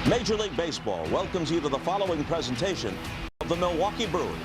Major League Baseball welcomes you to the following presentation of the Milwaukee Brewers.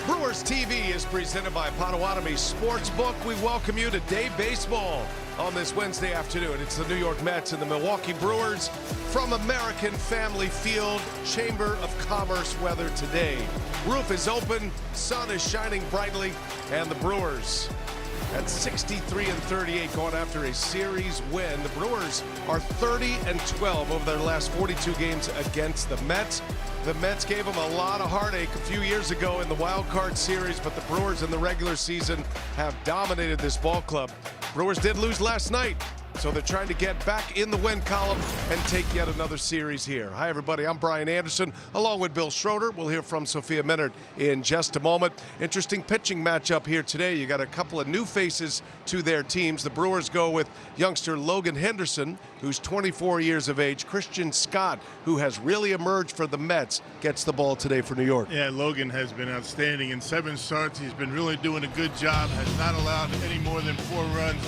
Brewers TV is presented by Potawatomi Sportsbook. We welcome you to Day Baseball on this Wednesday afternoon. It's the New York Mets and the Milwaukee Brewers from American Family Field. Chamber of Commerce weather today. Roof is open, sun is shining brightly, and the Brewers at 63-38 going after a series win. The Brewers are 30-12 over their last 42 games against the Mets. The Mets gave them a lot of heartache a few years ago in the wild card series, but the Brewers in the regular season have dominated this ball club. Brewers did lose last night, so they're trying to get back in the win column and take yet another series here. Hi, everybody. I'm Brian Anderson, along with Bill Schroeder. We'll hear from Sophia Minard in just a moment. Interesting pitching matchup here today. You got a couple of new faces to their teams. The Brewers go with youngster Logan Henderson, who's 24 years of age. Christian Scott, who has really emerged for the Mets, gets the ball today for New York. Yeah, Logan has been outstanding. In 7 starts, he's been really doing a good job, has not allowed any more than 4 runs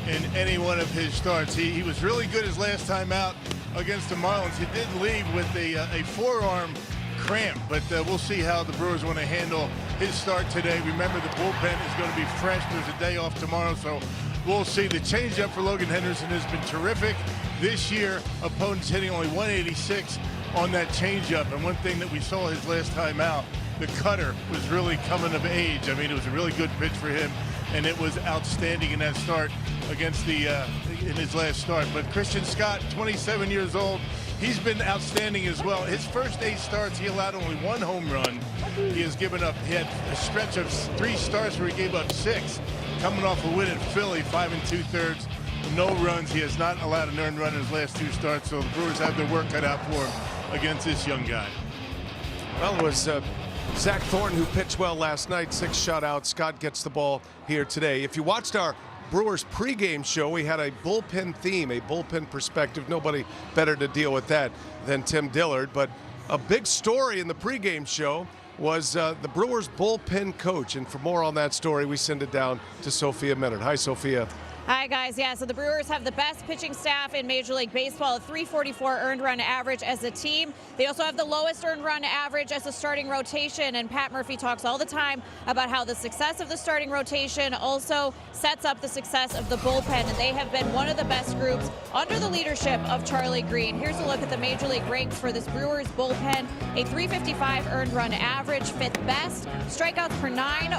in any one of his starts. He was really good his last time out against the Marlins. He did leave with a forearm cramp, but we'll see how the Brewers want to handle his start today. Remember, the bullpen is going to be fresh. There's a day off tomorrow, so we'll see. The changeup for Logan Henderson has been terrific. This year, opponents hitting only 186 on that changeup, and one thing that we saw his last time out, the cutter was really coming of age. I mean, it was a really good pitch for him, and it was outstanding in that start against the in his last start. But Christian Scott, 27 years old, he's been outstanding as well. His first 8 starts, he allowed only 1 home run. He has given up, he had a stretch of 3 starts where he gave up 6, coming off a win at Philly, 5 2/3, no runs. He has not allowed an earned run in his last 2 starts, so the Brewers have their work cut out for him against this young guy. Well, it was Zach Thornton who pitched well last night, 6 shutouts. Scott gets the ball here today. If you watched our Brewers pregame show, we had a bullpen theme, a bullpen perspective. Nobody better to deal with that than Tim Dillard. But a big story in the pregame show was the Brewers bullpen coach. And for more on that story, we send it down to Sophia Minard. Hi, Sophia. Hi, guys. Yeah, so the Brewers have the best pitching staff in Major League Baseball, a 344 earned run average as a team. They also have the lowest earned run average as a starting rotation, and Pat Murphy talks all the time about how the success of the starting rotation also sets up the success of the bullpen, and they have been one of the best groups under the leadership of Charlie Green. Here's a look at the Major League ranks for this Brewers bullpen. A 355 earned run average, 5th best. Strikeouts per 9,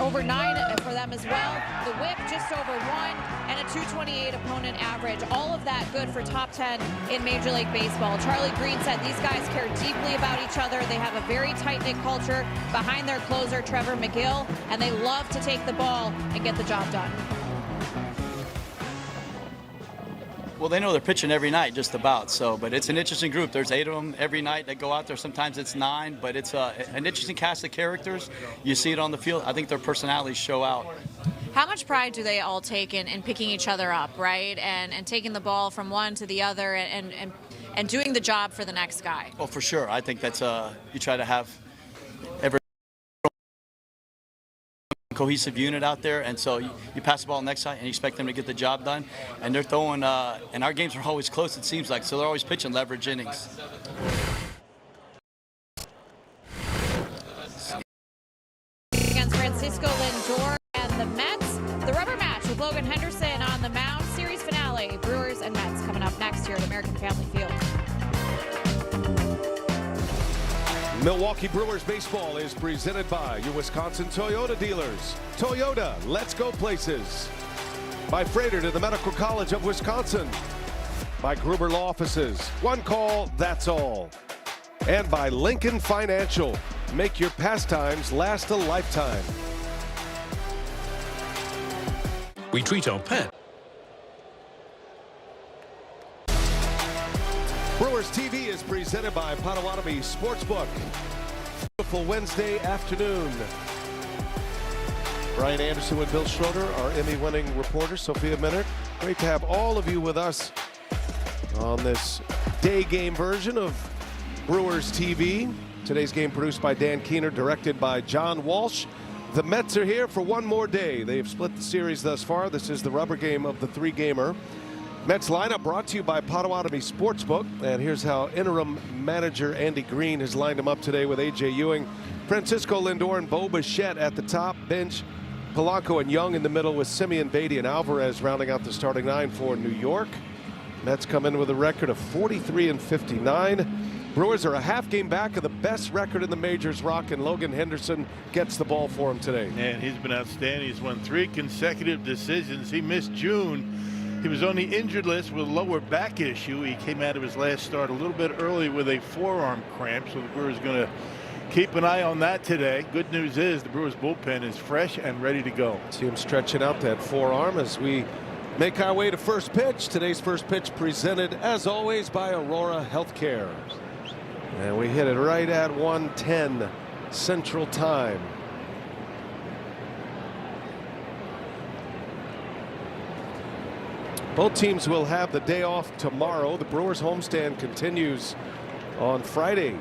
over 9 for them as well. The whip just over 1. And a 228 opponent average. All of that good for top 10 in Major League Baseball. Charlie Green said these guys care deeply about each other. They have a very tight-knit culture behind their closer, Trevor McGill, and they love to take the ball and get the job done. Well, they know they're pitching every night, just about. But it's an interesting group. There's 8 of them every night that go out there. Sometimes it's 9, but it's an interesting cast of characters. You see it on the field. I think their personalities show out. How much pride do they all take in picking each other up, right? And taking the ball from one to the other and doing the job for the next guy? Well, for sure. I think that's you try to have every cohesive unit out there, and so you pass the ball next side and you expect them to get the job done. And they're throwing, and our games are always close, it seems like, so they're always pitching leverage innings. Against Francisco Lindor and the Mets, the rubber match with Logan Henderson on the mound. Series finale, Brewers and Mets coming up next here at American Family Field. Milwaukee Brewers baseball is presented by your Wisconsin Toyota dealers. Toyota, let's go places. By Freighter to the Medical College of Wisconsin. By Gruber Law Offices. One call, that's all. And by Lincoln Financial. Make your pastimes last a lifetime. We treat our pet. Brewers TV is presented by Potawatomi Sportsbook. Beautiful Wednesday afternoon. Brian Anderson with Bill Schroeder, our Emmy-winning reporter, Sophia Minard. Great to have all of you with us on this day game version of Brewers TV. Today's game produced by Dan Keener, directed by John Walsh. The Mets are here for one more day. They have split the series thus far. This is the rubber game of the three-gamer. Mets lineup brought to you by Potawatomi Sportsbook. And here's how interim manager Andy Green has lined them up today with A.J. Ewing, Francisco Lindor, and Bo Bichette at the top bench. Polanco and Young in the middle with Simeon, Beatty, and Alvarez rounding out the starting nine for New York. Mets come in with a record of 43-59. Brewers are a half game back of the best record in the majors, Rock, and Logan Henderson gets the ball for him today. And he's been outstanding. He's won 3 consecutive decisions. He missed June. He was on the injured list with a lower back issue. He came out of his last start a little bit early with a forearm cramp, so the Brewers are going to keep an eye on that today. Good news is the Brewers bullpen is fresh and ready to go. See him stretching out that forearm as we make our way to first pitch. Today's first pitch presented, as always, by Aurora Healthcare. And we hit it right at 1:10 Central Time. Both teams will have the day off tomorrow. The Brewers homestand continues on Friday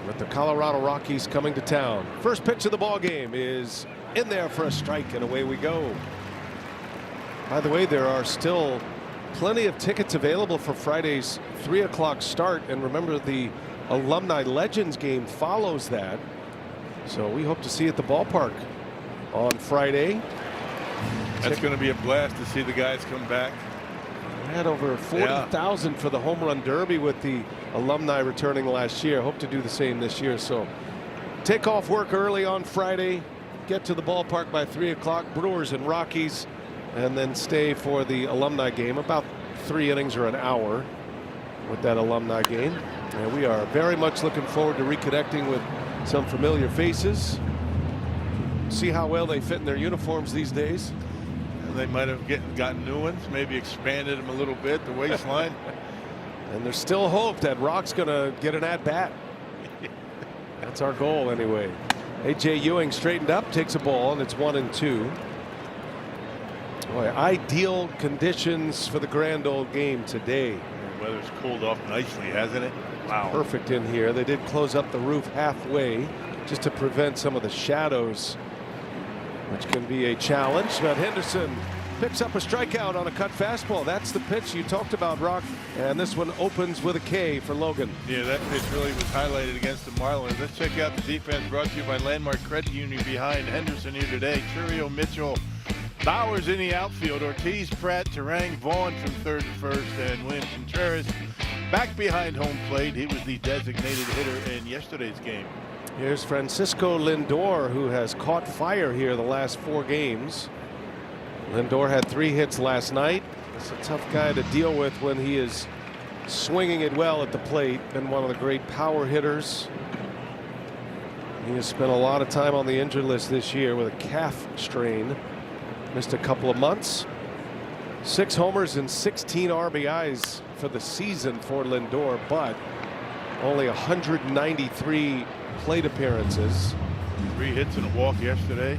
with the Colorado Rockies coming to town. First pitch of the ball game is in there for a strike, and away we go. By the way, there are still plenty of tickets available for Friday's 3 o'clock start, and remember the Alumni Legends game follows that, so we hope to see you at the ballpark on Friday. That's going to be a blast to see the guys come back. We had over 40,000 for the home run derby with the alumni returning last year. Hope to do the same this year. So take off work early on Friday, get to the ballpark by 3 o'clock, Brewers and Rockies, and then stay for the alumni game, about 3 innings or an hour with that alumni game. And we are very much looking forward to reconnecting with some familiar faces. See how well they fit in their uniforms these days. They might have gotten new ones, maybe expanded them a little bit, the waistline. And there's still hope that Rock's going to get an at-bat. That's our goal anyway. A.J. Ewing straightened up, takes a ball, and it's 1-2. Boy, ideal conditions for the grand old game today. The weather's cooled off nicely, hasn't it? Wow. Perfect in here. They did close up the roof halfway just to prevent some of the shadows, which can be a challenge. But Henderson picks up a strikeout on a cut fastball. That's the pitch you talked about, Rock. And this one opens with a K for Logan. Yeah, that pitch really was highlighted against the Marlins. Let's check out the defense brought to you by Landmark Credit Union behind Henderson here today. Churio, Mitchell, Bowers in the outfield. Ortiz, Pratt, Terang, Vaughn from third to first, and William Contreras back behind home plate. He was the designated hitter in yesterday's game. Here's Francisco Lindor, who has caught fire here the last 4 games. Lindor had 3 hits last night. It's a tough guy to deal with when he is swinging it well at the plate. Been one of the great power hitters. He has spent a lot of time on the injured list this year with a calf strain. Missed a couple of months. 6 homers and 16 RBIs for the season for Lindor, but only 193 plate appearances. 3 hits and a walk yesterday.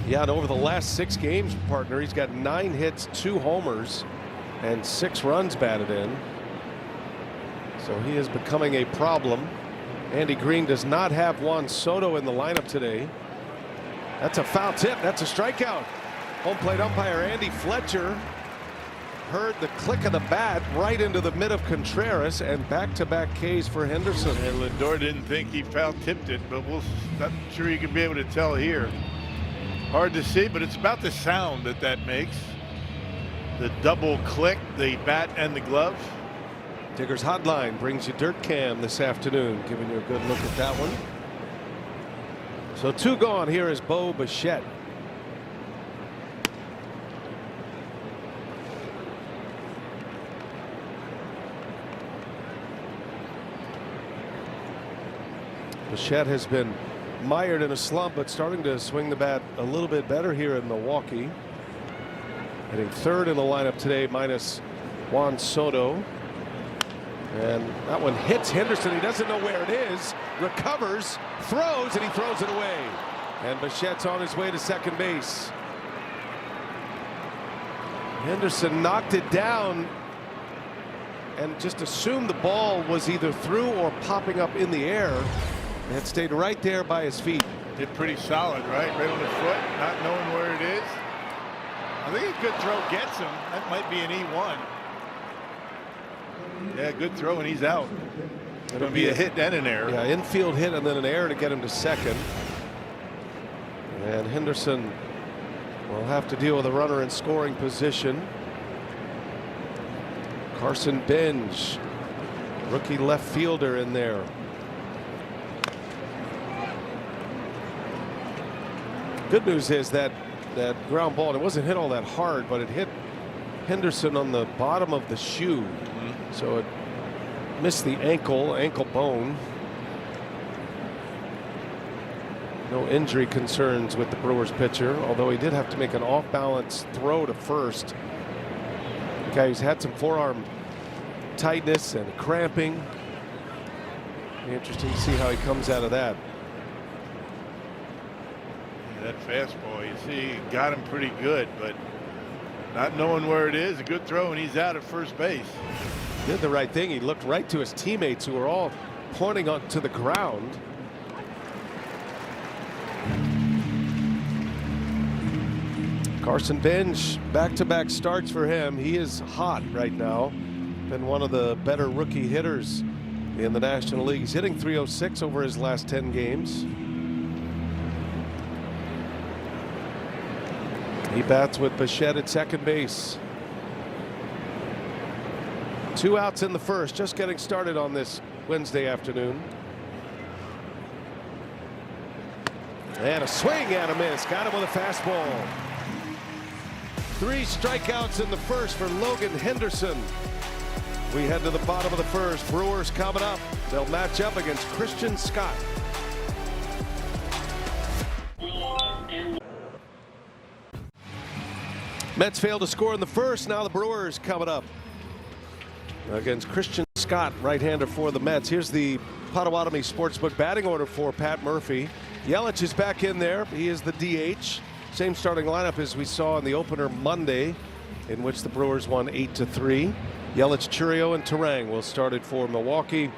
Yeah, and over the last 6 games, partner, he's got 9 hits, 2 homers, and 6 runs batted in. So he is becoming a problem. Andy Green does not have Juan Soto in the lineup today. That's a foul tip. That's a strikeout. Home plate umpire Andy Fletcher heard the click of the bat right into the mid of Contreras, and back-to-back Ks for Henderson. And Lindor didn't think he foul tipped it, but I'm sure you can be able to tell here. Hard to see, but it's about the sound that makes. The double click, the bat and the glove. Digger's Hotline brings you Dirt Cam this afternoon, giving you a good look at that one. So 2 gone. Here is Bo Bichette. Bichette has been mired in a slump, but starting to swing the bat a little bit better here in Milwaukee. Hitting 3rd in the lineup today, minus Juan Soto. And that one hits Henderson. He doesn't know where it is. Recovers, throws, and he throws it away. And Bichette's on his way to second base. Henderson knocked it down and just assumed the ball was either through or popping up in the air, and stayed right there by his feet. Did pretty solid, right? Right on the foot, not knowing where it is. I think a good throw gets him. That might be an E1. Yeah, good throw, and he's out. It'll be a hit and an error. Yeah, infield hit and then an error to get him to second. And Henderson will have to deal with a runner in scoring position. Carson Benj, rookie left fielder, in there. Good news is that ground ball, it wasn't hit all that hard, but it hit Henderson on the bottom of the shoe. So it missed the ankle bone. No injury concerns with the Brewers pitcher, although he did have to make an off-balance throw to first. The guy who's had some forearm tightness and cramping. Be interesting to see how he comes out of that. That fastball, you see, got him pretty good, but not knowing where it is, a good throw, and he's out at first base. Did the right thing. He looked right to his teammates, who were all pointing up to the ground. Carson Benj, back-to-back starts for him. He is hot right now. Been one of the better rookie hitters in the National League. He's hitting .306 over his last 10 games. He bats with Bichette at second base. 2 outs in the first, just getting started on this Wednesday afternoon. And a swing and a miss. Got him with a fastball. 3 strikeouts in the first for Logan Henderson. We head to the bottom of the first. Brewers coming up. They'll match up against Christian Scott. Mets failed to score in the first. Now the Brewers coming up against Christian Scott, right-hander for the Mets. Here's the Potawatomi Sportsbook batting order for Pat Murphy. Yelich is back in there. He is the DH. Same starting lineup as we saw in the opener Monday, in which the Brewers won 8-3. Yelich, Churio, and Terang will start it for Milwaukee.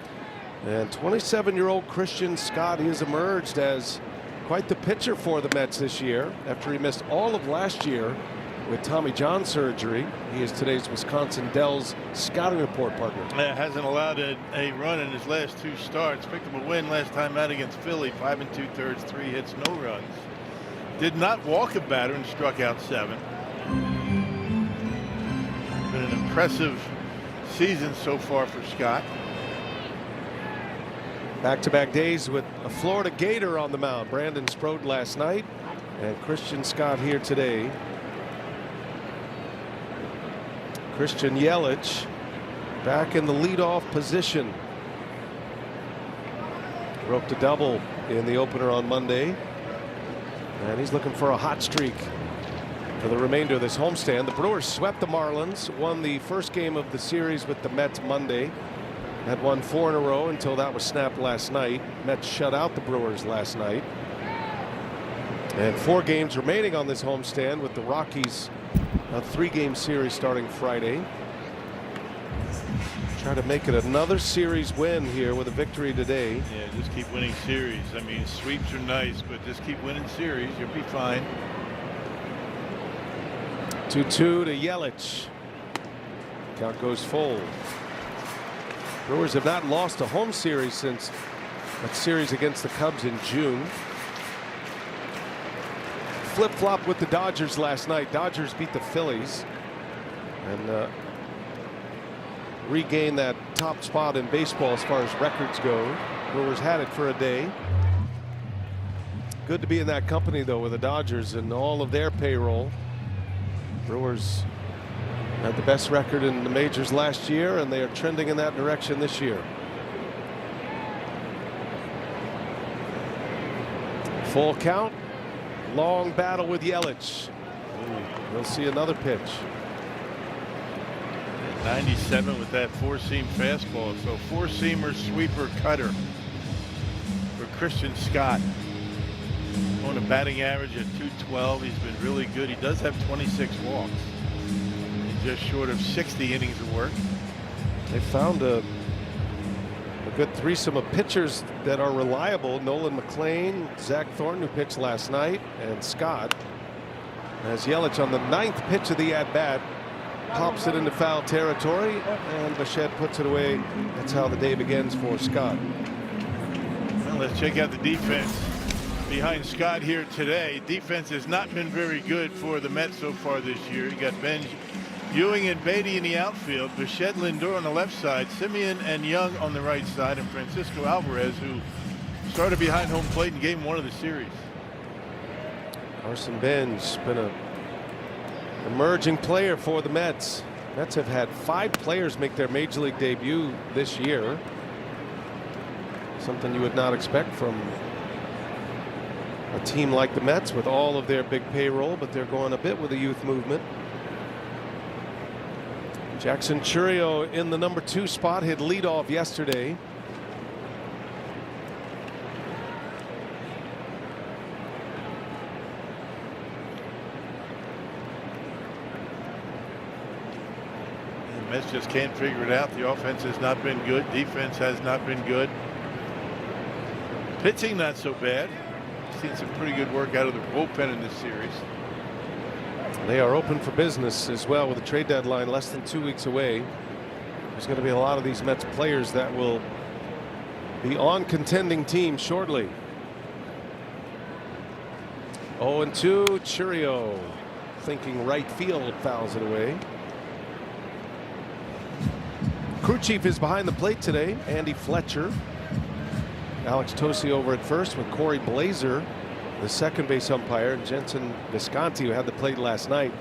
And 27-year-old Christian Scott, he has emerged as quite the pitcher for the Mets this year after he missed all of last year with Tommy John surgery. He is today's Wisconsin Dells scouting report partner. Hasn't allowed a run in his last 2 starts. Picked up a win last time out against Philly, 5 2/3, 3 hits, no runs. Did not walk a batter and struck out 7. Been an impressive season so far for Scott. Back-to-back days with a Florida Gator on the mound. Brandon Strode last night, and Christian Scott here today. Christian Yelich back in the leadoff position. Roped a double in the opener on Monday, and he's looking for a hot streak for the remainder of this homestand. The Brewers swept the Marlins, won the first game of the series with the Mets Monday. Had won 4 in a row until that was snapped last night. Mets shut out the Brewers last night. And 4 games remaining on this homestand, with the Rockies a 3-game series starting Friday. Try to make it another series win here with a victory today. Yeah, just keep winning series. I mean, sweeps are nice, but just keep winning series. You'll be fine. 2-2 to Yelich. Count goes full. Brewers have not lost a home series since that series against the Cubs in June. Flip-flop with the Dodgers last night. Dodgers beat the Phillies and regain that top spot in baseball as far as records go. Brewers had it for a day. Good to be in that company, though, with the Dodgers and all of their payroll. Brewers had the best record in the majors last year, and they are trending in that direction this year. Full count. Long battle with Yelich. We'll see another pitch. 97 with that 4-seam fastball. So 4-seamer, sweeper, cutter for Christian Scott. On a batting average at 212, he's been really good. He does have 26 walks. He's just short of 60 innings of work. They found a good threesome of pitchers that are reliable. Nolan McLean, Zach Thornton, who pitched last night, and Scott. As Yelich on the 9th pitch of the at-bat pops it into foul territory, and Bichette puts it away. That's how the day begins for Scott. Well, let's check out the defense behind Scott here today. Defense has not been very good for the Mets so far this year. You got Ben Ewing and Beatty in the outfield, Bichette, Lindor on the left side, Simeon and Young on the right side, and Francisco Alvarez, who started behind home plate in game 1 of the series. Carson Ben's been an emerging player for the Mets. Mets have had 5 players make their major league debut this year. Something you would not expect from a team like the Mets with all of their big payroll, but they're going a bit with the youth movement. Jackson Chourio in the number 2 spot, hit leadoff yesterday. The Mets just can't figure it out. The offense has not been good. Defense has not been good. Pitching not so bad. Seen some pretty good work out of the bullpen in this series. They are open for business as well with the trade deadline less than 2 weeks away. There's going to be a lot of these Mets players that will be on contending teams shortly. 0-2. Chourio thinking right field, fouls it away. Crew chief is behind the plate today. Andy Fletcher. Alex Tosi over at first with Corey Blazer, the second base umpire, and Jensen Visconti, who had the plate last night,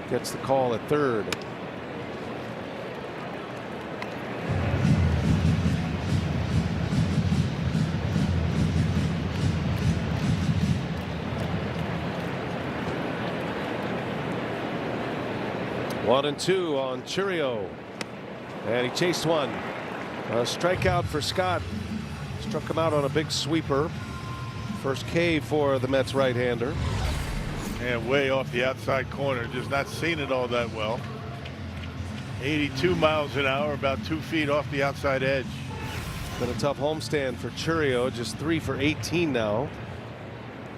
gets the call at third. One and two on Chourio, and he chased one. A strikeout for Scott. Struck him out on a big sweeper. First K for the Mets right-hander. And way off the outside corner, just not seeing it all that well. 82 miles an hour, about 2 feet off the outside edge. Been a tough homestand for Chourio, just 3 for 18 now.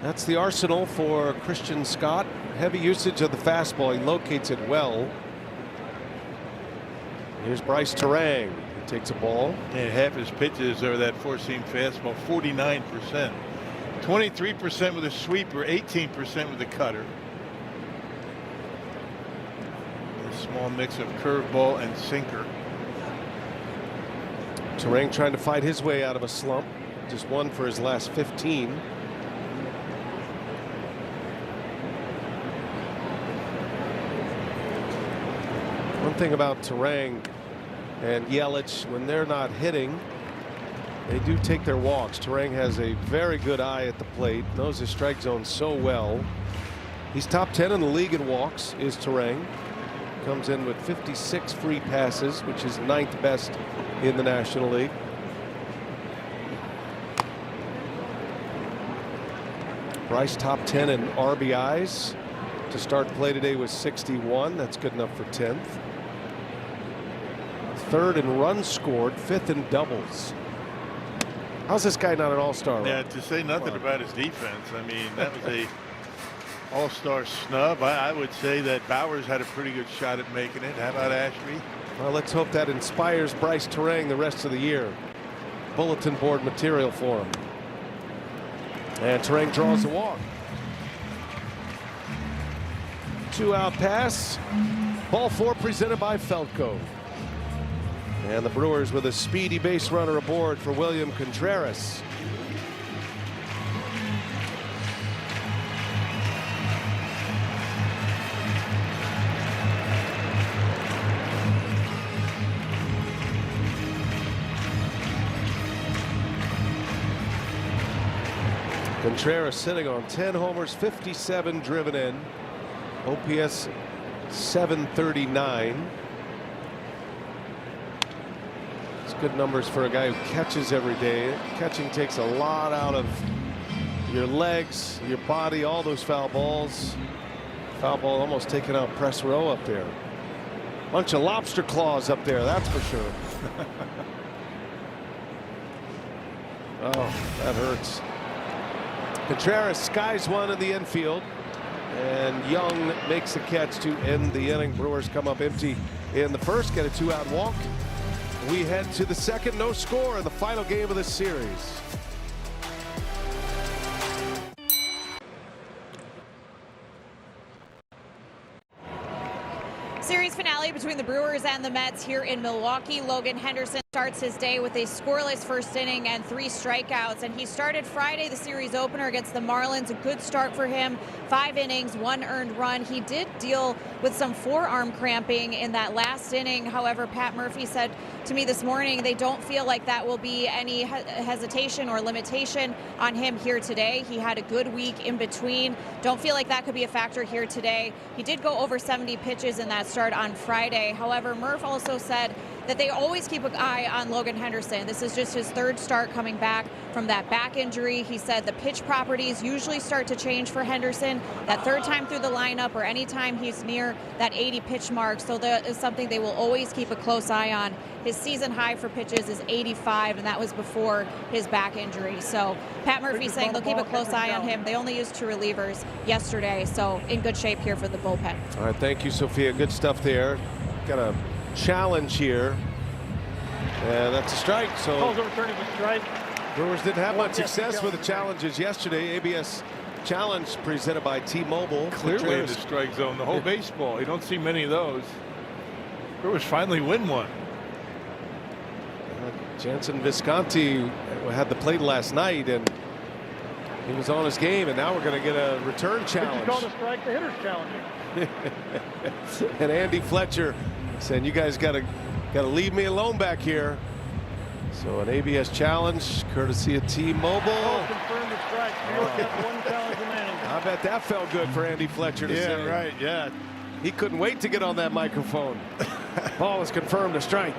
That's the arsenal for Christian Scott. Heavy usage of the fastball. He locates it well. Here's Bryce Terang. He takes a ball. And half his pitches are that four-seam fastball, 49%. 23% with a sweeper, 18% with a cutter. A small mix of curveball and sinker. Terang trying to fight his way out of a slump. Just 1 for his last 15. One thing about Terang and Yelich, when they're not hitting, they do take their walks. Terang has a very good eye at the plate, knows his strike zone so well. He's top 10 in the league in walks, is Terang. Comes in with 56 free passes, which is 9th best in the National League. Bryce top 10 in RBIs. To start play today was 61. That's good enough for 10th. 3rd in runs scored, 5th in doubles. How's this guy not an all-star? Yeah, to say nothing about his defense. I mean, that was a all-star snub. I would say that Bowers had a pretty good shot at making it. How about Ashby? Well, let's hope that inspires Bryce Terang the rest of the year. Bulletin board material for him. And Terang draws the walk. 2-out pass. Ball 4 presented by Felco. And the Brewers with a speedy base runner aboard for William Contreras. Contreras sitting on 10 homers, 57 driven in. OPS 739. It's good numbers for a guy who catches every day. Catching takes a lot out of your legs, your body, all those foul balls. Foul ball almost taking out press row up there. Bunch of lobster claws up there, that's for sure. Oh, that hurts. Contreras skies one in the infield, and Young makes the catch to end the inning. Brewers come up empty in the first, get a 2-out walk. We head to the second, no score in the final game of this series. Series finale between the Brewers and the Mets here in Milwaukee. Logan Henderson starts his day with a scoreless first inning and 3 strikeouts, and he started Friday, the series opener against the Marlins. A good start for him. 5 innings, 1 earned run. He did deal with some forearm cramping in that last inning. However, Pat Murphy said to me this morning they don't feel like that will be any hesitation or limitation on him here today. He had a good week in between. Don't feel like that could be a factor here today. He did go over 70 pitches in that start on Friday. However, Murph also said that they always keep an eye on Logan Henderson. This is just his 3rd start coming back from that back injury. He said the pitch properties usually start to change for Henderson that 3rd time through the lineup or anytime he's near that 80 pitch mark. So that is something they will always keep a close eye on. His season high for pitches is 85, and that was before his back injury. So Pat Murphy saying they'll keep a close eye on him. They only used 2 relievers yesterday, so in good shape here for the bullpen. All right, thank you, Sophia. Good stuff there. Got a challenge here, and that's a strike. So overturning the strike. Brewers didn't have much success with the challenges yesterday. ABS challenge presented by T-Mobile. Clearly in the strike zone the whole baseball. You don't see many of those. Brewers finally win one. Jansen Visconti had the plate last night, and he was on his game, and now we're going to get a return challenge. You call the strike the hitter's challenge. And Andy Fletcher saying, you guys got to leave me alone back here. So an ABS challenge courtesy of T-Mobile. Confirm the strike. One challenge remaining. I bet that felt good for Andy Fletcher to say. Yeah, right. Yeah. He couldn't wait to get on that microphone. Ball is confirmed a strike.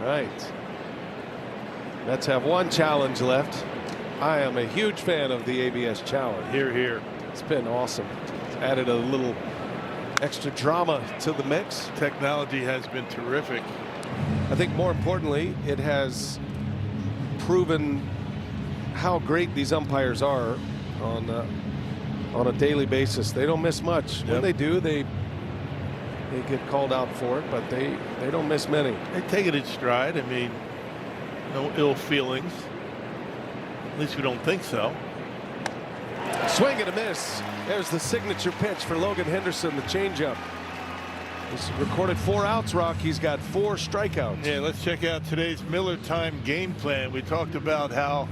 Right. Mets have 1 challenge left. I am a huge fan of the ABS challenge. Here, here. It's been awesome. It's added a little extra drama to the mix. Technology has been terrific. I think more importantly, it has proven how great these umpires are on a daily basis. They don't miss much. When they do, they get called out for it, but they don't miss many. They take it in stride. I mean, no ill feelings. At least we don't think so. Swing and a miss. There's the signature pitch for Logan Henderson, the changeup. He's recorded 4 outs, Rock. He's got 4 strikeouts. Yeah, let's check out today's Miller Time game plan. We talked about how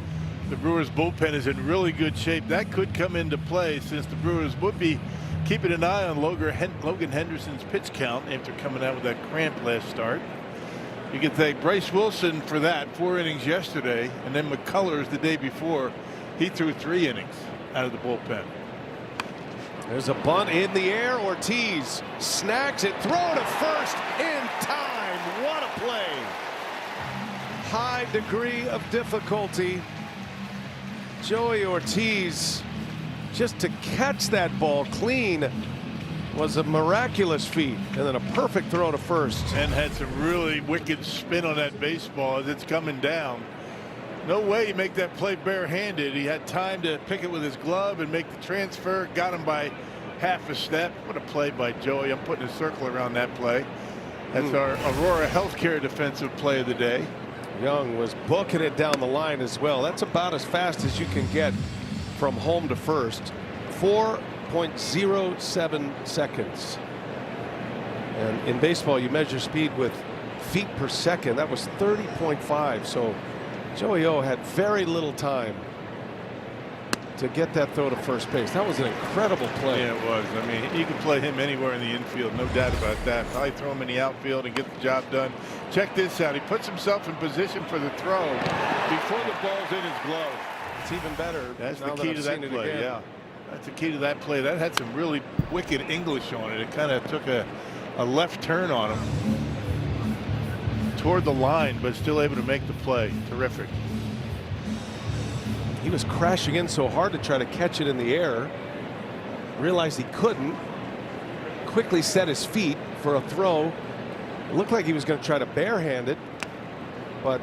the Brewers bullpen is in really good shape. That could come into play since the Brewers would be keeping an eye on Logan Henderson's pitch count after coming out with that cramp last start. You can thank Bryce Wilson for that, 4 innings yesterday, and then McCullers the day before. He threw 3 innings out of the bullpen. There's a bunt in the air. Ortiz snags it, throw to first in time. What a play. High degree of difficulty. Joey Ortiz, just to catch that ball clean was a miraculous feat, and then a perfect throw to first. And had some really wicked spin on that baseball as it's coming down. No way you make that play barehanded. He had time to pick it with his glove and make the transfer. Got him by half a step. What a play by Joey. I'm putting a circle around that play. That's our Aurora Healthcare defensive play of the day. Young was booking it down the line as well. That's about as fast as you can get from home to first. 4.07 seconds. And in baseball, you measure speed with feet per second. That was 30.5. So Joey O had very little time to get that throw to first base. That was an incredible play. Yeah, it was. I mean, you can play him anywhere in the infield, no doubt about that. Probably throw him in the outfield and get the job done. Check this out. He puts himself in position for the throw before the ball's in his glove. It's even better. That's the key to that play. Yeah, that's the key to that play. That had some really wicked English on it. It kind of took a left turn on him toward the line, but still able to make the play. Terrific. He was crashing in so hard to try to catch it in the air. Realized he couldn't. Quickly set his feet for a throw. It looked like he was going to try to barehand it, but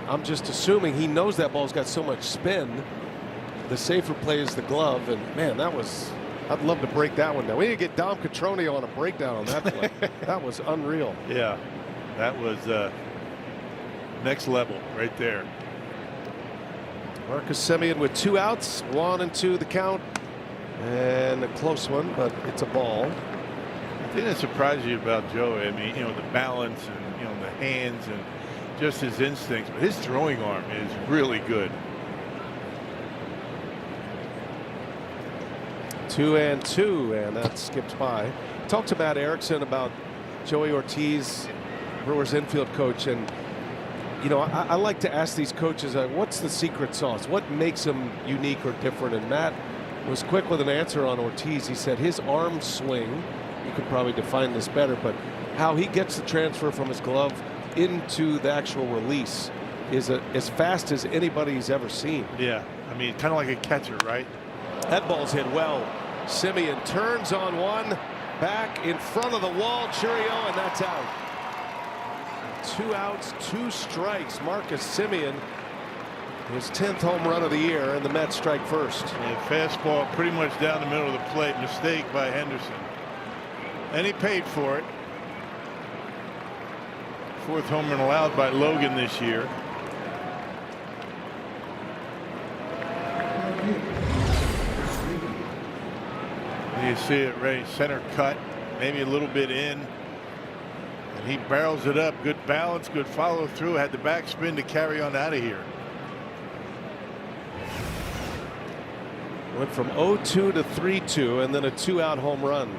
I'm just assuming he knows that ball's got so much spin. The safer play is the glove, and man, that was, I'd love to break that one down. We need to get Dom Catrone on a breakdown on that play. That was unreal. Yeah, that was next level right there. Marcus Semien with 2 outs, 1 and 2 the count, and a close one, but it's a ball. The thing that surprised you about Joey, I mean, the balance and the hands and just his instincts, but his throwing arm is really good. 2 and 2, and that skips by. Talked to Matt Erickson about Joey Ortiz, Brewers infield coach, and I like to ask these coaches, what's the secret sauce? What makes him unique or different? And Matt was quick with an answer on Ortiz. He said his arm swing, you could probably define this better, but how he gets the transfer from his glove into the actual release is as fast as anybody's ever seen. Yeah, I mean, kind of like a catcher, right? That ball's hit well. Semien turns on one, back in front of the wall, Churio, and that's out. 2 outs, 2 strikes. Marcus Semien, his 10th home run of the year, and the Mets strike first. Yeah, fastball pretty much down the middle of the plate. Mistake by Henderson. And he paid for it. 4th home run allowed by Logan this year. You see it right center cut, maybe a little bit in, and he barrels it up. Good balance, good follow through, had the backspin to carry on out of here. Went from 0-2 to 3-2, and then a 2-out home run.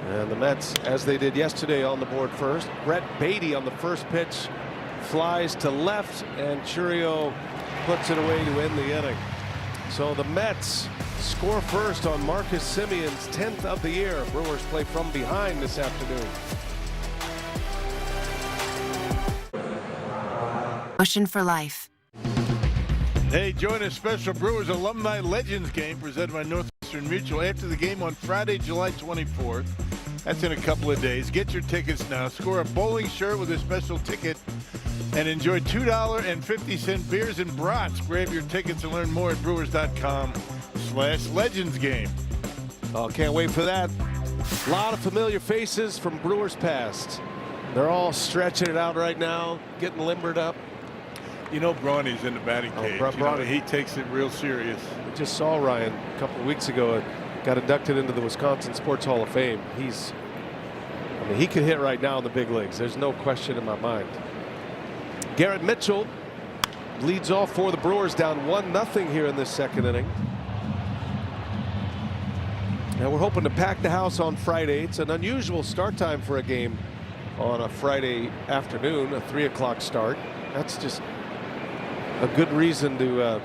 And the Mets, as they did yesterday, on the board first. Brett Beatty on the first pitch flies to left, and Churio puts it away to end the inning. So the Mets score first on Marcus Semien's 10th of the year. Brewers play from behind this afternoon. Motion for life. Hey, join a special Brewers Alumni Legends game presented by Northwestern Mutual after the game on Friday, July 24th. That's in a couple of days. Get your tickets now. Score a bowling shirt with a special ticket and enjoy $2.50 beers and brats. Grab your tickets and learn more at brewers.com/Legends game. Oh, can't wait for that. A lot of familiar faces from Brewers past. They're all stretching it out right now, getting limbered up. Brawny's in the batting cage. Brawny. He takes it real serious. We just saw Ryan a couple of weeks ago. Got inducted into the Wisconsin Sports Hall of Fame. He could hit right now in the big leagues. There's no question in my mind. Garrett Mitchell leads off for the Brewers, down 1-0 here in this second inning. Now we're hoping to pack the house on Friday. It's an unusual start time for a game on a Friday afternoon, a 3 o'clock start. That's just a good reason to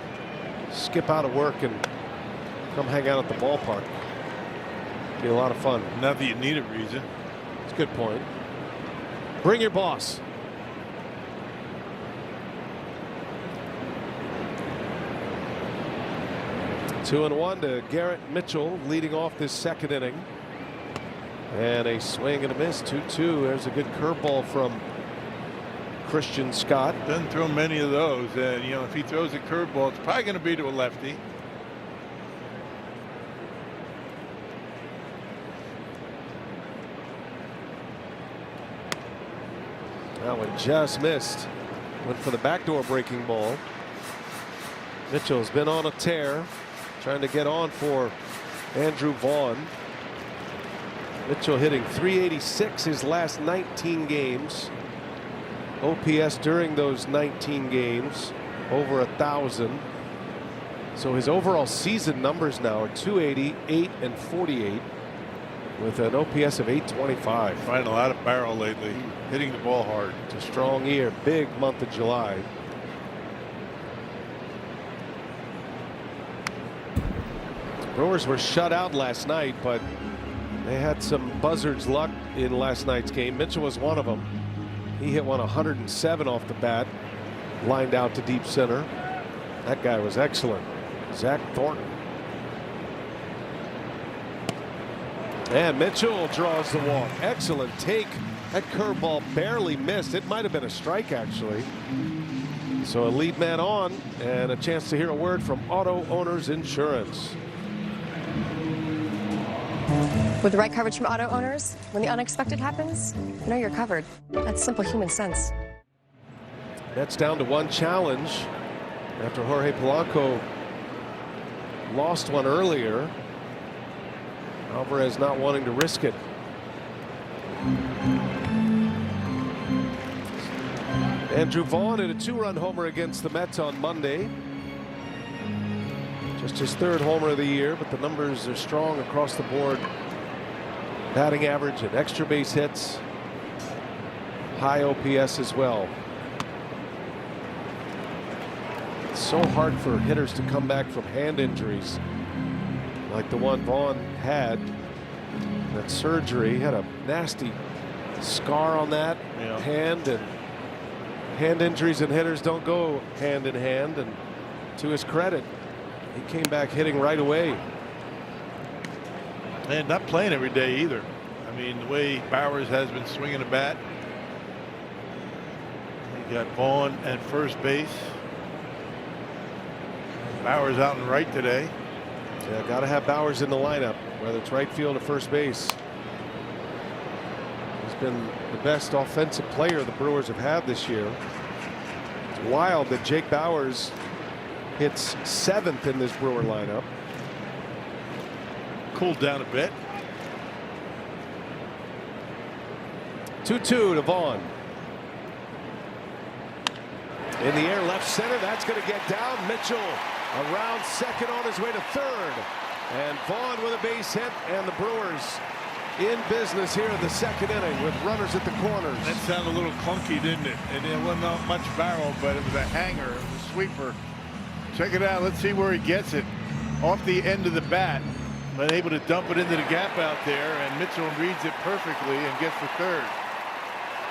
skip out of work and come hang out at the ballpark. Be a lot of fun. Not that you need a reason. It's a good point. Bring your boss. Two and one to Garrett Mitchell, leading off this second inning. And a swing and a miss. 2-2. There's a good curveball from Christian Scott. Doesn't throw many of those, and if he throws a curveball, it's probably going to be to a lefty. That one just missed. Went for the backdoor breaking ball. Mitchell's been on a tear, trying to get on for Andrew Vaughn. Mitchell hitting .386 his last 19 games. OPS during those 19 games over 1,000. So his overall season numbers now are .280, 8 and 48 with an OPS of 825. Finding a lot of barrel lately, hitting the ball hard. It's a strong year, big month of July. Brewers were shut out last night, but they had some buzzards luck in last night's game. Mitchell was one of them. He hit one 107 off the bat, lined out to deep center. That guy was excellent. Zach Thornton. And Mitchell draws the walk. Excellent take. That curveball barely missed. It might have been a strike, actually. So a lead man on, and a chance to hear a word from Auto Owners Insurance. With the right coverage from Auto Owners, when the unexpected happens, you know you're covered. That's simple human sense. That's down to one challenge after Jorge Polanco lost one earlier. Alvarez not wanting to risk it. Andrew Vaughn hit a 2-run homer against the Mets on Monday. Just his 3rd homer of the year, but the numbers are strong across the board. Batting average and extra base hits. High OPS as well. It's so hard for hitters to come back from hand injuries like the one Vaughn had. That surgery, he had a nasty scar on that hand, and hand injuries and hitters don't go hand in hand. And to his credit, he came back hitting right away. And not playing every day either. I mean, the way Bowers has been swinging the bat. You got Vaughn at first base. Bowers out in right today. Yeah, got to have Bowers in the lineup, whether it's right field or first base. He's been the best offensive player the Brewers have had this year. It's wild that Jake Bowers hits 7th in this Brewer lineup. Cooled down a bit. 2-2 to Vaughn. In the air, left center. That's going to get down. Mitchell around second on his way to 3rd. And Vaughn with a base hit, and the Brewers in business here in the 2nd inning with runners at the corners. That sounded a little clunky, didn't it? And it wasn't much barrel, but it was a hanger. It was a sweeper. Check it out. Let's see where he gets it. Off the end of the bat, but able to dump it into the gap out there, and Mitchell reads it perfectly and gets the 3rd.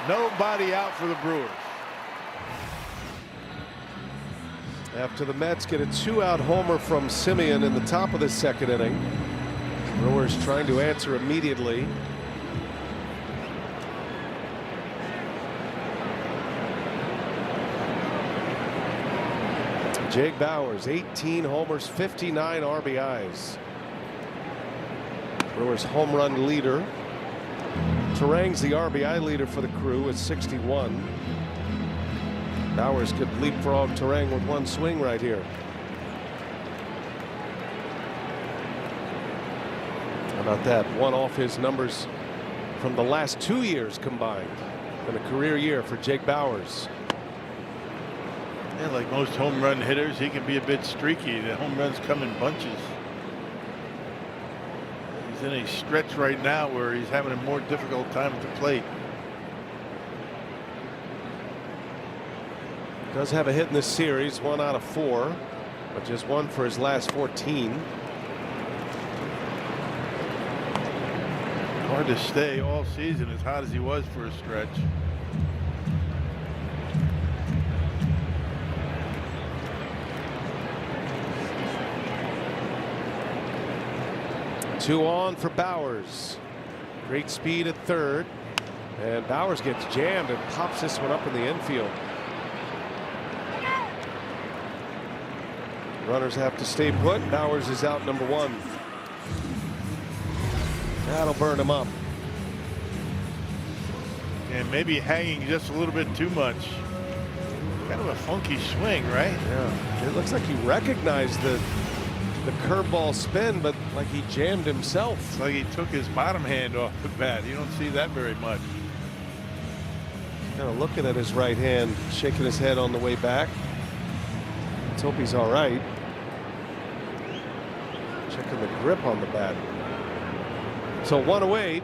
Nobody out for the Brewers. After the Mets get a 2-out homer from Simeon in the top of the 2nd inning. Brewers trying to answer immediately. Jake Bowers, 18 homers, 59 RBIs. Brewers home run leader. Turang's the RBI leader for the crew with 61. Bowers could leapfrog Turang with one swing right here. How about that? One off his numbers from the last 2 years combined. And a career year for Jake Bowers. Yeah, like most home run hitters, he can be a bit streaky. The home runs come in bunches. He's in a stretch right now where he's having a more difficult time at the plate. Does have a hit in this series, 1 out of 4, but just 1 for his last 14. Hard to stay all season as hot as he was for a stretch. Two on for Bowers. Great speed at 3rd, and Bowers gets jammed and pops this one up in the infield. Runners have to stay put. Bowers is out number 1. That'll burn him up. And maybe hanging just a little bit too much. Kind of a funky swing, right? Yeah. It looks like he recognized the curveball spin, but like he jammed himself. It's like he took his bottom hand off the bat. You don't see that very much. Kind of looking at his right hand, shaking his head on the way back. Let's hope he's all right. Checking the grip on the bat. So 1 away.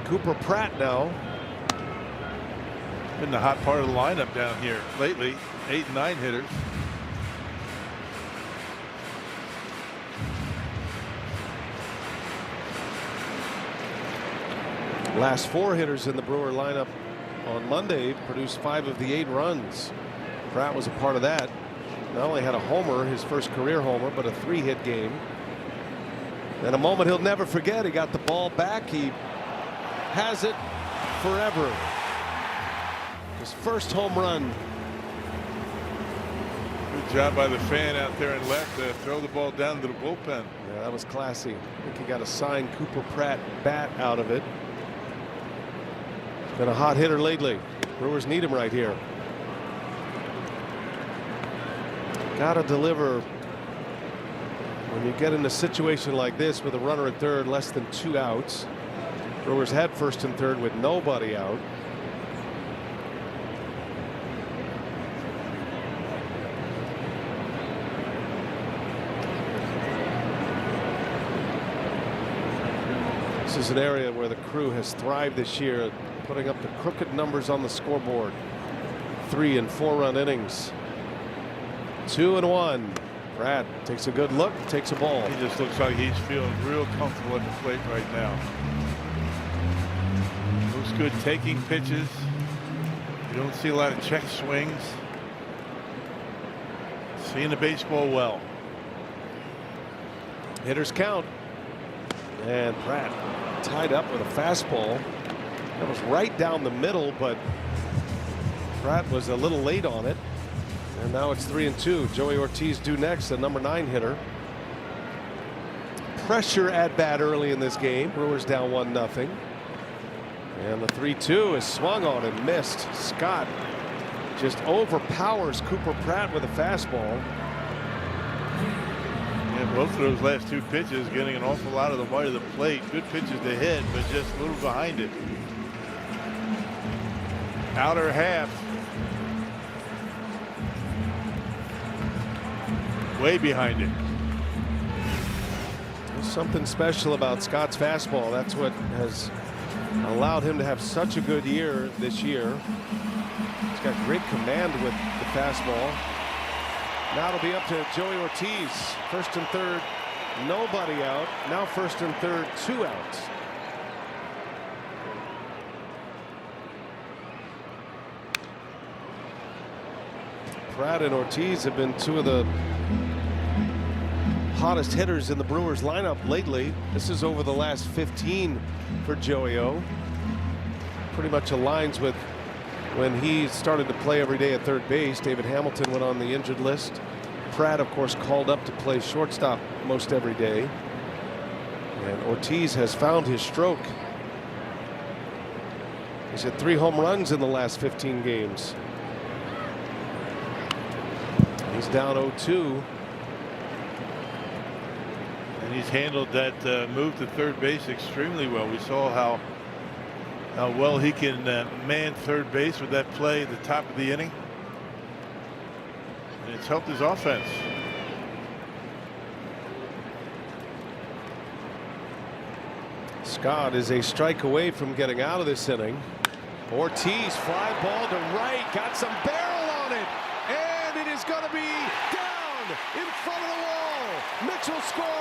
Cooper Pratt now. Been the hot part of the lineup down here lately. 8 and 9 hitters. Last 4 hitters in the Brewer lineup on Monday produced 5 of the 8 runs. Pratt was a part of that. not only had a homer, his first career homer, but a 3-hit game. And a moment he'll never forget. He got the ball back. He has it forever. His first home run. Good job by the fan out there in left to throw the ball down to the bullpen. Yeah, that was classy. I think he got a signed Cooper Pratt bat out of it. He's been a hot hitter lately. Brewers need him right here. Got to deliver when you get in a situation like this with a runner at third, less than 2 outs. Brewers had first and third with nobody out. This is an area where the Crew has thrived this year, putting up the crooked numbers on the scoreboard. 3 and 4-run innings. 2-1. Pratt takes a good look, takes a ball. He just looks like he's feeling real comfortable at the plate right now. Looks good taking pitches. You don't see a lot of check swings. Seeing the baseball well. Hitters count. And Pratt tied up with a fastball. That was right down the middle, but Pratt was a little late on it. And now it's 3-2. Joey Ortiz due next, the number 9 hitter. Pressure at bat early in this game. Brewers down 1-0. And the 3-2 is swung on and missed. Scott just overpowers Cooper Pratt with a fastball. Yeah, both of those last 2 pitches getting an awful lot of the way to the plate. Good pitches to hit, but just a little behind it. Outer half. Way behind it. There's something special about Scott's fastball. That's what has allowed him to have such a good year this year. He's got great command with the fastball. Now it'll be up to Joey Ortiz. First and third, nobody out. Now first and third, 2 outs. Pratt and Ortiz have been 2 of the hottest hitters in the Brewers lineup lately. This is over the last 15 for Joey O. Pretty much aligns with when he started to play every day at third base. David Hamilton went on the injured list. Pratt, of course, called up to play shortstop most every day. And Ortiz has found his stroke. He's hit 3 home runs in the last 15 games. He's down 0-2. And he's handled that move to third base extremely well. We saw how well he can man third base with that play at the top of the inning. And it's helped his offense. Scott is a strike away from getting out of this inning. Ortiz, fly ball to right, got some barrel on it, and it is going to be down in front of the wall. Mitchell scores.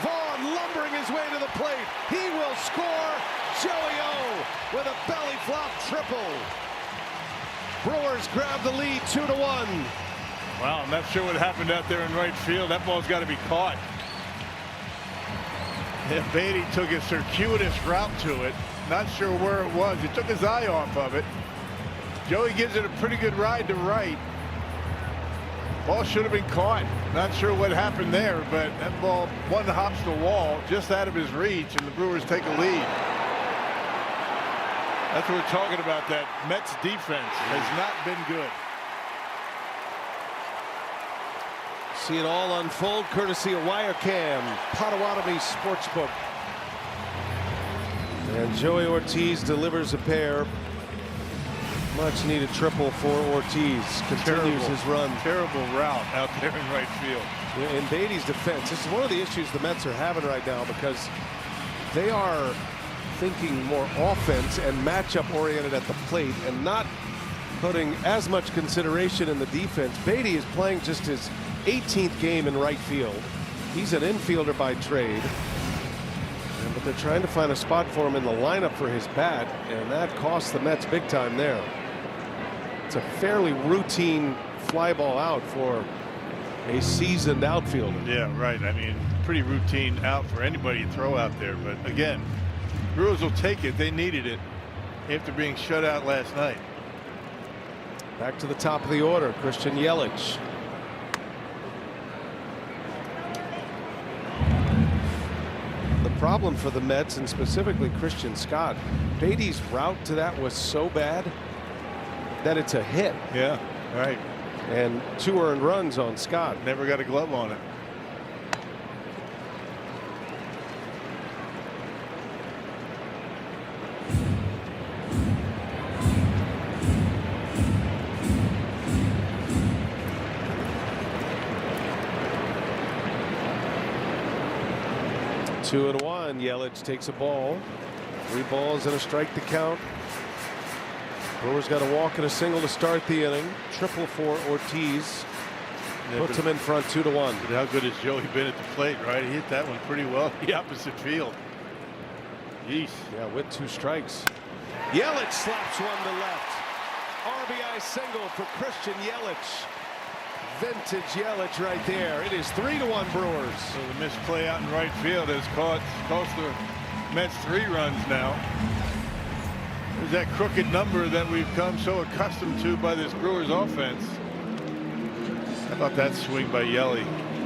Vaughn lumbering his way to the plate. He will score. Joey O with a belly flop triple. Brewers grab the lead 2-1. Wow, I'm not sure what happened out there in right field. That ball's got to be caught. Yeah, Beatty took a circuitous route to it. Not sure where it was. He took his eye off of it. Joey gives it a pretty good ride to right. Ball should have been caught. Not sure what happened there, but that ball one hops the wall just out of his reach, and the Brewers take a lead. That's what we're talking about. That Mets defense has not been good. See it all unfold courtesy of Wirecam, Potawatomi Sportsbook. And Joey Ortiz delivers a pair. Much needed triple for Ortiz. Continues his run. Terrible route out there in right field. In Beatty's defense, this is one of the issues the Mets are having right now, because they are thinking more offense and matchup oriented at the plate and not putting as much consideration in the defense. Beatty is playing just his 18th game in right field. He's an infielder by trade, but they're trying to find a spot for him in the lineup for his bat, and that costs the Mets big time there. It's a fairly routine fly ball out for a seasoned outfielder. Yeah, right. I mean, pretty routine out for anybody to throw out there. But again, Brewers will take it. They needed it after being shut out last night. Back to the top of the order, Christian Yelich. The problem for the Mets, and specifically Christian Scott, Beatty's route to that was so bad that it's a hit. Yeah, right. And 2 earned runs on Scott. Never got a glove on it. Two and one. Yelich takes a ball. 3 balls and a strike to count. Brewers got a walk and a single to start the inning. Triple for Ortiz. Puts him in front 2-1. But how good has Joey been at the plate, right? He hit that one pretty well the opposite field. Jeez. Yeah, with 2 strikes. Yelich slaps one to left. RBI single for Christian Yelich. Vintage Yelich right there. It is 3-1 Brewers. So the misplay out in right field has cost the Mets 3 runs now. There's that crooked number that we've come so accustomed to by this Brewers offense. How about that swing by Yelly?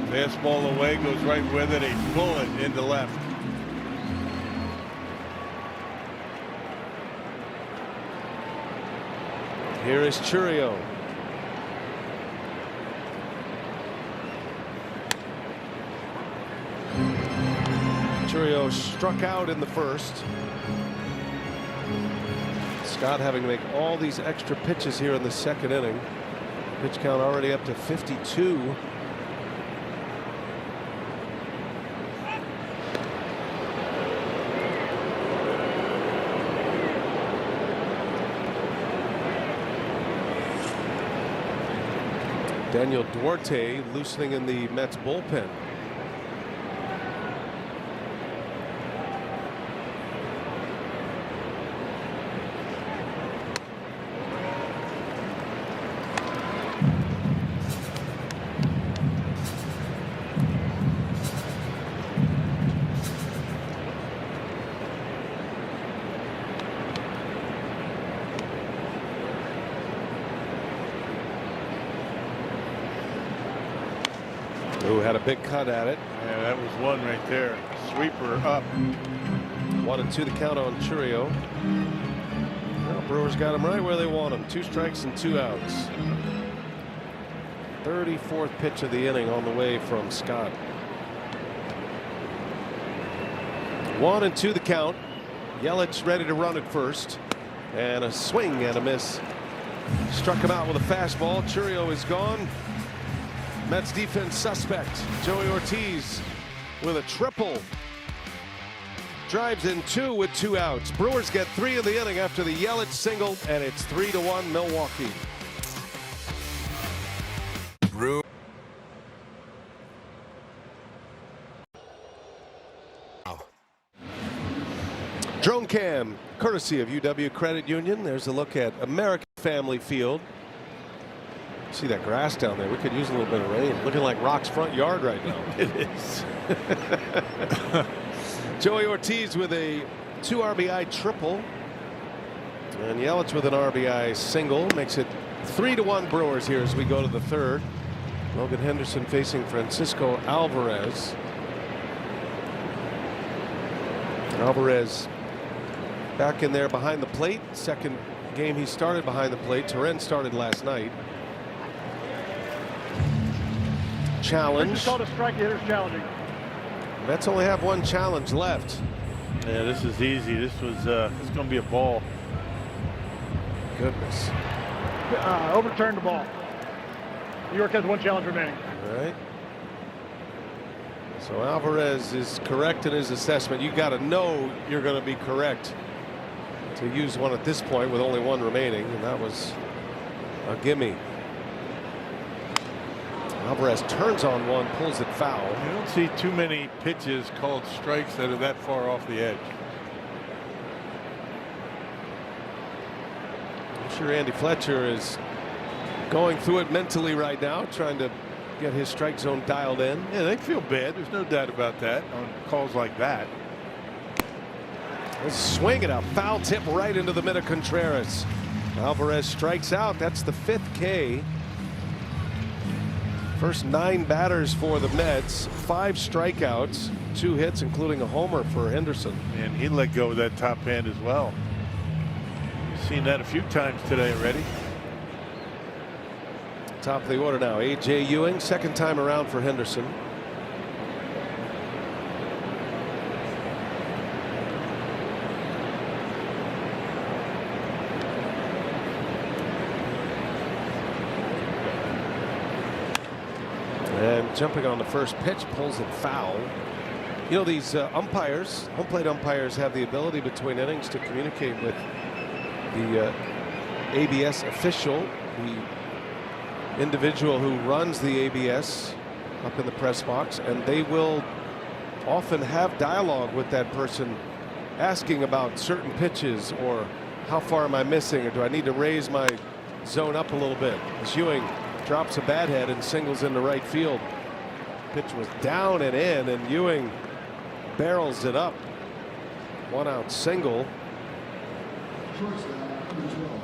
Fastball away, goes right with it. A bullet into left. Here is Churio. Churio struck out in the first. Scott having to make all these extra pitches here in the second inning. Pitch count already up to 52. Daniel Duarte loosening in the Mets bullpen. Who had a big cut at it. Yeah, that was one right there. Sweeper up. 1-2 the count on Churio. Well, Brewers got him right where they want him. 2 strikes and 2 outs. 34th pitch of the inning on the way from Scott. 1-2 the count. Yelich ready to run at first. And a swing and a miss. Struck him out with a fastball. Churio is gone. Mets defense suspect. Joey Ortiz with a triple. Drives in 2 with 2 outs. Brewers get 3 in the inning after the Yelich single, and it's 3-1 Milwaukee. Drone cam, courtesy of UW Credit Union. There's a look at American Family Field. See that grass down there? We could use a little bit of rain. Looking like Rock's front yard right now. It is. Joey Ortiz with a 2 RBI triple. And Yelich with an RBI single. Makes it 3-1 Brewers here as we go to the third. Logan Henderson facing Francisco Alvarez. Alvarez back in there behind the plate. Second game he started behind the plate. Torrent started last night. Challenge. Just called a strike. The hitter's challenging. Mets only have 1 challenge left. Yeah, this is easy. This was this is going to be a ball. Goodness. Overturned the ball. New York has 1 challenge remaining. All right. So Alvarez is correct in his assessment. You got to know you're going to be correct to use one at this point with only 1 remaining, and that was a gimme. Alvarez turns on 1, pulls it foul. You don't see too many pitches called strikes that are that far off the edge. I'm sure Andy Fletcher is going through it mentally right now, trying to get his strike zone dialed in. Yeah, they feel bad. There's no doubt about that on calls like that. Swing it a foul tip right into the mid of Contreras. Alvarez strikes out. That's the 5th K. First 9 batters for the Mets, 5 strikeouts, 2 hits, including a homer for Henderson. And he let go of that top hand as well. You've seen that a few times today already. Top of the order now, A.J. Ewing, second time around for Henderson. And jumping on the first pitch, pulls it foul. You know, these umpires, home plate umpires, have the ability between innings to communicate with the ABS official, the individual who runs the ABS up in the press box, and they will often have dialogue with that person, asking about certain pitches or how far am I missing, or do I need to raise my zone up a little bit. As Ewing drops a bat head and singles into right field. Pitch was down and in, and Ewing barrels it up. 1 out single.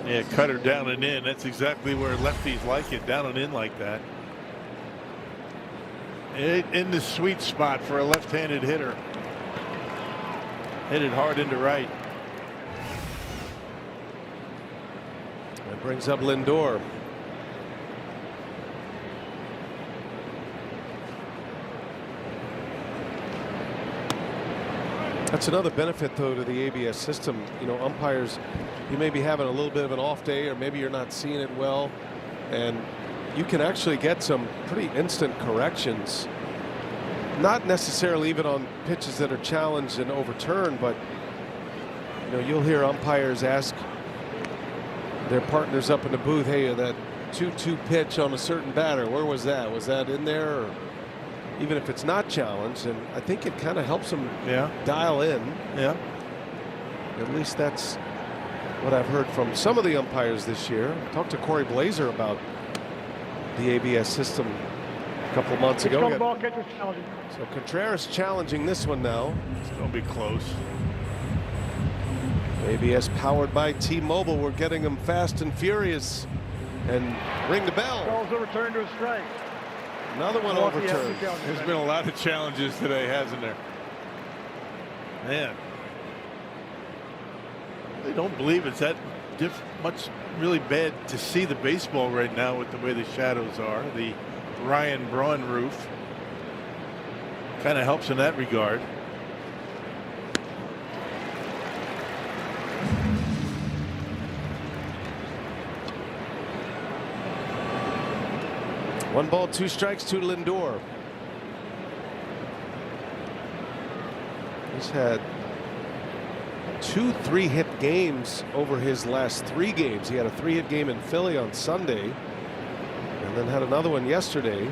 Yeah, cutter down and in. That's exactly where lefties like it, down and in like that. In the sweet spot for a left-handed hitter. Hit it hard into right. That brings up Lindor. That's another benefit, though, to the ABS system. You know, umpires, you may be having a little bit of an off day, or maybe you're not seeing it well, and you can actually get some pretty instant corrections. Not necessarily even on pitches that are challenged and overturned, but you know, you'll hear umpires ask their partners up in the booth, hey, that 2-2 pitch on a certain batter, where was that? Was that in there? Or even if it's not challenged, and I think it kind of helps them dial in. Yeah. At least that's what I've heard from some of the umpires this year. I talked to Corey Blazer about the ABS system a couple of months ago. Ball, catcher's challenging. So Contreras challenging this one now. It's going to be close. ABS powered by T-Mobile. We're getting them fast and furious. And ring the bell. Ball's overturned to a strike. Another one overturned. There's been a lot of challenges today, hasn't there? Man. They don't believe it's that much really bad to see the baseball right now with the way the shadows are. The Ryan Braun roof kind of helps in that regard. One ball, 2 strikes to Lindor. He's had 2 3-hit games over his last 3 games. He had a 3-hit game in Philly on Sunday, and then had another one yesterday.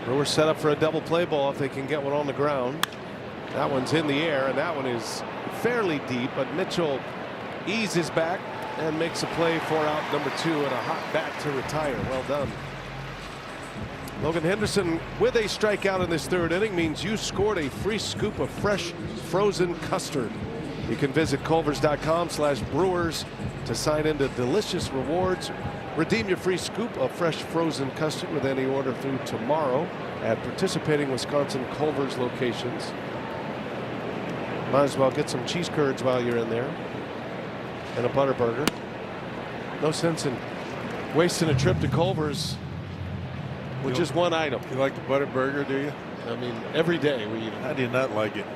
Brewers set up for a double play ball if they can get one on the ground. That one's in the air, and that one is fairly deep, but Mitchell eases back and makes a play for out number 2 and a hot bat to retire. Well done. Logan Henderson with a strikeout in this 3rd inning means you scored a free scoop of fresh frozen custard. You can visit culvers.com/brewers to sign into delicious rewards. Redeem your free scoop of fresh frozen custard with any order through tomorrow at participating Wisconsin Culver's locations. Might as well get some cheese curds while you're in there. And a butter burger. No sense in wasting a trip to Culver's with just one item. You like the butter burger, do you? I mean, every day we eat it. How do you not like it?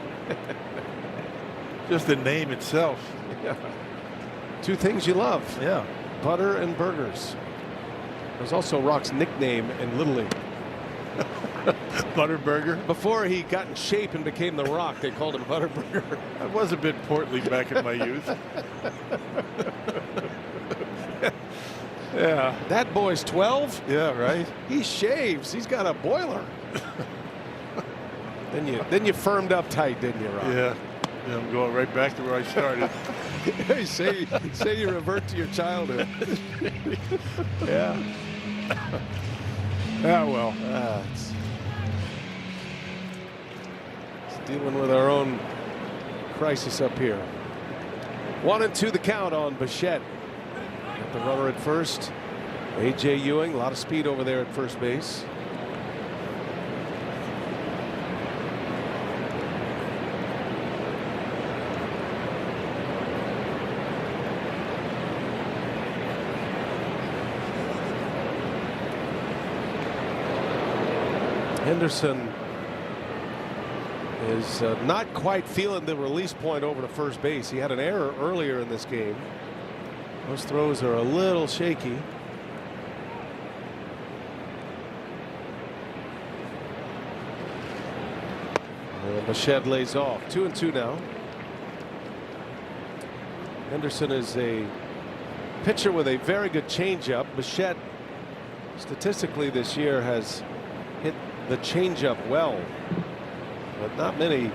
Just the name itself. Yeah. 2 things you love. Yeah. Butter and burgers. There's also Rock's nickname in Little League. Butter burger. Before he got in shape and became the Rock, they called him Butter Burger. I was a bit portly back in my youth. Yeah. That boy's 12. Yeah, right. He shaves. He's got a boiler. Then you firmed up tight, didn't you, Rock? Yeah. I'm going right back to where I started. Hey, say you revert to your childhood. Yeah. Yeah, well. It's dealing with our own crisis up here. 1-2 the count on Bichette. Got the runner at first. A.J. Ewing, a lot of speed over there at first base. Henderson is not quite feeling the release point over to first base. He had an error earlier in this game. Those throws are a little shaky. And Bichette lays off. 2-2 now. Henderson is a pitcher with a very good changeup. Bichette statistically this year has hit the changeup well, but not many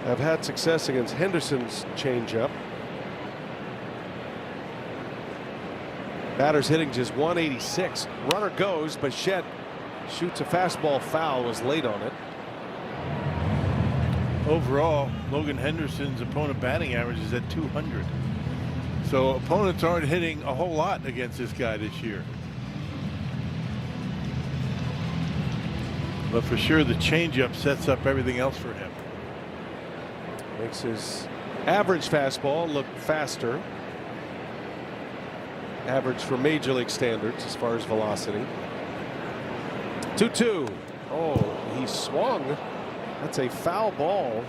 have had success against Henderson's changeup. Batter's hitting just 186. Runner goes. Bichette shoots a fastball foul. Was late on it. Overall, Logan Henderson's opponent batting average is at 200. So opponents aren't hitting a whole lot against this guy this year. But for sure, the changeup sets up everything else for him. Makes his average fastball look faster. Average for major league standards as far as velocity. 2-2. Oh, he swung. That's a foul ball.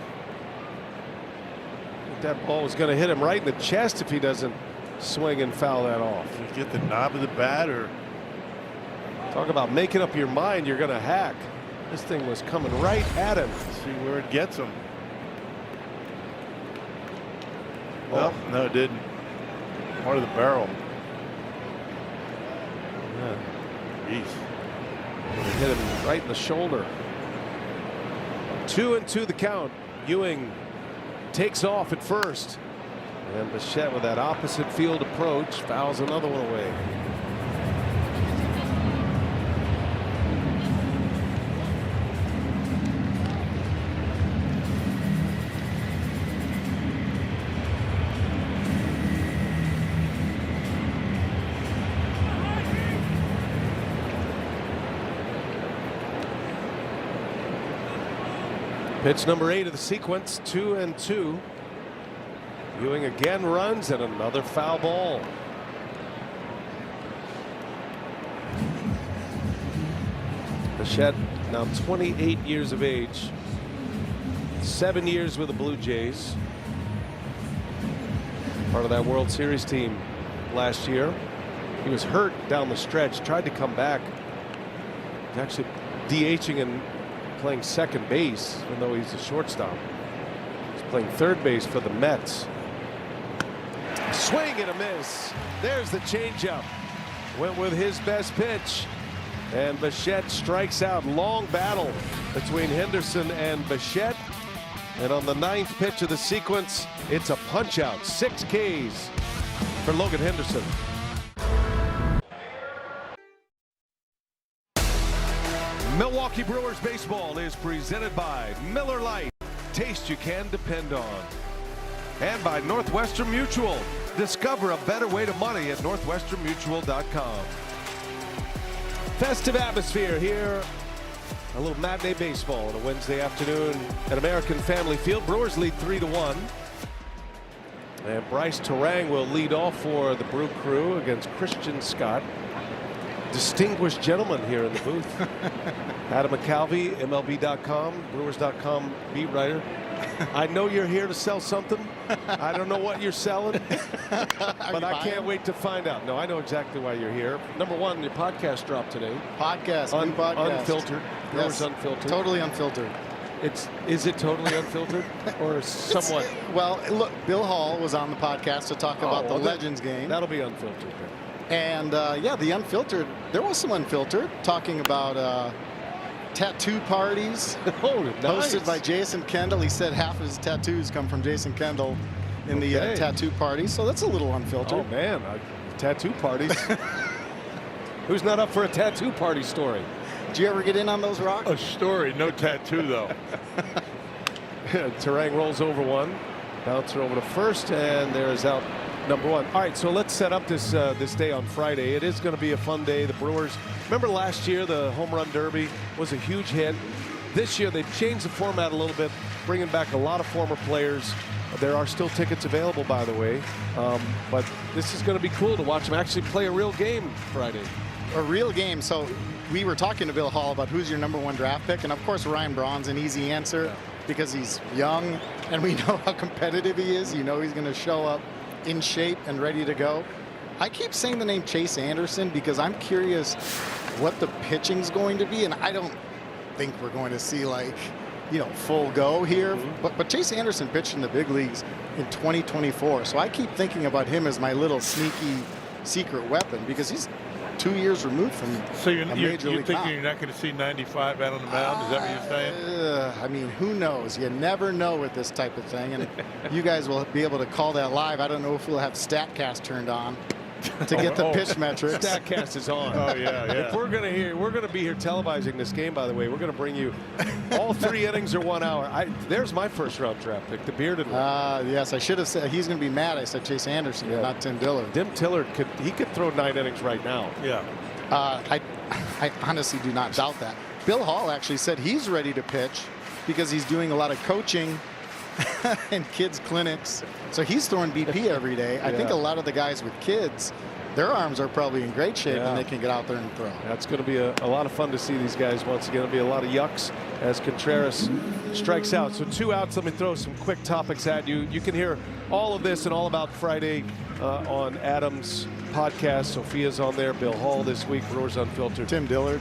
I think that ball was going to hit him right in the chest if he doesn't swing and foul that off. Get the knob of the bat, or talk about making up your mind you're going to hack. This thing was coming right at him. See where it gets him. Well, no, it didn't. Part of the barrel. Yeah. Jeez. Hit him right in the shoulder. 2-2 the count. Ewing takes off at first. And Bichette with that opposite field approach fouls another one away. Pitch number 8 of the sequence. 2-2. Ewing again runs, and another foul ball. Bichette now 28 years of age. 7 years with the Blue Jays. Part of that World Series team last year. He was hurt down the stretch, tried to come back. He's actually DHing and playing second base, even though he's a shortstop. He's playing third base for the Mets. Swing and a miss. There's the changeup. Went with his best pitch. And Bichette strikes out. Long battle between Henderson and Bichette. And on the 9th pitch of the sequence, it's a punch out. 6 Ks for Logan Henderson. Milwaukee Brewers baseball is presented by Miller Lite. Taste you can depend on. And by Northwestern Mutual. Discover a better way to money at northwesternmutual.com. Festive atmosphere here. A little matinee baseball on a Wednesday afternoon at American Family Field. Brewers lead 3-1. And Bryce Terang will lead off for the Brew Crew against Christian Scott. Distinguished gentleman here in the booth. Adam McCalvey, MLB.com, Brewers.com beat writer. I know you're here to sell something. I don't know what you're selling, but I can't wait to find out. No, I know exactly why you're here. Number one, your podcast dropped today. New podcast. Unfiltered. Brewers Unfiltered. Totally unfiltered. Is it totally unfiltered or somewhat? Well, look, Bill Hall was on the podcast to talk about the Legends game. That'll be unfiltered. And yeah, the unfiltered, there was some unfiltered talking about tattoo parties hosted by Jason Kendall. He said half of his tattoos come from Jason Kendall in the tattoo party. So that's a little unfiltered. Oh, man. Tattoo parties. Who's not up for a tattoo party story? Did you ever get in on those rocks? A story, no tattoo though. Terang rolls over one. Bouncer over to first, and there is out number one. All right, so let's set up this this day on Friday. It is going to be a fun day. The Brewers, remember last year the home run derby was a huge hit. This year they've changed the format a little bit, bringing back a lot of former players. There are still tickets available, by the way, but this is going to be cool to watch them actually play a real game Friday. A real game. So we were talking to Bill Hall about who's your #1 draft pick, and of course Ryan Braun's an easy answer because he's young and we know how competitive he is. You know he's going to show up in shape and ready to go. I keep saying the name Chase Anderson because I'm curious what the pitching's going to be, and I don't think we're going to see like, you know, full go here. But Chase Anderson pitched in the big leagues in 2024, so I keep thinking about him as my little sneaky secret weapon because he's 2 years removed from So you're thinking you're not going to see 95 out on the mound? Is that what you're saying? I mean, who knows? You never know with this type of thing, and you guys will be able to call that live. I don't know if we'll have StatCast turned on to get the pitch metrics. StatCast is on. Oh yeah, yeah. If we're gonna be here televising this game, by the way, we're gonna bring you all 3 innings or 1 hour. There's my first round draft pick, the bearded one. Yes, I should have said he's going to be mad. I said Chase Anderson, not Tim Dillard. Tim Dillard could throw 9 innings right now. Yeah. I honestly do not doubt that. Bill Hall actually said he's ready to pitch because he's doing a lot of coaching and kids clinics. So he's throwing BP every day. I think a lot of the guys with kids, their arms are probably in great shape and they can get out there and throw. That's going to be a lot of fun to see these guys once again. It'll be a lot of yucks as Contreras strikes out. So 2 outs. Let me throw some quick topics at you. You can hear all of this and all about Friday on Adam's podcast. Sophia's on there. Bill Hall this week. Brewers Unfiltered. Tim Dillard.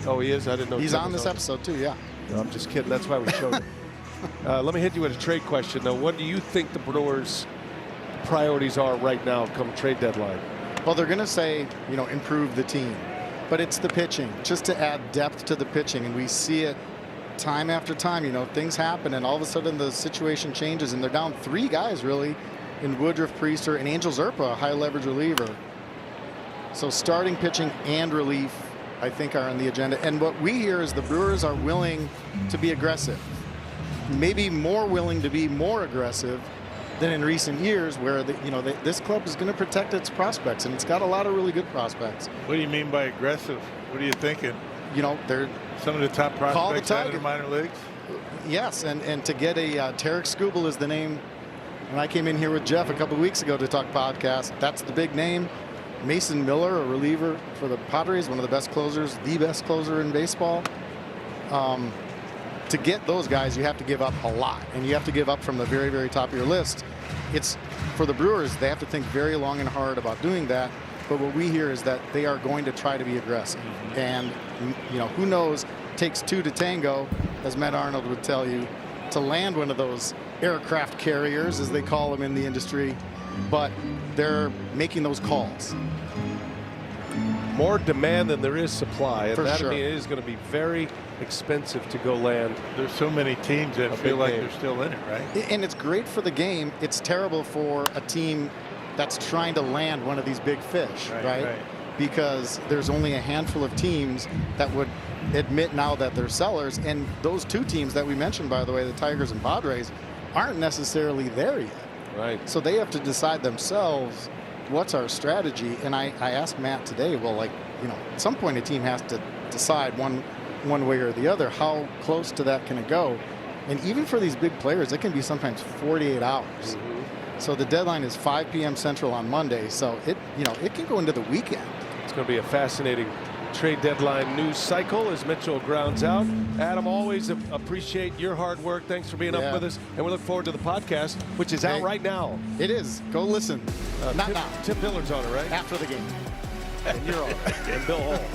Oh, he is? I didn't know. He's Tim on this episode too, yeah. No, I'm just kidding. That's why we showed it. Let me hit you with a trade question, though. What do you think the Brewers' priorities are right now come trade deadline? Well, they're going to say, you know, improve the team. But it's the pitching, just to add depth to the pitching. And we see it time after time. You know, things happen, and all of a sudden the situation changes, and they're down 3 guys, really, in Woodruff, Priester, and Angel Zerpa, a high-leverage reliever. So starting pitching and relief, I think, are on the agenda. And what we hear is the Brewers are willing to be aggressive. Maybe more willing to be more aggressive than in recent years, where this club is going to protect its prospects, and it's got a lot of really good prospects. What do you mean by aggressive? What are you thinking? You know, they're some of the top prospects out of the minor leagues. Yes, and to get a Tarek Skubal is the name. When I came in here with Jeff a couple of weeks ago to talk podcast, that's the big name. Mason Miller, a reliever for the Padres, one of the best closers, the best closer in baseball. To get those guys, you have to give up a lot, and you have to give up from the very, very top of your list. It's for the Brewers, they have to think very long and hard about doing that. But what we hear is that they are going to try to be aggressive. And, you know, who knows, takes 2 to tango, as Matt Arnold would tell you, to land one of those aircraft carriers, as they call them in the industry. But they're making those calls. More demand than there is supply, and For that sure. I mean, it is going to be very expensive to go land. There's so many teams that feel like game. they're still in it, right? And it's great for the game. It's terrible for a team that's trying to land one of these big fish, right? Because there's only a handful of teams that would admit now that they're sellers. And those 2 teams that we mentioned, by the way, the Tigers and Padres, aren't necessarily there yet. Right. So they have to decide themselves, what's our strategy? And I asked Matt today, well, like, you know, at some point a team has to decide one way or the other. How close to that can it go? And even for these big players, it can be sometimes 48 hours. So the deadline is 5 p.m. Central on Monday. So it can go into the weekend. It's going to be a fascinating trade deadline news cycle as Mitchell grounds out. Adam, always appreciate your hard work. Thanks for being up with us. And we look forward to the podcast, which is out right now. It is. Go listen. Not now. Tim Dillard's on it, right? After the game. And you're on it. And Bill Hall.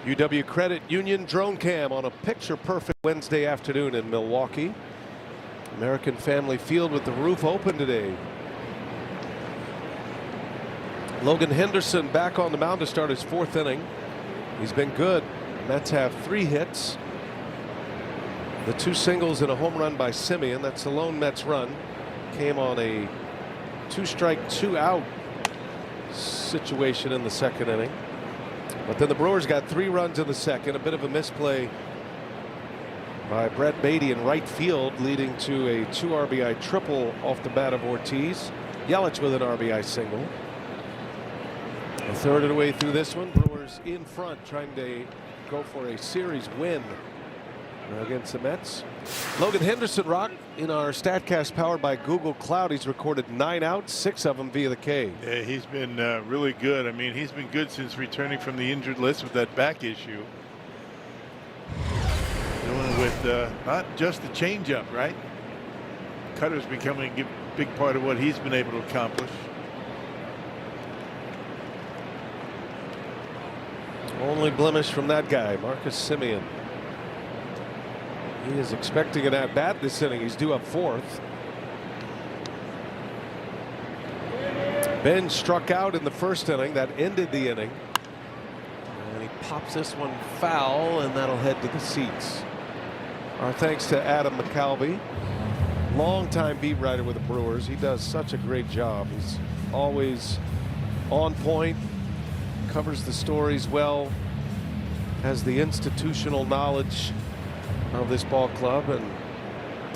UW Credit Union drone cam on a picture-perfect Wednesday afternoon in Milwaukee. American Family Field with the roof open today. Logan Henderson back on the mound to start his 4th inning. He's been good. Mets have 3 hits. The 2 singles and a home run by Simeon. That's the lone Mets run. Came on a 2-strike, 2-out situation in the 2nd inning. But then the Brewers got 3 runs in the 2nd. A bit of a misplay by Brett Beatty in right field, leading to a 2 RBI triple off the bat of Ortiz. Yelich with an RBI single. A third of the way through this one, Brewers in front, trying to go for a series win against the Mets. Logan Henderson, Rock, in our StatCast powered by Google Cloud. He's recorded 9 outs, 6 of them via the K. Yeah, he's been really good. I mean, he's been good since returning from the injured list with that back issue. Doing with not just the changeup, right? Cutter's becoming a big part of what he's been able to accomplish. Only blemish from that guy, Marcus Simeon. He is expecting an at-bat this inning. He's due up 4th. Ben struck out in the 1st inning. That ended the inning. And he pops this one foul, and that'll head to the seats. Our thanks to Adam McCalvey, longtime beat writer with the Brewers. He does such a great job. He's always on point, covers the stories well, has the institutional knowledge of this ball club, and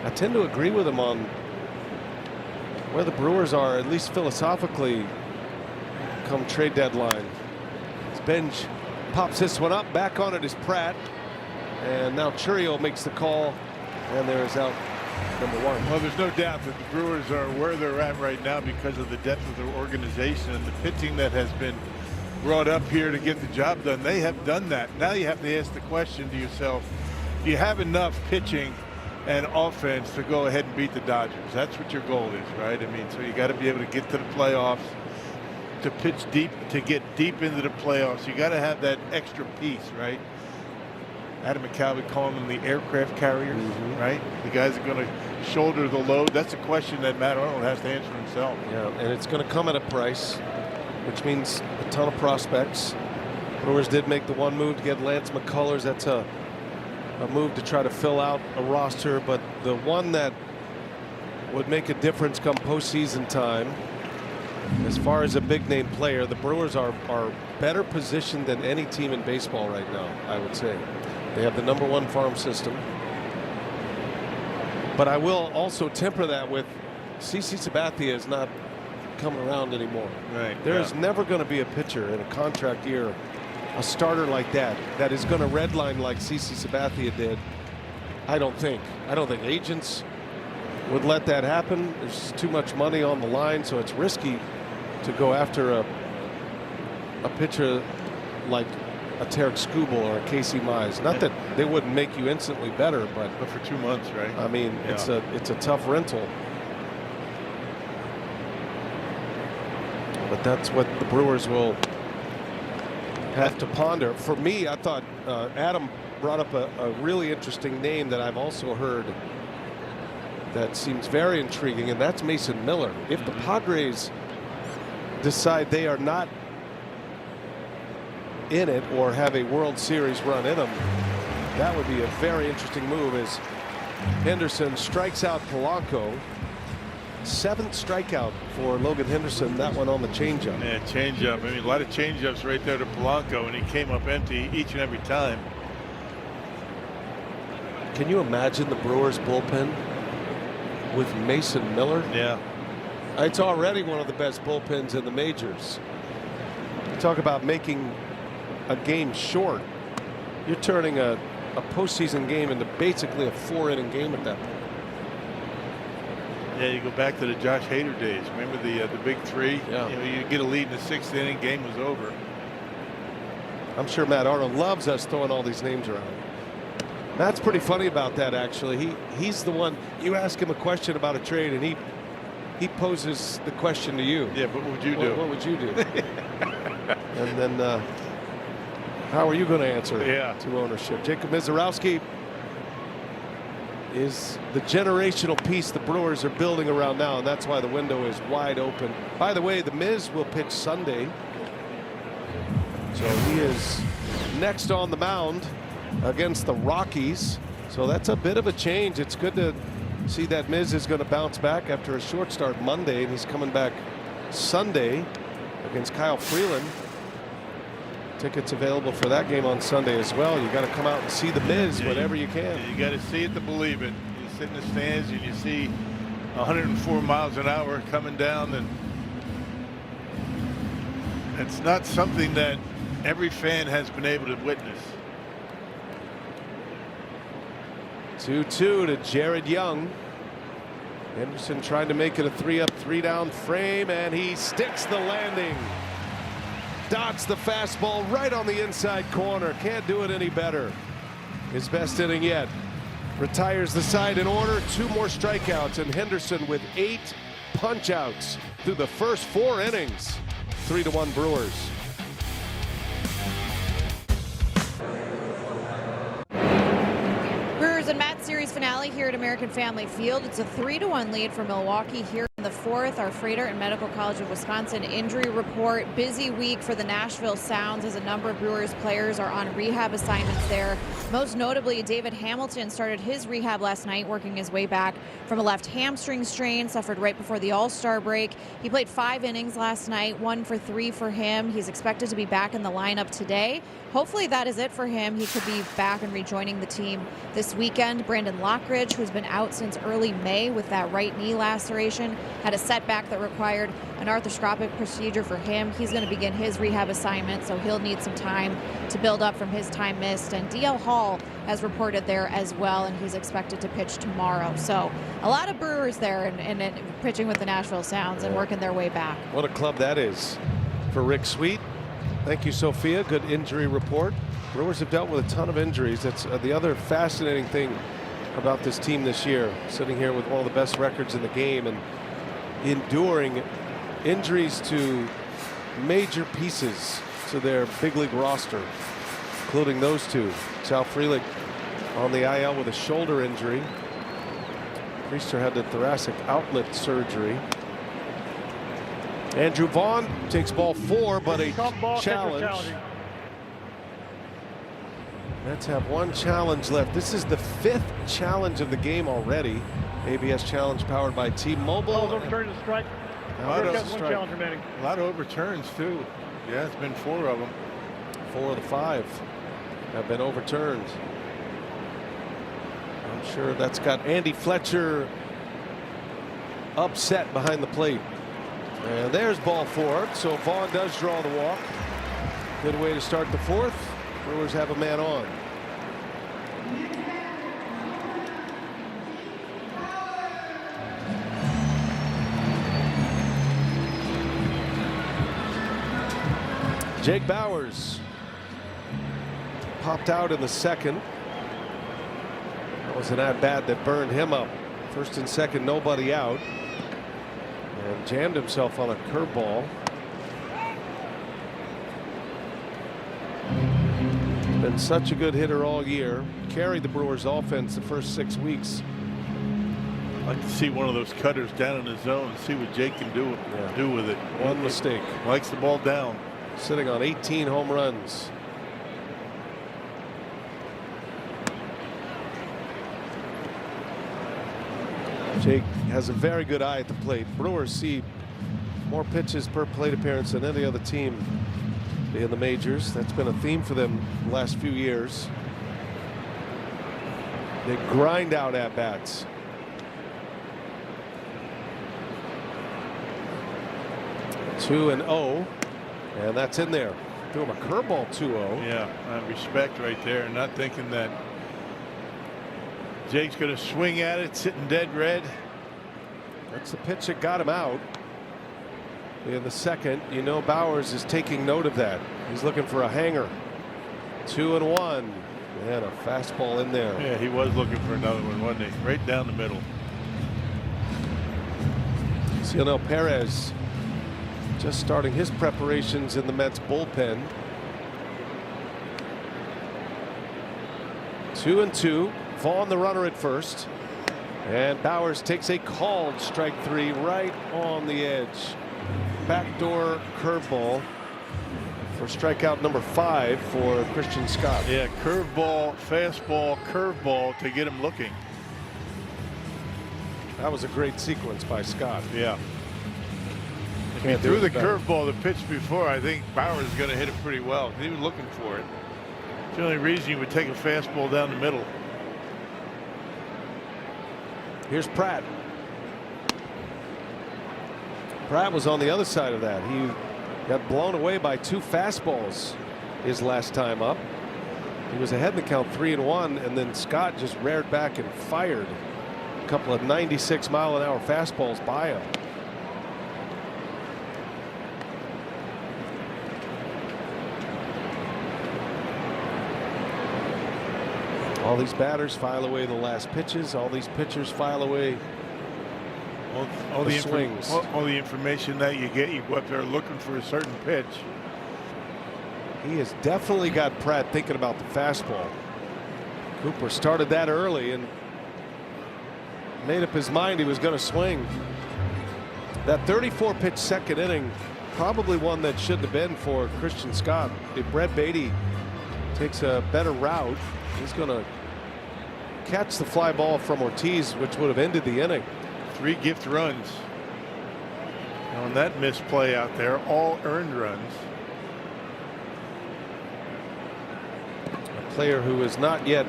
I tend to agree with him on where the Brewers are, at least philosophically, come trade deadline. As Benj pops this one up, back on it is Pratt, and now Churio makes the call, and there's out number 1. Well, there's no doubt that the Brewers are where they're at right now because of the depth of their organization and the pitching that has been brought up here to get the job done. They have done that. Now you have to ask the question to yourself, do you have enough pitching and offense to go ahead and beat the Dodgers? That's what your goal is, right? I mean, so you got to be able to get to the playoffs, to pitch deep, to get deep into the playoffs. You got to have that extra piece, right? Adam McCalvey calling them the aircraft carriers, right? The guys are going to shoulder the load. That's a question that Matt Arnold has to answer himself. Yeah, and it's going to come at a price, which means a ton of prospects. Brewers did make the one move to get Lance McCullers. That's a move to try to fill out a roster, but the one that would make a difference come postseason time, as far as a big name player, the Brewers are better positioned than any team in baseball right now, I would say. They have the #1 farm system. But I will also temper that with CC Sabathia is not coming around anymore. Right. There is never going to be a pitcher in a contract year, a starter like that is going to redline like CC Sabathia did. I don't think agents would let that happen. There's too much money on the line, so it's risky to go after a pitcher like a Tarek Skubal or a Casey Mize. Not that they wouldn't make you instantly better, but for 2 months, right? I mean, it's a tough rental. But that's what the Brewers will have to ponder. For me, I thought Adam brought up a really interesting name that I've also heard that seems very intriguing, and that's Mason Miller. If the Padres decide they are not in it or have a World Series run in them, that would be a very interesting move as Henderson strikes out Polanco. 7th strikeout for Logan Henderson, that one on the changeup. Yeah, changeup. I mean, a lot of changeups right there to Polanco, and he came up empty each and every time. Can you imagine the Brewers bullpen with Mason Miller? Yeah. It's already one of the best bullpens in the majors. Talk about making a game short. You're turning a postseason game into basically a 4-inning game at that point. Yeah, you go back to the Josh Hader days. Remember the big 3? Yeah. You know, you get a lead in the 6th inning, game was over. I'm sure Matt Arnold loves us throwing all these names around. Matt's pretty funny about that, actually. He's the one, you ask him a question about a trade and he poses the question to you. Yeah, but what would you do? What would you do? And then how are you going to answer Yeah. to ownership? Jacob Mizorowski is the generational piece the Brewers are building around now, and that's why the window is wide open. By the way, the Miz will pitch Sunday, so he is next on the mound against the Rockies. So that's a bit of a change. It's good to see that Miz is going to bounce back after a short start Monday, and he's coming back Sunday against Kyle Freeland. Tickets available for that game on Sunday as well. You got to come out and see the Miz whenever you can. You got to see it to believe it. You sit in the stands and you see 104 miles an hour coming down, and it's not something that every fan has been able to witness. 2-2 to Jared Young. Henderson trying to make it a 3-up, 3-down frame, and he sticks the landing. Dots the fastball right on the inside corner. Can't do it any better. His best inning yet. Retires the side in order. 2 more strikeouts, and Henderson with 8 punch-outs through the first 4 innings. 3-1 Brewers. Brewers and Mets series finale here at American Family Field. It's a 3-1 lead for Milwaukee here in the 4th. Our Freighter and Medical College of Wisconsin injury report. Busy week for the Nashville Sounds as a number of Brewers players are on rehab assignments there. Most notably, David Hamilton started his rehab last night, working his way back from a left hamstring strain suffered right before the All-Star break. He played 5 innings last night, 1 for 3 for him. He's expected to be back in the lineup today. Hopefully that is it for him. He could be back and rejoining the team this weekend. Brandon Lockridge, who's been out since early May with that right knee laceration, had a setback that required an arthroscopic procedure for him. He's going to begin his rehab assignment, so he'll need some time to build up from his time missed. And DL Hall has reported there as well, and he's expected to pitch tomorrow. So a lot of Brewers there and pitching with the Nashville Sounds and working their way back. What a club that is for Rick Sweet. Thank you, Sophia. Good injury report. Brewers have dealt with a ton of injuries. That's the other fascinating thing about this team this year. Sitting here with one of the best records in the game and enduring injuries to major pieces to their big league roster, including those 2. Sal Frelick on the IL with a shoulder injury. Priester had the thoracic outlet surgery. Andrew Vaughn takes ball 4, but a challenge. Mets have 1 challenge left. This is the 5th challenge of the game already. ABS challenge powered by T-Mobile. Overturned to strike. A lot of challenge remaining. A lot of overturns too. Yeah, it's been 4 of them. 4 of the 5 have been overturned. I'm sure that's got Andy Fletcher upset behind the plate. And there's ball 4. So Vaughn does draw the walk. Good way to start the 4th. Brewers have a man on. Jake Bauers popped out in the 2nd. That was an at-bat that burned him up. 1st and 2nd, nobody out. And jammed himself on a curveball. Been such a good hitter all year. Carried the Brewers offense the first 6 weeks. I'd like to see one of those cutters down in the zone and see what Jake can do with it. One mistake. Likes the ball down. Sitting on 18 home runs. Jake has a very good eye at the plate. Brewers see more pitches per plate appearance than any other team in the majors. That's been a theme for them the last few years. They grind out at bats. Two and 0, and that's in there. Threw him a curveball 2-0. Yeah, respect right there, and not thinking that Jake's going to swing at it, sitting dead red. That's the pitch that got him out. In the 2nd, you know Bauers is taking note of that. He's looking for a hanger. 2-1, and a fastball in there. Yeah, he was looking for another one, wasn't he? Right down the middle. Cionel Perez just starting his preparations in the Mets bullpen. 2-2, Vaughn the runner at first. And Bowers takes a called strike 3 right on the edge. Backdoor curveball for strikeout number 5 for Christian Scott. Yeah, curveball, fastball, curveball to get him looking. That was a great sequence by Scott. Yeah. If he threw the curveball the pitch before, I think Bowers is going to hit it pretty well. He was looking for it. It's the only reason you would take a fastball down the middle. Here's Pratt. Pratt was on the other side of that. He got blown away by 2 fastballs his last time up. He was ahead in the count 3-1, and then Scott just reared back and fired a couple of 96-mile-an-hour fastballs by him. All these batters file away the last pitches. All these pitchers file away all the swings. All the information that you get, you go up there looking for a certain pitch. He has definitely got Pratt thinking about the fastball. Cooper started that early and made up his mind he was going to swing. That 34-pitch second inning, probably one that shouldn't have been for Christian Scott. If Brett Beatty takes a better route, he's going to catch the fly ball from Ortiz, which would have ended the inning. 3 gift runs. On that misplay out there, all earned runs. A player who is not yet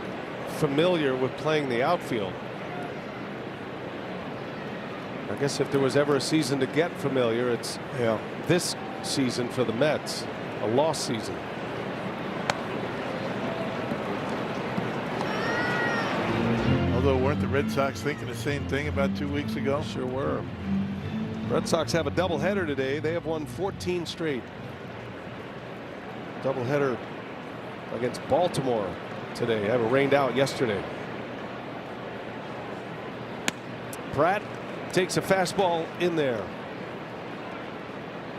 familiar with playing the outfield. I guess if there was ever a season to get familiar, it's this season for the Mets, a lost season. Although weren't the Red Sox thinking the same thing about 2 weeks ago? Sure were. Red Sox have a doubleheader today. They have won 14 straight. Doubleheader against Baltimore today. Have it rained out yesterday. Pratt takes a fastball in there.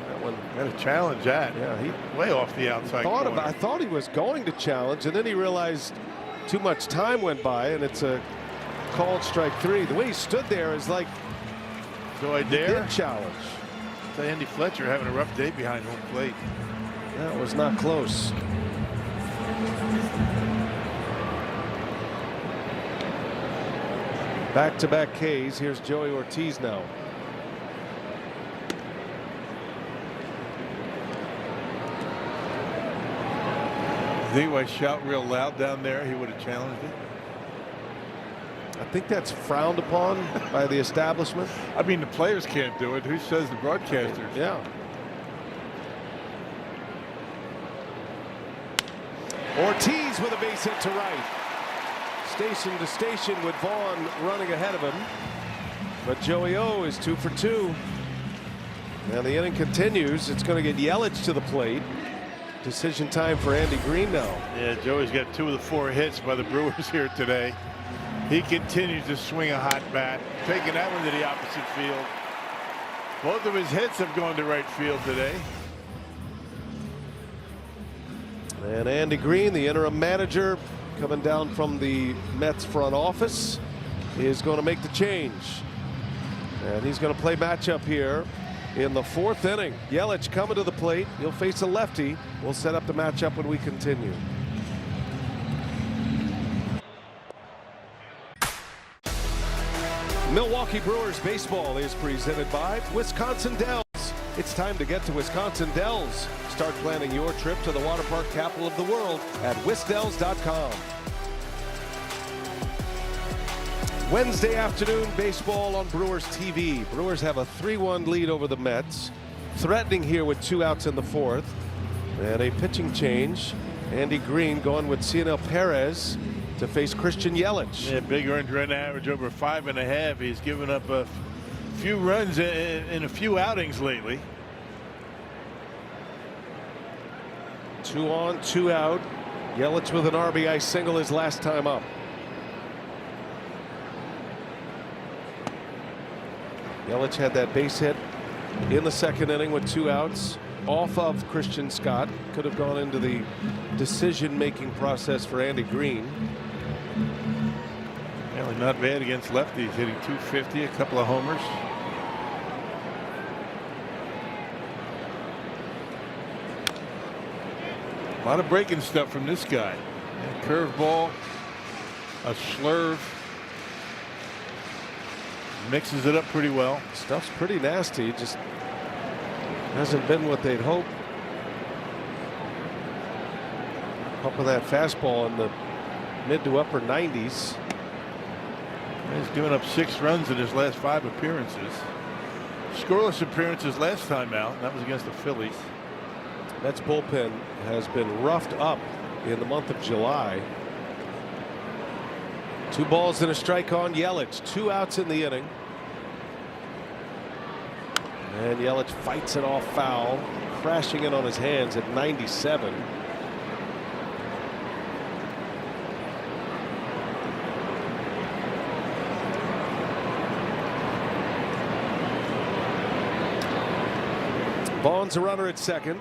That one got to challenge that. Yeah, he way off the outside corner. I thought he was going to challenge, and then he realized too much time went by, and it's a called strike 3. The way he stood there is like, so I dare did challenge. It's Andy Fletcher having a rough day behind home plate. That was not close. Back-to-back Ks. Here's Joey Ortiz now. I think if I shout real loud down there, he would have challenged it. I think that's frowned upon by the establishment. I mean, the players can't do it. Who says the broadcasters? Yeah. Ortiz with a base hit to right. Station to station with Vaughn running ahead of him. But Joey O is 2 for 2. And the inning continues. It's going to get Yelich to the plate. Decision time for Andy Green now. Yeah, Joey's got 2 of the 4 hits by the Brewers here today. He continues to swing a hot bat, taking that one to the opposite field. Both of his hits have gone to right field today. And Andy Green, the interim manager, coming down from the Mets front office, is going to make the change. And he's going to play matchup here in the 4th inning. Yelich coming to the plate. He'll face a lefty. We'll set up the matchup when we continue. Milwaukee Brewers baseball is presented by Wisconsin Dells. It's time to get to Wisconsin Dells. Start planning your trip to the water park capital of the world at wisdells.com. Wednesday afternoon baseball on Brewers TV. Brewers have a 3-1 lead over the Mets, threatening here with 2 outs in the 4th. And a pitching change. Andy Green going with Cionel Perez to face Christian Yelich. Yeah, big earned run average over 5.5. He's given up a few runs in a few outings lately. 2 on, 2 out. Yelich with an RBI single his last time up. Yelich had that base hit in the 2nd inning with 2 outs off of Christian Scott. Could have gone into the decision-making process for Andy Green. Really not bad against lefties, hitting .250, a couple of homers. A lot of breaking stuff from this guy. A curveball, a slurve. Mixes it up pretty well. Stuff's pretty nasty. Just hasn't been what they'd hoped. Up with that fastball in the mid to upper 90s. He's given up 6 runs in his last 5 appearances. Scoreless appearances last time out. That was against the Phillies. Mets bullpen has been roughed up in the month of July. 2 balls and a strike on Yelich. 2 outs in the inning. And Yelich fights it off foul, crashing in on his hands at 97. Vaughn's a runner at second.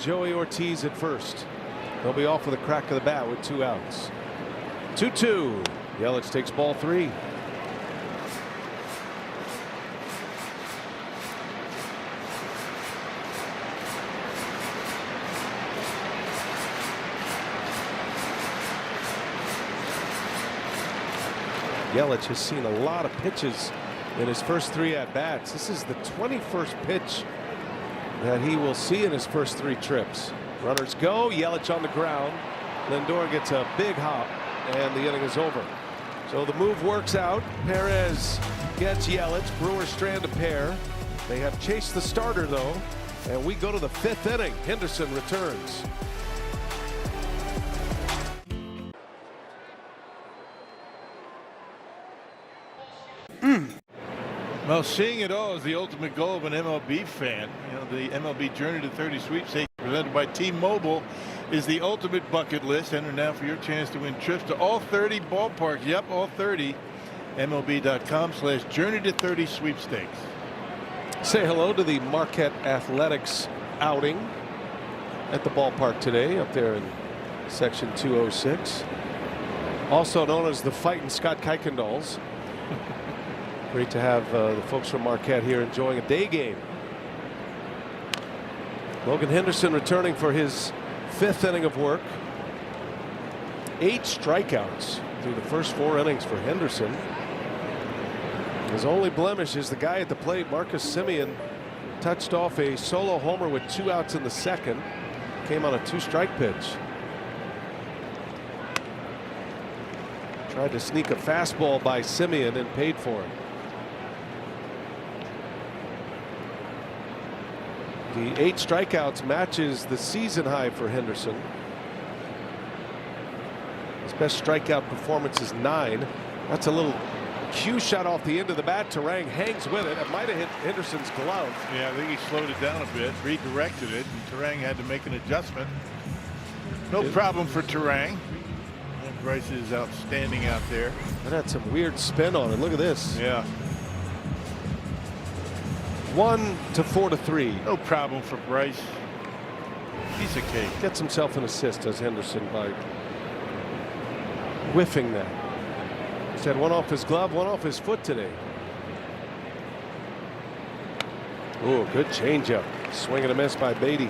Joey Ortiz at first. They'll be off with a crack of the bat with 2 outs. 2-2. Yelich takes ball 3. Yelich has seen a lot of pitches in his first 3 at-bats. This is the 21st pitch that he will see in his first 3 trips. Runners go. Yelich on the ground. Lindor gets a big hop, and the inning is over. So the move works out. Perez gets Yelich. Brewers strand a pair. They have chased the starter, though, and we go to the 5th inning. Henderson returns. Well, seeing it all is the ultimate goal of an MLB fan. You know, the MLB Journey to 30 sweepstakes presented by T-Mobile is the ultimate bucket list. Enter now for your chance to win trips to all 30 ballparks. Yep, all 30. MLB.com/Journey to 30 sweepstakes. Say hello to the Marquette Athletics outing at the ballpark today up there in section 206. Also known as the Fightin' Scott Kuykendalls. Great to have the folks from Marquette here enjoying a day game. Logan Henderson returning for his 5th inning of work. 8 strikeouts through the first 4 innings for Henderson. His only blemish is the guy at the plate, Marcus Semien, touched off a solo homer with 2 outs in the 2nd. Came on a 2-strike pitch. Tried to sneak a fastball by Semien and paid for it. The 8 strikeouts matches the season high for Henderson. His best strikeout performance is 9. That's a little cue shot off the end of the bat. Turang hangs with it. It might have hit Henderson's glove. Yeah, I think he slowed it down a bit, redirected it, and Turang had to make an adjustment. No problem for Turang. And Bryce is outstanding out there. That had some weird spin on it. Look at this. Yeah. 1-4-3. No problem for Bryce. Piece of cake. Gets himself an assist as Henderson by whiffing that. He's had 1 off his glove, 1 off his foot today. Oh, good changeup. Swing and a miss by Beatty.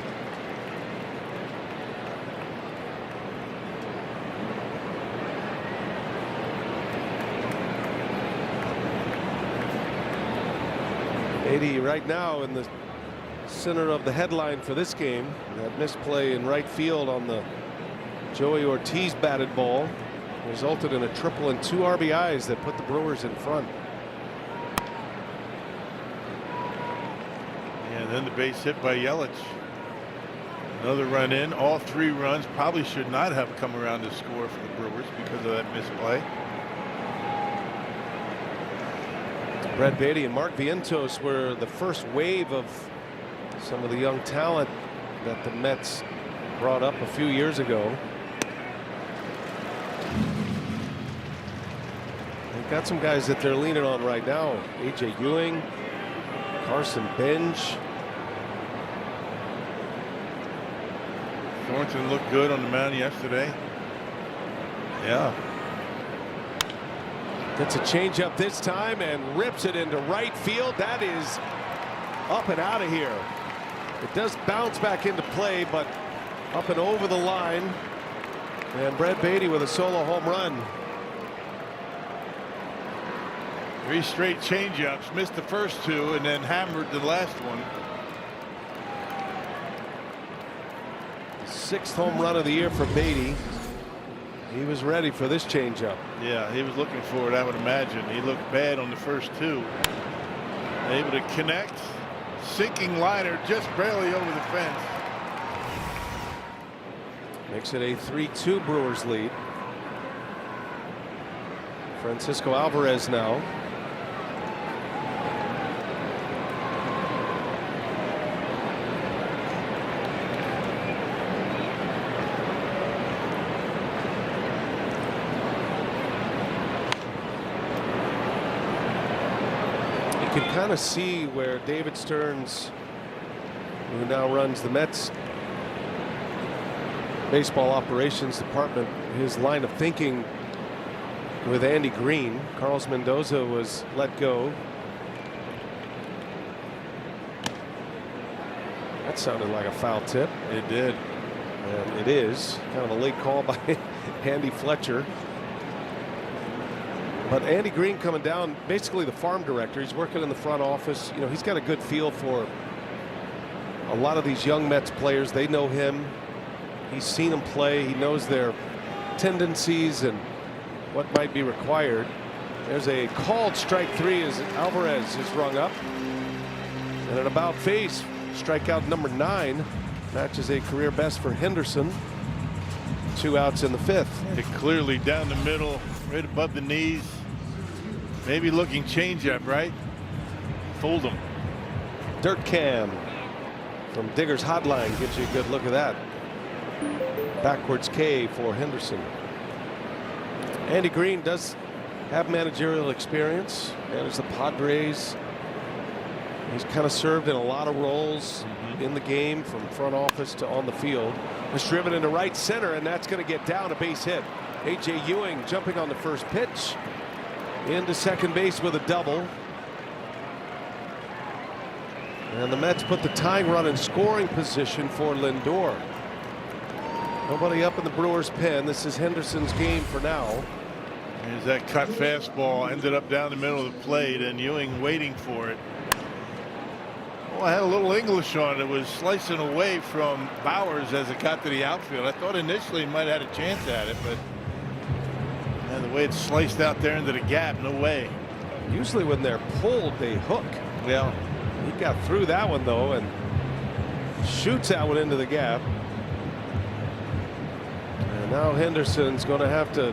Beatty right now in the center of the headline for this game. That misplay in right field on the Joey Ortiz batted ball resulted in a triple and 2 RBIs that put the Brewers in front. And then the base hit by Yelich. Another run in. All 3 runs probably should not have come around to score for the Brewers because of that misplay. Brad Beatty and Mark Vientos were the first wave of some of the young talent that the Mets brought up a few years ago. They've got some guys that they're leaning on right now. A.J. Ewing, Carson Bench. Thornton looked good on the mound yesterday. Yeah. Gets a changeup this time and rips it into right field. That is up and out of here. It does bounce back into play, but up and over the line. And Brett Beatty with a solo home run. 3 straight changeups, missed the first 2 and then hammered the last one. 6th home run of the year for Beatty. He was ready for this changeup. Yeah, he was looking for it, I would imagine. He looked bad on the first 2. Able to connect. Sinking liner just barely over the fence. Makes it a 3-2 Brewers lead. Francisco Alvarez now. You can kind of see where David Stearns, who now runs the Mets baseball operations department, his line of thinking with Andy Green. Carlos Mendoza was let go. That sounded like a foul tip. It did. And it is kind of a late call by Andy Fletcher. But Andy Green coming down, basically the farm director. He's working in the front office. You know, he's got a good feel for a lot of these young Mets players. They know him. He's seen them play. He knows their tendencies and what might be required. There's a called strike 3 as Alvarez is rung up. And an about face, strikeout number 9, matches a career best for Henderson. 2 outs in the 5th. It clearly down the middle, right above the knees. Maybe looking changeup, right? Fooled him. Dirt Cam from Digger's Hotline gives you a good look at that. Backwards K for Henderson. Andy Green does have managerial experience. Managed the Padres. He's kind of served in a lot of roles in the game, from front office to on the field. It's driven into right center, and that's going to get down, a base hit. A.J. Ewing jumping on the first pitch into second base with a double. And the Mets put the tying run in scoring position for Lindor. Nobody up in the Brewers pen. This is Henderson's game for now. Here's that cut fastball, ended up down the middle of the plate, and Ewing waiting for it. Well, I had a little English on it. It was slicing away from Bowers as it got to the outfield. I thought initially he might have had a chance at it, but and the way it's sliced out there into the gap, no way. Usually when they're pulled, they hook. Yeah. He got through that one, though, and shoots that one into the gap. And now Henderson's going to have to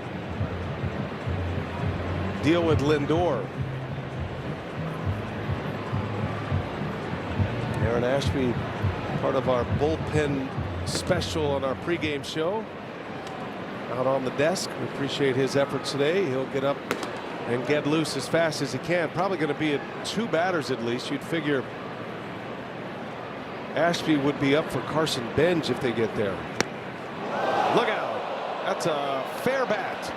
deal with Lindor. Aaron Ashby, part of our bullpen special on our pregame show, out on the desk. We appreciate his efforts today. He'll get up and get loose as fast as he can. Probably going to be at 2 batters at least. You'd figure Ashby would be up for Carson Benj if they get there. Look out. That's a fair bat.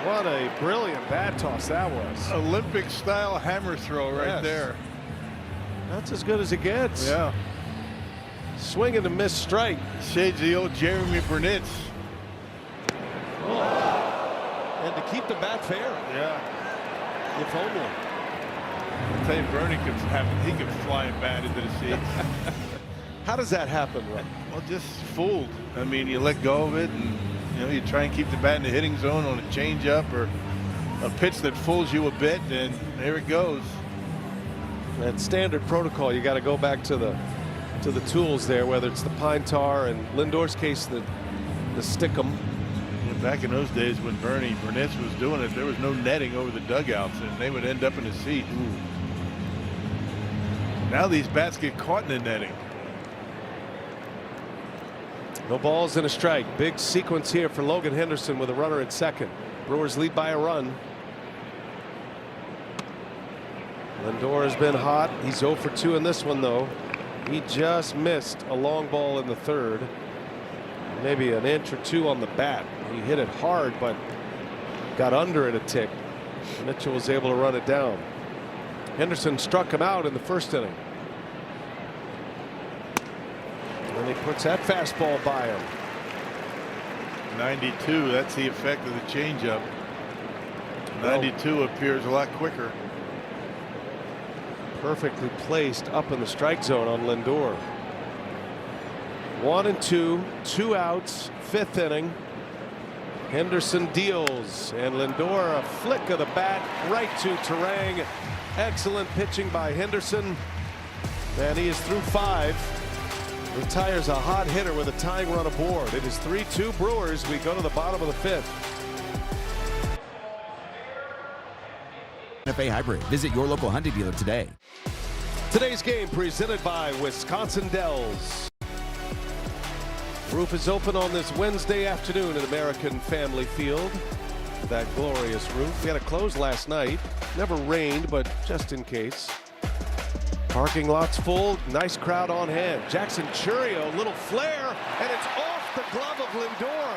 What a brilliant bat toss that was. Olympic style hammer throw right there. That's as good as it gets. Yeah. Swing and a miss strike. Shades the old Jeremy Burnitz. Oh. And to keep the bat fair. Yeah. If only. I'll tell you, Bernie he could fly a bat into the seats. How does that happen, Ray? Well, just fooled. I mean, you let go of it, and you try and keep the bat in the hitting zone on a changeup or a pitch that fools you a bit, and there it goes. That standard protocol. You got to go back to the tools there, whether it's the pine tar, and Lindor's case the stickum. Back in those days when Burnitz was doing it, there was no netting over the dugouts, and they would end up in the seat. Now these bats get caught in the netting. No balls and a strike. Big sequence here for Logan Henderson with a runner at second. Brewers lead by a run. Lindor has been hot. He's 0 for 2 in this one, though. He just missed a long ball in the 3rd. Maybe an inch or 2 on the bat. He hit it hard, but got under it a tick. Mitchell was able to run it down. Henderson struck him out in the first inning. And he puts that fastball by him. 92, that's the effect of the changeup. 92 appears a lot quicker. Perfectly placed up in the strike zone on Lindor. 1-2, 2 outs, 5th inning. Henderson deals, and Lindor, a flick of the bat right to Terang. Excellent pitching by Henderson, and he is through 5. Retires a hot hitter with a tying run aboard. It is 3-2 Brewers. We go to the bottom of the 5th. FA Hybrid. Visit your local Hyundai dealer today. Today's game presented by Wisconsin Dells. Roof is open on this Wednesday afternoon at American Family Field. That glorious roof. We had it closed last night. Never rained, but just in case. Parking lot's full. Nice crowd on hand. Jackson Chourio, little flare, and it's off the glove of Lindor.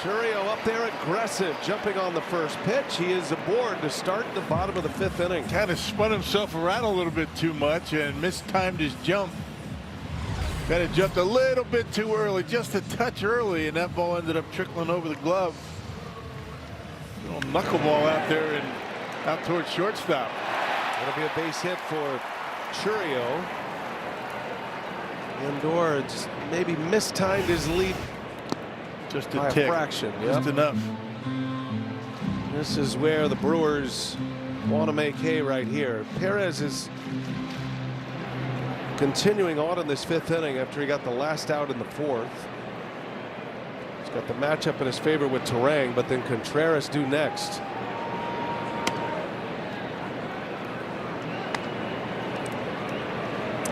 Chourio up there aggressive, jumping on the first pitch. He is aboard to start the bottom of the 5th inning. Kind of spun himself around a little bit too much and mistimed his jump. Kind of jumped a little bit too early, just a touch early, and that ball ended up trickling over the glove. Little knuckleball out there and out towards shortstop. That'll be a base hit for Chourio. Lindor just maybe mistimed his leap. Just a tick. Fraction. Just enough. This is where the Brewers want to make hay right here. Perez is continuing on in this 5th inning after he got the last out in the 4th. He's got the matchup in his favor with Terang, but then Contreras due next.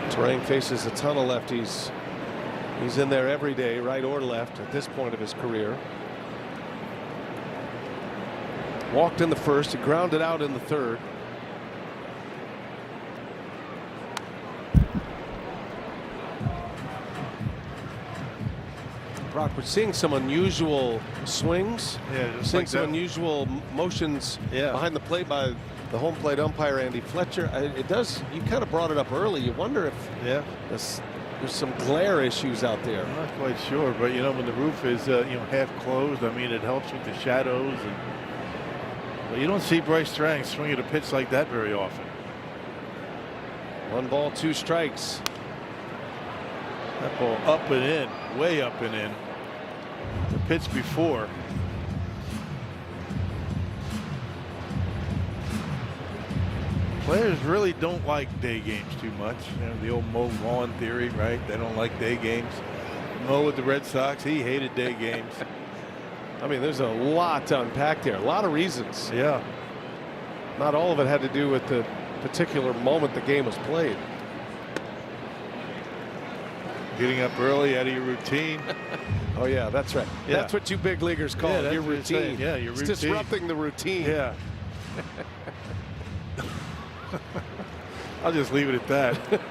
Terang faces a ton of lefties. He's in there every day, right or left, at this point of his career. Walked in the first, he grounded out in the 3rd. Brock, we're seeing some unusual swings. Yeah, just seeing like some that. unusual motions behind the plate by the home plate umpire Andy Fletcher. It does. You kind of brought it up early. You wonder if there's some glare issues out there. I'm not quite sure, but you know, when the roof is half closed, I mean, it helps with the shadows. But you don't see Bryce Terang swing at a pitch like that very often. 1 ball, 2 strikes. That ball up and in, way up and in. The pitch before. Players really don't like day games too much. You know, the old Mo Vaughn theory, right? They don't like day games. Mo with the Red Sox, he hated day games. I mean, there's a lot to unpack there. A lot of reasons. Yeah. Not all of it had to do with the particular moment the game was played. Getting up early out of your routine. Oh yeah, that's right. Yeah. That's what you big leaguers call it, your routine. Yeah, your routine. It's disrupting the routine. Yeah. I'll just leave it at that.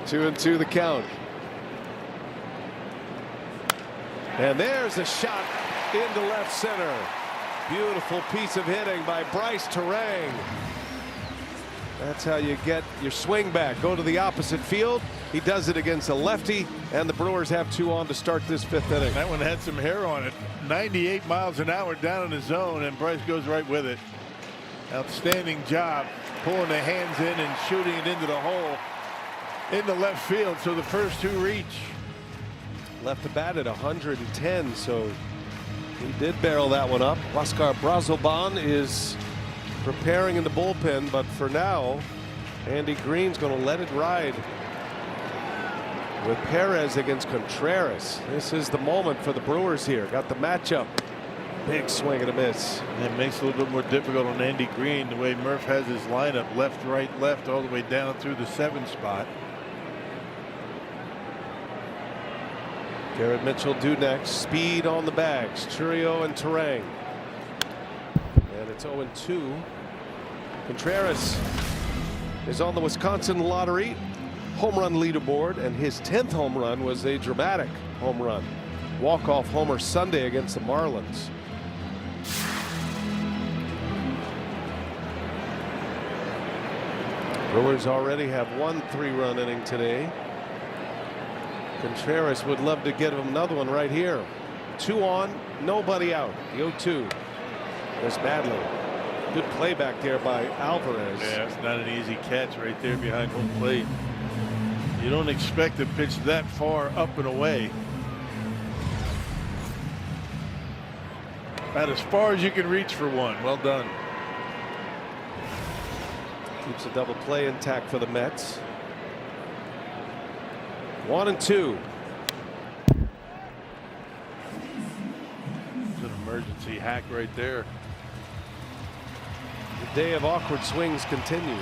2-2 the count. And there's a shot into left center. Beautiful piece of hitting by Bryce Terang. That's how you get your swing back. Go to the opposite field. He does it against a lefty, and the Brewers have 2 on to start this 5th inning. That one had some hair on it. 98 miles an hour down in the zone, and Bryce goes right with it. Outstanding job pulling the hands in and shooting it into the hole in the left field, so the first 2 reach. Left the bat at 110, so he did barrel that one up. Oscar Brazoban is preparing in the bullpen, but for now, Andy Green's going to let it ride with Perez against Contreras. This is the moment for the Brewers here. Got the matchup. Big swing and a miss. And it makes it a little bit more difficult on Andy Green, the way Murph has his lineup left, right, left, all the way down through the 7 spot. Garrett Mitchell due next. Speed on the bags. Chourio and Terang. And it's 0-2. Contreras is on the Wisconsin Lottery home run leaderboard, and his 10th home run was a dramatic home run. walk-off homer Sunday against the Marlins. Brewers already have one 3-run inning today. Contreras would love to get him another one right here. 2 on, nobody out. The 0-2. There's Madley. Good play back there by Alvarez. Yeah, it's not an easy catch right there behind home plate. You don't expect to pitch that far up and away. About as far as you can reach for one. Well done. Keeps a double play intact for the Mets. 1-2. It's an emergency hack right there. The day of awkward swings continues.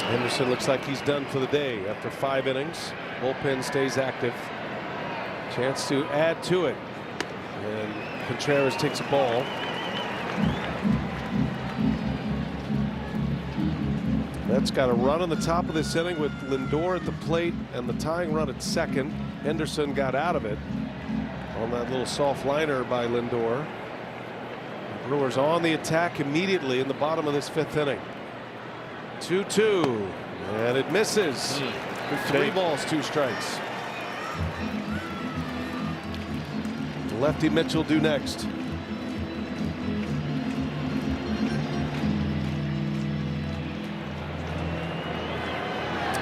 Henderson looks like he's done for the day after 5 innings. Bullpen stays active. Chance to add to it. And Contreras takes a ball. Mets got a run on the top of this inning with Lindor at the plate and the tying run at second. Henderson got out of it on that little soft liner by Lindor. The Brewers on the attack immediately in the bottom of this 5th inning. 2-2, and it misses. 3 balls, 2 strikes. Lefty Mitchell due next.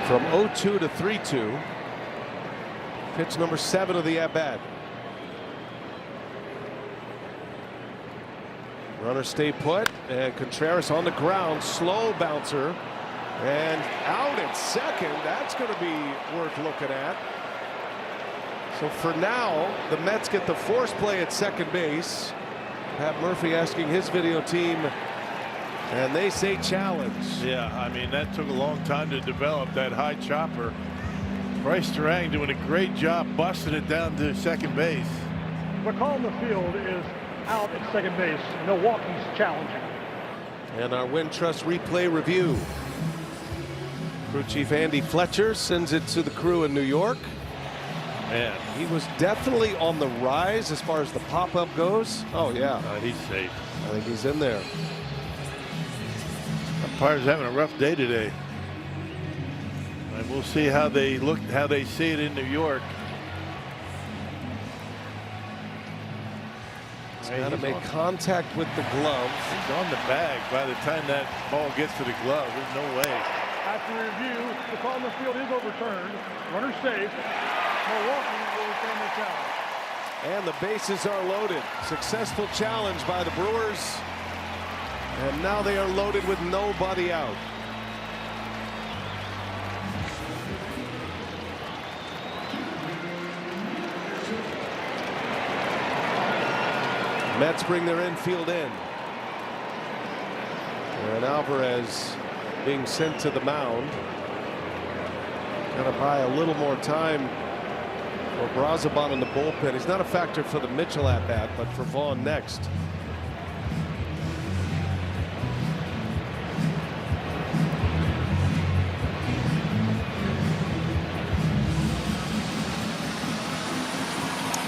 From 0-2 to 3-2. Pitch number 7 of the at-bat. Runner stay put, and Contreras on the ground, slow bouncer, and out at second. That's going to be worth looking at. So for now, the Mets get the force play at second base. Pat Murphy asking his video team, and they say challenge. Yeah, I mean, that took a long time to develop, that high chopper. Bryce Durang doing a great job busting it down to second base. The call in the field is out at second base. Milwaukee's challenging. And our Wintrust replay review. Crew Chief Andy Fletcher sends it to the crew in New York. Man, he was definitely on the rise as far as the pop-up goes. Oh yeah, he's safe. I think he's in there. Umpire's having a rough day today. And we'll see how they look, how they see it in New York. He's got to make contact with the glove. He's on the bag by the time that ball gets to the glove. There's no way. After review, the call in the field is overturned. Runner safe. Milwaukee will return the challenge. And the bases are loaded. Successful challenge by the Brewers. And now they are loaded with nobody out. Mets bring their infield in. And Alvarez being sent to the mound. Gonna buy a little more time for Brazoban in the bullpen. He's not a factor for the Mitchell at bat, but for Vaughn next.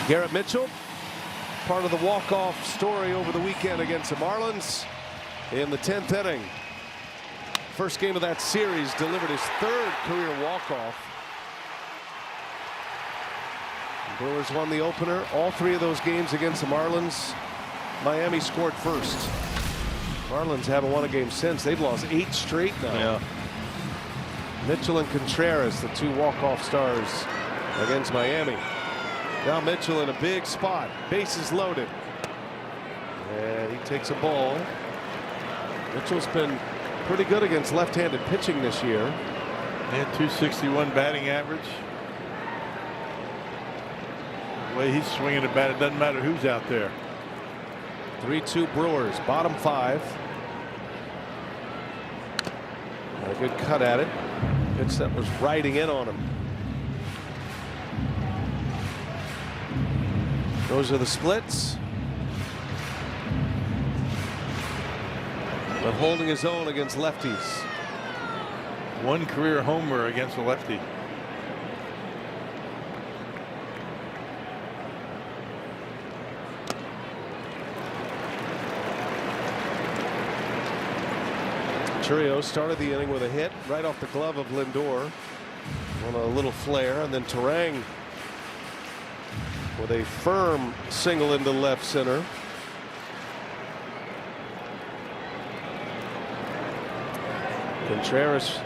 Garrett Mitchell, part of the walk-off story over the weekend against the Marlins in the 10th inning. First game of that series, delivered his 3rd career walk-off. The Brewers won the opener. All 3 of those games against the Marlins, Miami scored first. Marlins haven't won a game since. They've lost 8 straight now. Yeah. Mitchell and Contreras, the 2 walk-off stars against Miami. Now Mitchell in a big spot, bases loaded, and he takes a ball. Mitchell's been pretty good against left-handed pitching this year. Yeah, 261 batting average. The way he's swinging the bat, it doesn't matter who's out there. 3-2 Brewers, bottom 5. Got a good cut at it. Pitch that was riding in on him. Those are the splits. but holding his own against lefties. One career homer against a lefty. Chourio started the inning with a hit right off the glove of Lindor on a little flare, and then Terang with a firm single into left center. Contreras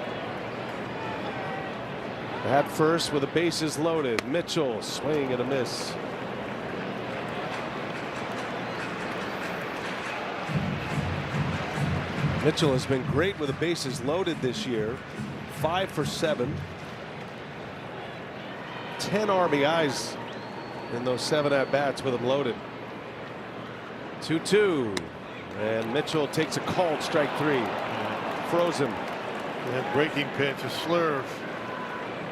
at first with the bases loaded. Mitchell swing and a miss. Mitchell has been great with the bases loaded this year. 5 for 7. 10 RBIs in those 7 at-bats with them loaded. 2-2. And Mitchell takes a called strike 3. Frozen. That breaking pitch, a slurve.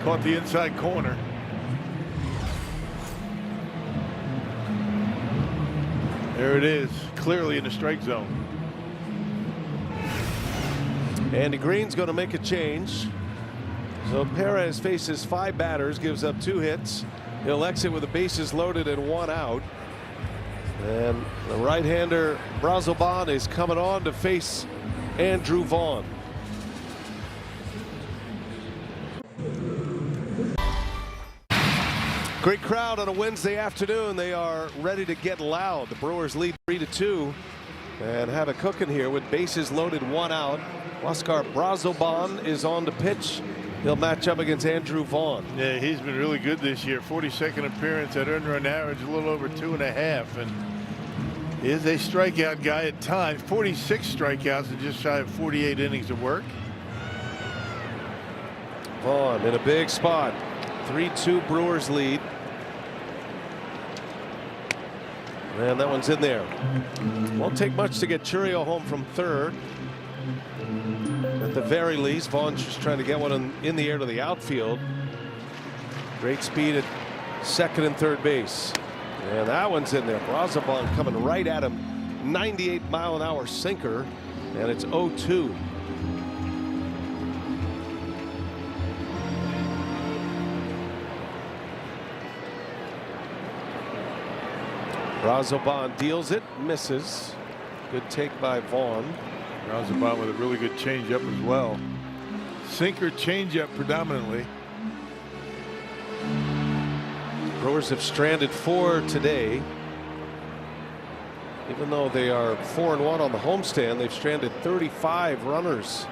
Caught the inside corner. There it is, clearly in the strike zone. Andy Green's going to make a change. So Perez faces 5 batters, gives up 2 hits. He'll exit with the bases loaded and 1 out. And the right-hander Brazoban is coming on to face Andrew Vaughn. Great crowd on a Wednesday afternoon. They are ready to get loud. The Brewers lead 3-2 and have it cooking here with bases loaded, 1 out. Oscar Brazoban is on to pitch. He'll match up against Andrew Vaughn. Yeah, he's been really good this year. 42nd appearance at earned run average, a little over 2.5, and he is a strikeout guy at times. 46 strikeouts and just shy of 48 innings of work. Vaughn in a big spot. 3-2 Brewers lead. And that one's in there. Won't take much to get Chourio home from third. At the very least, Vaughn's just trying to get one in the air to the outfield. Great speed at second and third base. And that one's in there. Brazoban coming right at him. 98-mile-an-hour sinker. And it's 0-2. Brazoban deals it, misses. Good take by Vaughn. Brazoban with a really good changeup as well. Sinker changeup predominantly. Brewers have stranded 4 today. Even though they are 4-1 on the homestand, they've stranded 35 runners.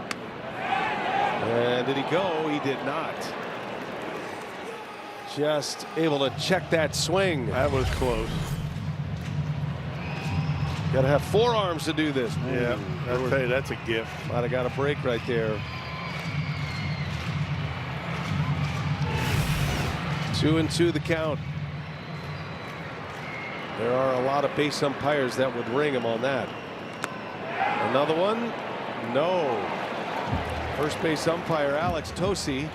And did he go? He did not. Just able to check that swing. That was close. Got to have 4 arms to do this. Yeah, I'll tell you, that's a gift. Might have got a break right there. 2-2 the count. There are a lot of base umpires that would ring him on that. Another one? No. First base umpire Alex Tosi.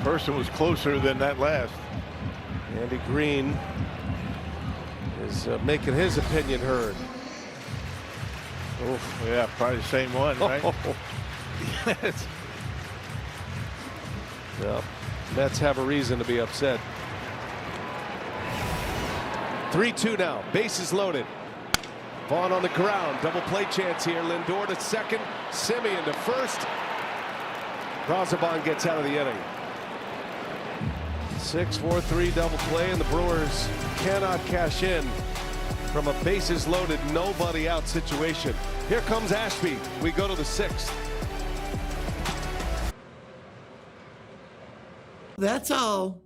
Person was closer than that last. Andy Green is making his opinion heard. Oof, yeah, probably the same one, right? Yes. Well, Mets have a reason to be upset. 3-2 now. Bases loaded. Vaughn on the ground. Double play chance here. Lindor to second. Simeon to first. Brazoban gets out of the inning. 6-4-3 double play, and the Brewers cannot cash in from a bases loaded, nobody out situation. Here comes Ashby. We go to the 6th. That's all.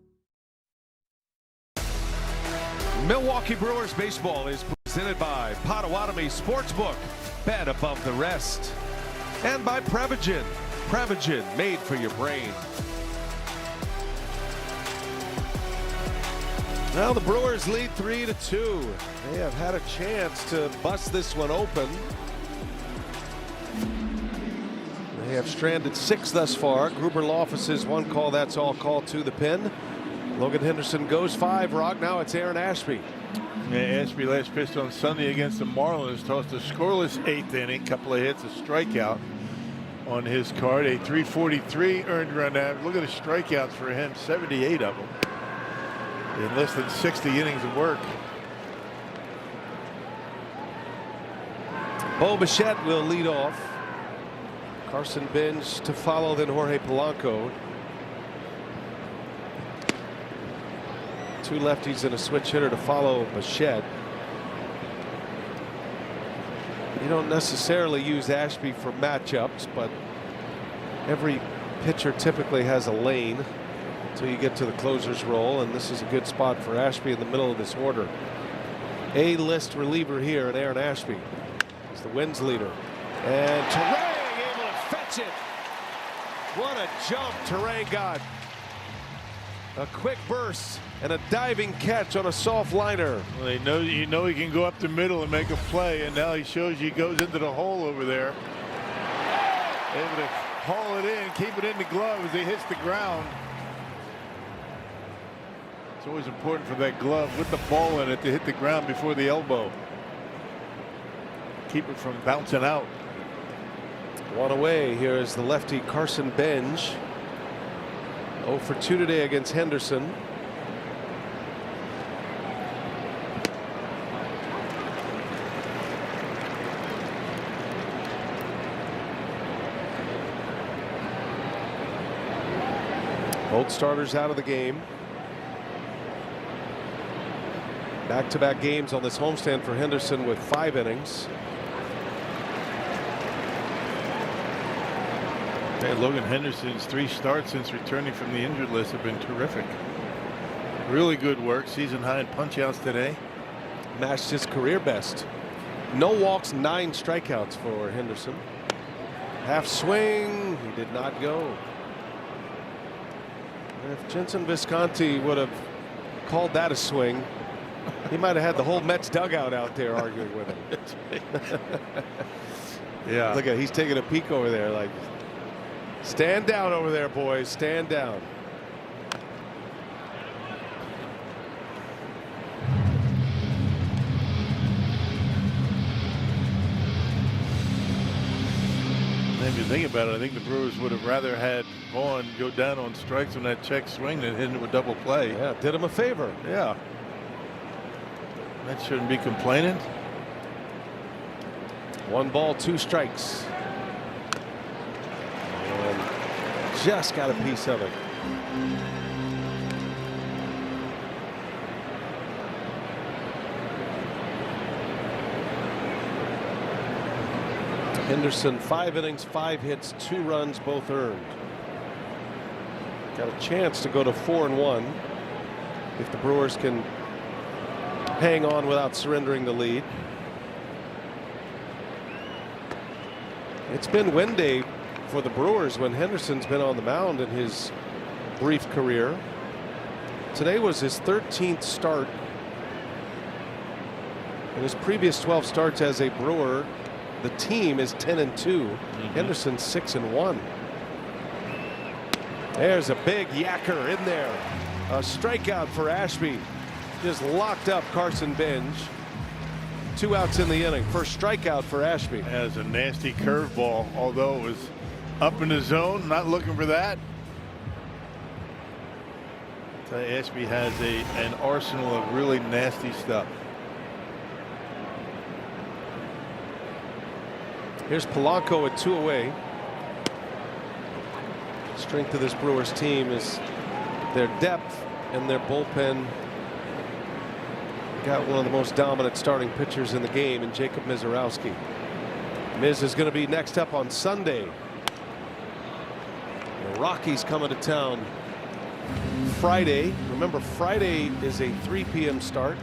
Milwaukee Brewers baseball is presented by Potawatomi Sportsbook. Bet above the rest. And by Prevagen. Prevagen, made for your brain. Now the Brewers lead 3-2. They have had a chance to bust this one open. They have stranded 6 thus far. Gruber Loftus's 1 call, that's all call to the pin. Logan Henderson goes 5. Rock. Now it's Aaron Ashby. Yeah, Ashby last pitched on Sunday against the Marlins, tossed a scoreless 8th inning, couple of hits, a strikeout on his card, a 343 earned run average. Look at the strikeouts for him, 78 of them in less than 60 innings of work. Bo Bichette will lead off. Carson Bench to follow, then Jorge Polanco. Two lefties and a switch hitter to follow Bichette. You don't necessarily use Ashby for matchups, but every pitcher typically has a lane until you get to the closer's role, and this is a good spot for Ashby in the middle of this order. A-list reliever here at Aaron Ashby. He's the wins leader. And Terang able to fetch it. What a jump Terang got. A quick burst and a diving catch on a soft liner. Well, you know he can go up the middle and make a play, and now he shows you he goes into the hole over there. Able to haul it in, keep it in the glove as he hits the ground. It's always important for that glove with the ball in it to hit the ground before the elbow. Keep it from bouncing out. One away. Here is the lefty Carson Bench. 0 for 2 today against Henderson. Both starters out of the game. Back-to-back games on this homestand for Henderson with 5 innings. Hey, Logan Henderson's 3 starts since returning from the injured list have been terrific. Really good work. Season high in punch-outs today. Matched his career best. No walks, 9 strikeouts for Henderson. Half swing. He did not go. And if Jensen Visconti would have called that a swing, he might have had the whole Mets dugout out there arguing with him. Yeah. Look at, he's taking a peek over there like, stand down over there, boys. Stand down. If you think about it, I think the Brewers would have rather had Vaughn go down on strikes on that check swing than hit into a double play. Yeah, did him a favor. Yeah. That shouldn't be complaining. 1 ball, 2 strikes. And just got a piece of it. Henderson, 5 innings, 5 hits, 2 runs, both earned. Got a chance to go to 4-1 if the Brewers can hang on without surrendering the lead. It's been win day for the Brewers when Henderson's been on the mound in his brief career. Today was his 13th start. In his previous 12 starts as a Brewer, the team is 10-2. Henderson 6-1. There's a big yacker in there. A strikeout for Ashby. Just locked up Carson Bench. 2 outs in the inning. First strikeout for Ashby. Has a nasty curveball, although it was up in the zone. Not looking for that. Ashby has an arsenal of really nasty stuff. Here's Polanco at 2 away. Strength of this Brewers team is their depth and their bullpen. Got one of the most dominant starting pitchers in the game in Jacob Mizorowski. Miz is going to be next up on Sunday. The Rockies coming to town Friday. Remember, Friday is a 3 p.m. start.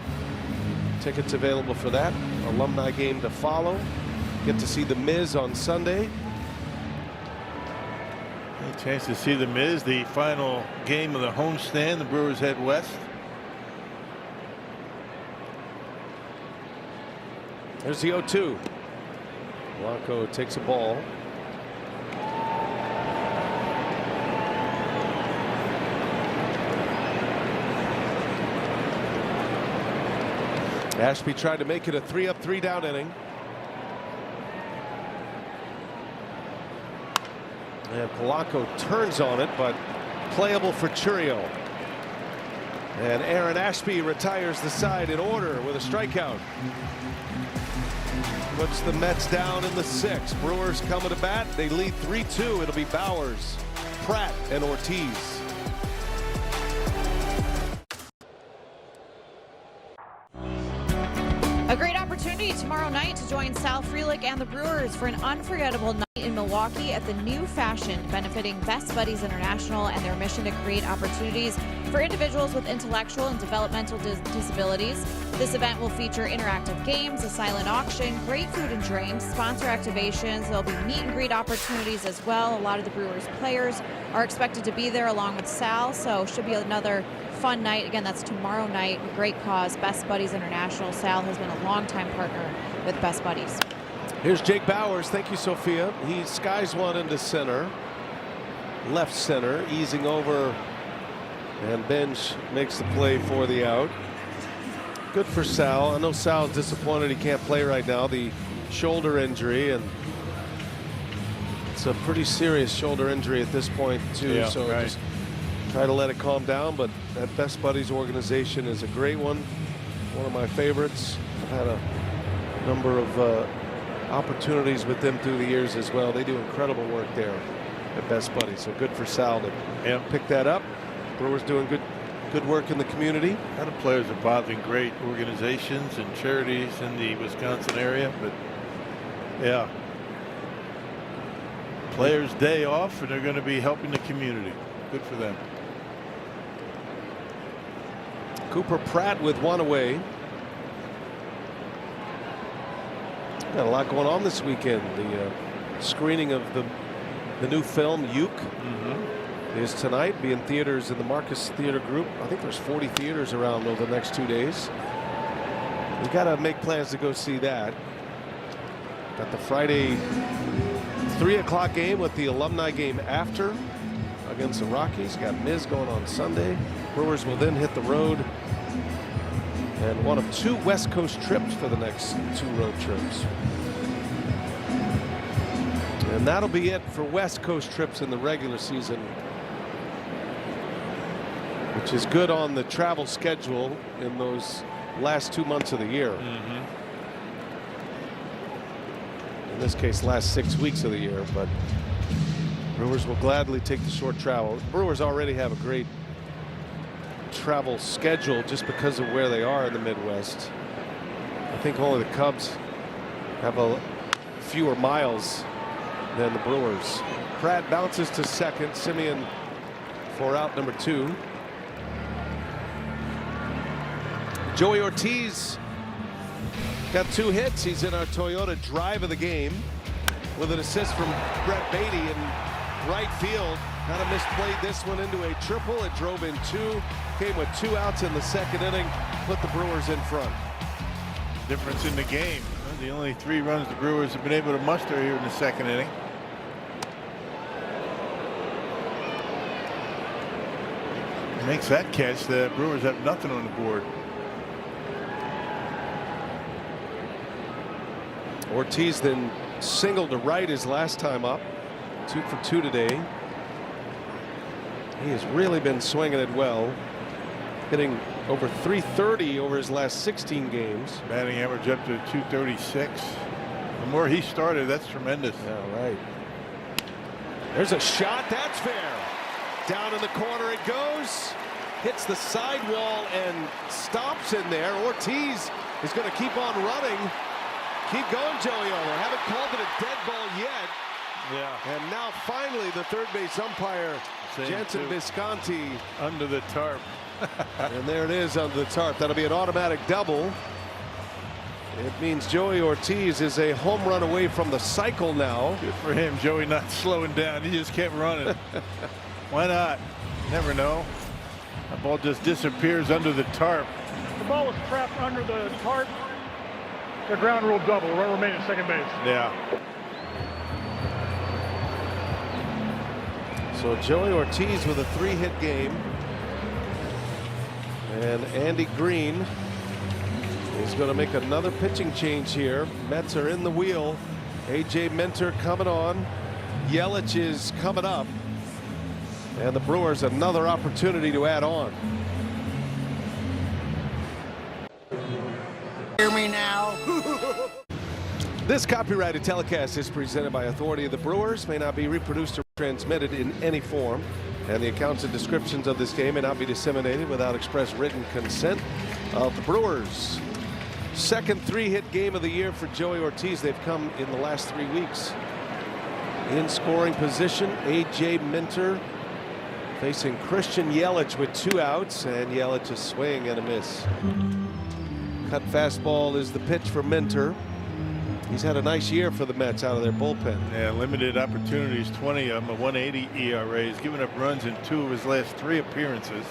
Tickets available for that. Alumni game to follow. Get to see the Miz on Sunday. A chance to see the Miz, the final game of the homestand. The Brewers head west. There's the 0-2. Blanco takes a ball. Ashby tried to make it a 3-up, 3-down inning. And Polanco turns on it, but playable for Churio. And Aaron Ashby retires the side in order with a strikeout. Puts the Mets down in the 6th. Brewers coming to bat. They lead 3-2. It'll be Bowers, Pratt, and Ortiz. A great opportunity tomorrow night to join Sal Frelick and the Brewers for an unforgettable night in Milwaukee at the New Fashion, benefiting Best Buddies International and their mission to create opportunities for individuals with intellectual and developmental disabilities. This event will feature interactive games, a silent auction, great food and drinks, sponsor activations. There'll be meet and greet opportunities as well. A lot of the Brewers players are expected to be there along with Sal, so should be another fun night. Again, that's tomorrow night. Great cause, Best Buddies International. Sal has been a longtime partner with Best Buddies. Here's Jake Bowers. Thank you, Sophia. He skies one into center, left center, easing over, and Bench makes the play for the out. Good for Sal. I know Sal's disappointed he can't play right now. The shoulder injury, and it's a pretty serious shoulder injury at this point too. Yeah, so right. Just try to let it calm down. But that Best Buddies organization is a great one of my favorites. I've had a number of opportunities with them through the years as well. They do incredible work there at Best Buddies. So good for Sal to pick that up. Brewers doing good work in the community. A lot of players are bothering great organizations and charities in the Wisconsin area, but yeah, players' day off, and they're going to be helping the community. Good for them. Cooper Pratt with one away. Got a lot going on this weekend. The screening of the new film Uke is tonight. Be in theaters in the Marcus Theater Group. I think there's 40 theaters around over the next 2 days. We got to make plans to go see that. Got the Friday 3 o'clock game with the alumni game after against the Rockies. Got Miz going on Sunday. Brewers will then hit the road, and one of 2 West Coast trips for the next 2 road trips. And that'll be it for West Coast trips in the regular season, which is good on the travel schedule in those last 2 months of the year. In this case, last 6 weeks of the year, but Brewers will gladly take the short travel. Brewers already have a great travel schedule just because of where they are in the Midwest. I think only the Cubs have fewer miles than the Brewers. Pratt bounces to second. Simeon for out number 2. Joey Ortiz got 2 hits. He's in our Toyota drive of the game with an assist from Brett Beatty in right field. Kind of misplayed this one into a triple. It drove in 2. Came with 2 outs in the 2nd inning. Put the Brewers in front. Difference in the game. The only 3 runs the Brewers have been able to muster here in the 2nd inning. Makes that catch. The Brewers have nothing on the board. Ortiz then singled to right his last time up. 2 for 2 today. He has really been swinging it well, hitting over .330 over his last 16 games. Batting average up to .236. The more he started, that's tremendous. Yeah, right. There's a shot. That's fair. Down in the corner it goes. Hits the sidewall and stops in there. Ortiz is going to keep on running. Keep going, Joey Oler. Haven't called it a dead ball yet. Yeah. And now finally the third base umpire, Jensen Visconti, under the tarp. And there it is under the tarp. That'll be an automatic double. It means Joey Ortiz is a home run away from the cycle now. Good for him. Joey not slowing down. He just kept running. Why not? Never know. That ball just disappears under the tarp. The ball was trapped under the tarp. The ground rule double. Runner remains at second base. Yeah. So Joey Ortiz with a 3-hit game. And Andy Green He's going to make another pitching change here. Mets are in the wheel. A.J. Minter coming on. Yelich is coming up. And the Brewers another opportunity to add on. Hear me now. This copyrighted telecast is presented by authority of the Brewers, may not be reproduced or transmitted in any form, and the accounts and descriptions of this game may not be disseminated without express written consent of the Brewers. Second 3-hit game of the year for Joey Ortiz. They've come in the last 3 weeks. In scoring position, A.J. Minter facing Christian Yelich with 2 outs, and Yelich a swing and a miss. Cut fastball is the pitch for Minter. He's had a nice year for the Mets out of their bullpen. Yeah, limited opportunities, 20 of them, a 1.80 ERA. He's given up runs in 2 of his last 3 appearances.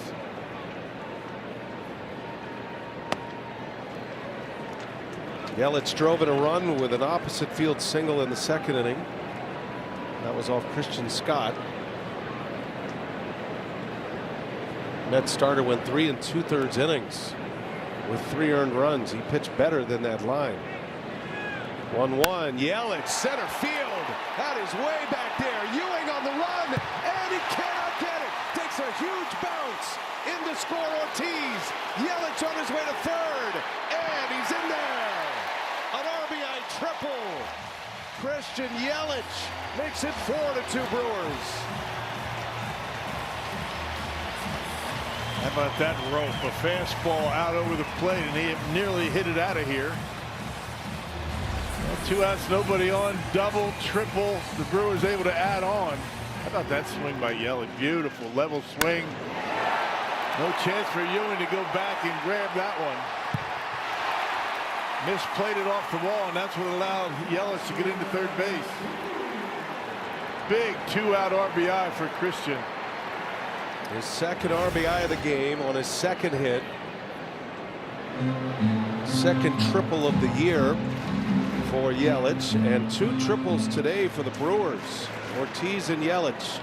Yelich drove in a run with an opposite field single in the 2nd inning. That was off Christian Scott. Mets starter went 3 2/3 innings with 3 earned runs. He pitched better than that line. 1-1. Yelich, center field. That is way back there. Ewing on the run, and he cannot get it. Takes a huge bounce in to score Ortiz. Yelich on his way to 3rd, and he's in there. An RBI triple. Christian Yelich makes it 4-2 Brewers. How about that rope? A fastball out over the plate, and he nearly hit it out of here. 2 outs, nobody on. Double, triple. The Brewers able to add on. How about that swing by Yelich? Beautiful level swing. No chance for Ewing to go back and grab that one. Misplayed it off the wall, and that's what allowed Yelich to get into 3rd base. Big 2-out RBI for Christian. His 2nd RBI of the game on his 2nd hit. 2nd triple of the year for Yelich, and 2 triples today for the Brewers. Ortiz and Yelich.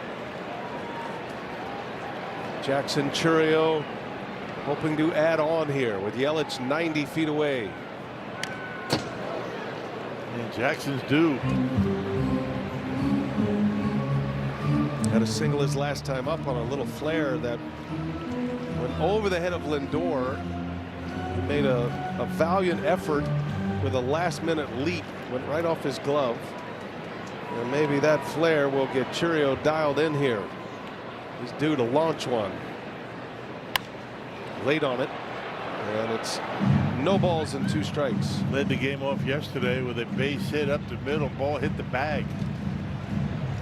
Jackson Chourio hoping to add on here with Yelich 90 feet away. And Jackson's due. Had a single his last time up on a little flare that went over the head of Lindor. He made a valiant effort with a last-minute leap, went right off his glove, and maybe that flare will get Chourio dialed in here. He's due to launch one. Late on it, and it's no balls and 2 strikes. Led the game off yesterday with a base hit up the middle. Ball hit the bag.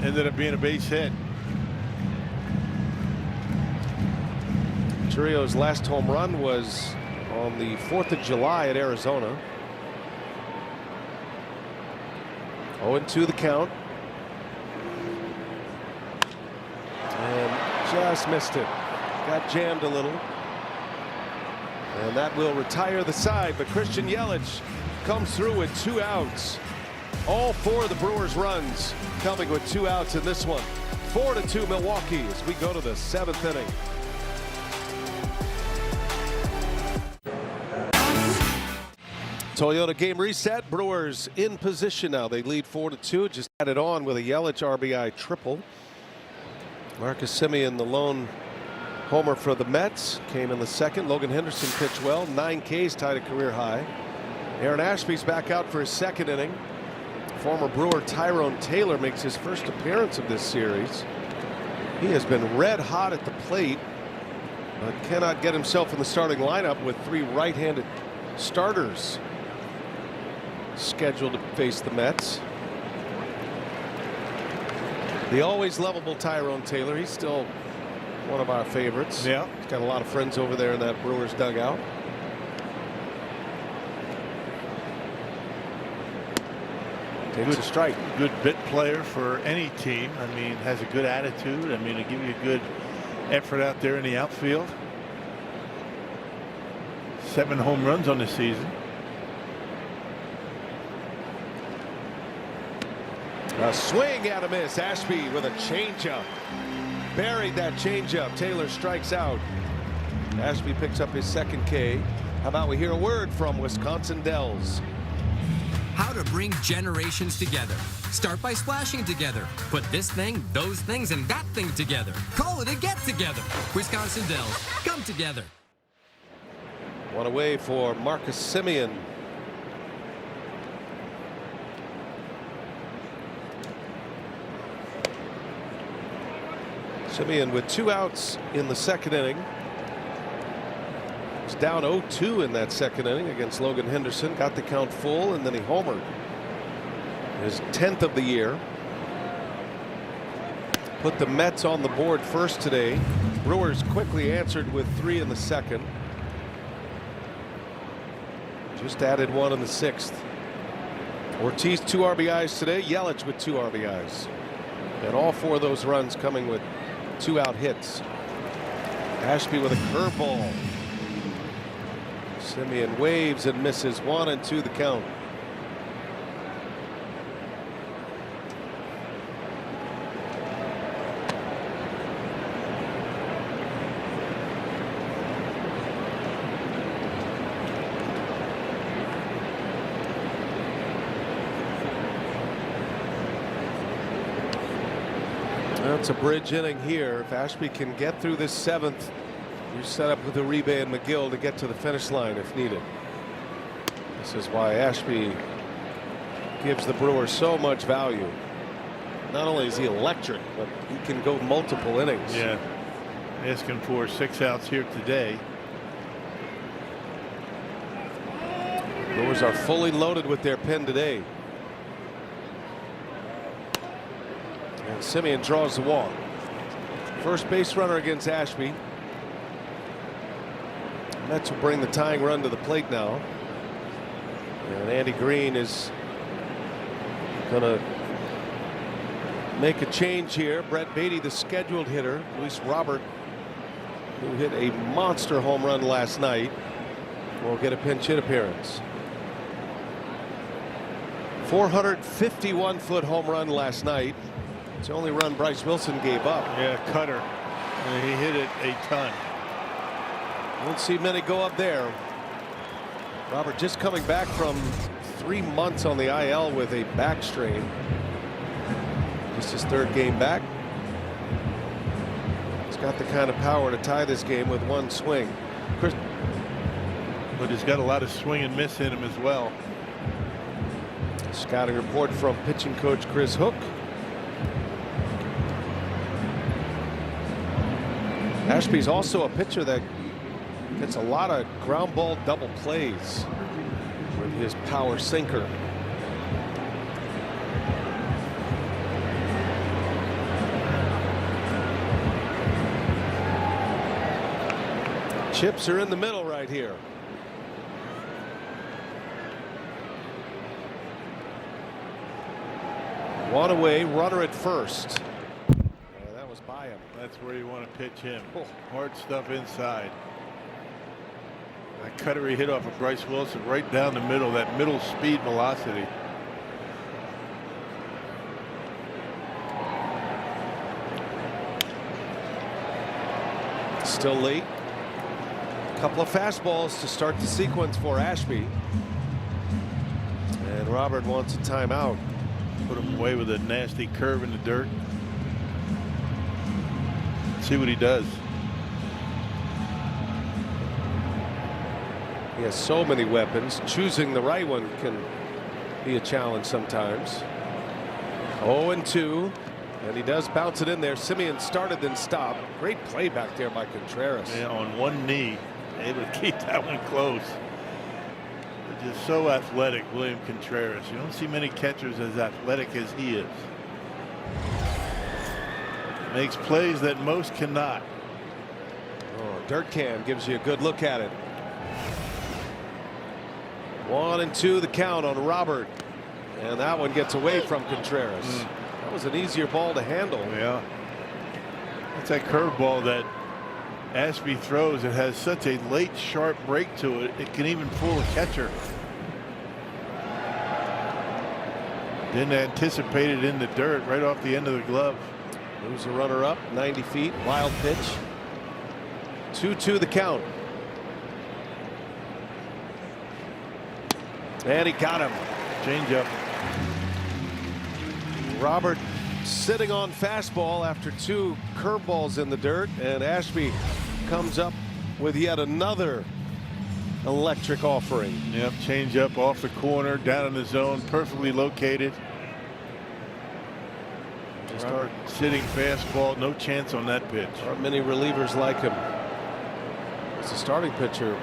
Ended up being a base hit. Chourio's last home run was on the 4th of July at Arizona. 0-2 the count. And just missed it. Got jammed a little. And that will retire the side, but Christian Yelich comes through with 2 outs. All 4 of the Brewers runs coming with 2 outs in this one. 4-2 Milwaukee as we go to the 7th inning. Toyota game reset. Brewers in position now. They lead 4-2. Just added on with a Yelich RBI triple. Marcus Semien, the lone homer for the Mets, came in the 2nd. Logan Henderson pitched well. 9 Ks, tied a career high. Aaron Ashby's back out for his 2nd inning. Former Brewer Tyrone Taylor makes his first appearance of this series. He has been red hot at the plate, but cannot get himself in the starting lineup with 3 right-handed starters scheduled to face the Mets. The always lovable Tyrone Taylor. He's still one of our favorites. Yeah. He's got a lot of friends over there in that Brewers dugout. Takes a strike. Good bit player for any team. I mean, has a good attitude. I mean, to give you a good effort out there in the outfield. 7 home runs on the season. A swing and a miss. Ashby with a changeup. Buried that changeup. Taylor strikes out. Ashby picks up his 2nd K. How about we hear a word from Wisconsin Dells? How to bring generations together. Start by splashing together. Put this thing, those things, and that thing together. Call it a get-together. Wisconsin Dells. Come together. One away for Marcus Semien. Semien with 2 outs in the second inning. He's down 0-2 in that second inning against Logan Henderson. Got the count full, and then he homered. His 10th of the year. Put the Mets on the board first today. Brewers quickly answered with 3 in the second. Just added 1 in the 6th. Ortiz 2 RBIs today. Yelich with 2 RBIs. And all 4 of those runs coming with 2-out hits. Ashby with a curveball. Semien waves and misses. 1-2 the count. It's a bridge inning here. If Ashby can get through this 7th, you're set up with Uribe and McGill to get to the finish line if needed. This is why Ashby gives the Brewers so much value. Not only is he electric, but he can go multiple innings. Yeah, asking for 6 outs here today. Brewers are fully loaded with their pen today. And Semien draws the walk. First base runner against Ashby. Mets will bring the tying run to the plate now. And Andy Green is going to make a change here. Brett Beatty, the scheduled hitter. Luis Robert, who hit a monster home run last night, will get a pinch hit appearance. 451-foot home run last night. It's the only run Bryce Wilson gave up. Yeah, cutter. He hit it a ton. Won't see many go up there. Robert just coming back from 3 months on the IL with a back strain. Just his 3rd game back. He's got the kind of power to tie this game with 1 swing. But he's got a lot of swing and miss in him as well. Scouting report from pitching coach Chris Hook. Ashby's also a pitcher that gets a lot of ground ball double plays with his power sinker. Chips are in the middle right here. One away, runner at first. That was by him. That's where you want to pitch him. Hard stuff inside. That cutter he hit off of Bryce Wilson right down the middle, that middle speed velocity. Still late. A couple of fastballs to start the sequence for Ashby. And Robert wants a timeout. Put him away with a nasty curve in the dirt. See what he does. He has so many weapons. Choosing the right one can be a challenge sometimes. 0-2. And he does bounce it in there. Semien started then stopped. Great play back there by Contreras. Yeah, on one knee, able to keep that one close. They're just so athletic, William Contreras. You don't see many catchers as athletic as he is. Makes plays that most cannot. Oh, dirt can gives you a good look at it. 1-2 the count on Robert. And that one gets away from Contreras. That was an easier ball to handle. Yeah. It's that curveball that Ashby throws. It has such a late sharp break to it. It can even fool a catcher. Didn't anticipate it in the dirt right off the end of the glove. Moves the runner up 90 feet. Wild pitch. 2-2 the count. And he got him. Change up. Robert sitting on fastball after 2 curveballs in the dirt, and Ashby comes up with yet another electric offering. Yep, change up off the corner, down in the zone, perfectly located. Just our sitting fastball, no chance on that pitch. Aren't many relievers like him. He's a starting pitcher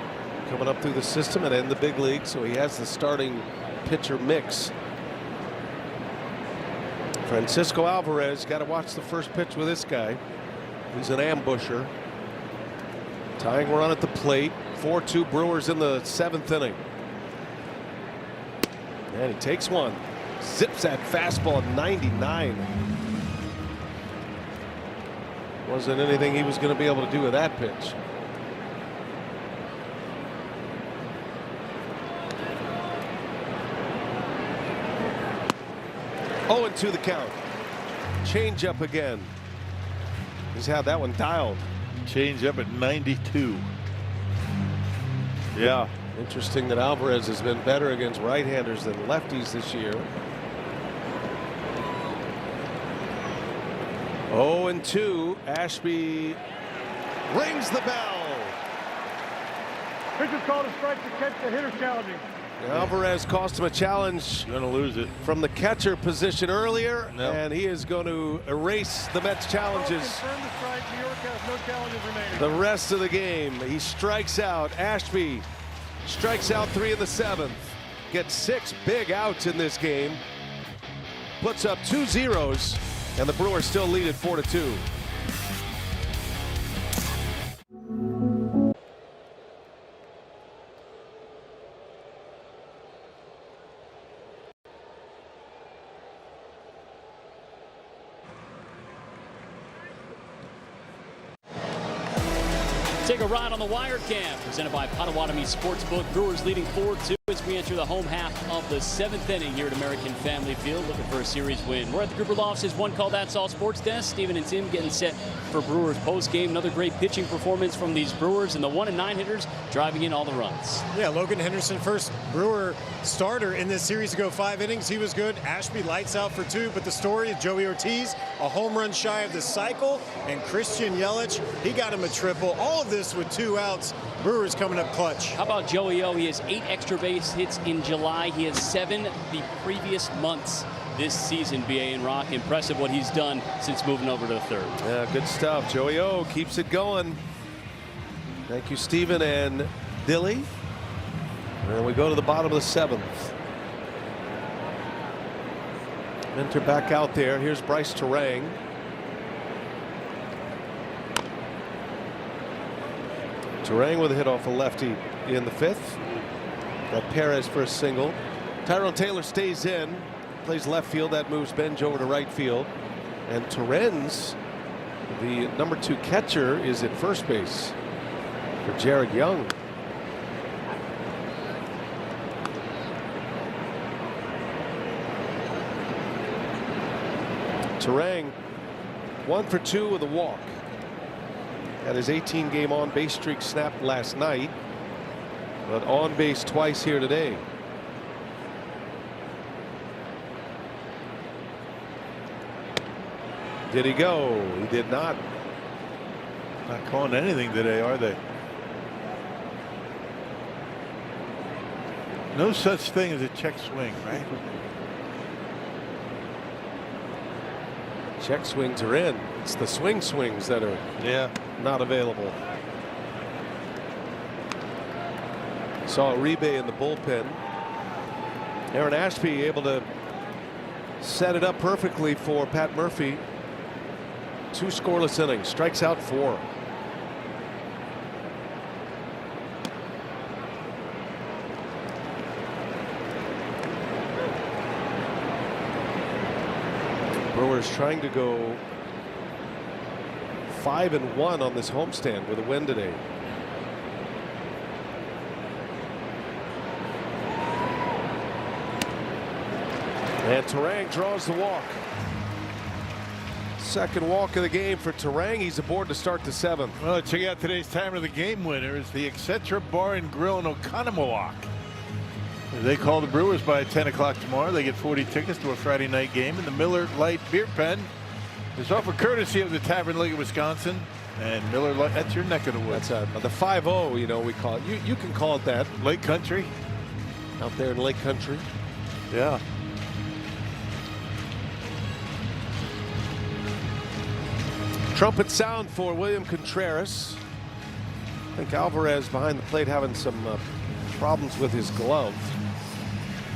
coming up through the system and in the big league, so he has the starting pitcher mix. Francisco Alvarez, got to watch the first pitch with this guy. He's an ambusher. Tying run at the plate. 4-2 Brewers in the 7th inning. And he takes one. Zips that fastball at 99. Wasn't anything he was going to be able to do with that pitch. Oh, and 2 the count. Change up again. He's had that one dialed. Change up at 92. Yeah. Interesting that Alvarez has been better against right-handers than lefties this year. 0-2. Ashby rings the bell. Pitcher's called a strike to catch, the hitter challenging. Alvarez cost him a challenge. Gonna lose it From the catcher position earlier, Nope. and he is going to erase the Mets challenges. Confirm the strike. New York has no challenges remaining. The rest of the game, he strikes out. Ashby strikes out 3 in the 7th. Gets 6 big outs in this game. Puts up 2 zeros, and the Brewers still lead at 4-2. Take a ride on the Wired Cam, presented by Potawatomi Sportsbook. Brewers leading 4-2 as we enter the home half of the 7th inning here at American Family Field, looking for a series win. We're at the Gruber Lofts' One Call That's All Sports Desk. Steven and Tim getting set for Brewers postgame. Another great pitching performance from these Brewers, and the 1-9 hitters driving in all the runs. Yeah, Logan Henderson, first Brewer starter in this series to go 5 innings. He was good. Ashby lights out for 2, but the story is Joey Ortiz, a home run shy of the cycle, and Christian Yelich, he got him a triple. All of this with 2 outs. Brewers coming up clutch. How about Joey O? He has 8 extra base hits in July. He has 7 the previous months this season, B.A. and Rock. Impressive what he's done since moving over to the 3rd. Yeah, good stuff. Joey O keeps it going. Thank you, Steven and Dilly. And we go to the bottom of the 7th. Minter back out there. Here's Bryce Terang. Terang with a hit off a lefty in the 5th. Got Perez for a single. Tyrone Taylor stays in, plays left field. That moves Benj over to right field. And Torrens, the number 2 catcher, is at first base for Jared Young. Terang 1 for 2 with a walk. Had his 18-game on-base streak snapped last night, but on base twice here today. Did he go? He did not. Not calling anything today, are they? No such thing as a check swing, right? Check swings are in. It's the swings that are not available. Saw Uribe in the bullpen. Aaron Ashby able to set it up perfectly for Pat Murphy. 2 scoreless innings, strikes out 4. Brewers trying to go 5-1 on this homestand with a win today. And Terang draws the walk. Second walk of the game for Terang. He's aboard to start the 7th. Well, check out today's time of the game winner. It's the Etcetera Bar and Grill in Oconomowoc. They call the Brewers by 10 o'clock tomorrow. They get 40 tickets to a Friday night game in the Miller Lite Beer Pen. It's offered courtesy of the Tavern League of Wisconsin. And Miller Lite, that's your neck of the woods. That's the 5-0, you know, we call it. You can call it that. Lake Country. Out there in Lake Country. Yeah. Trumpet sound for William Contreras. I think Alvarez behind the plate having some problems with his glove.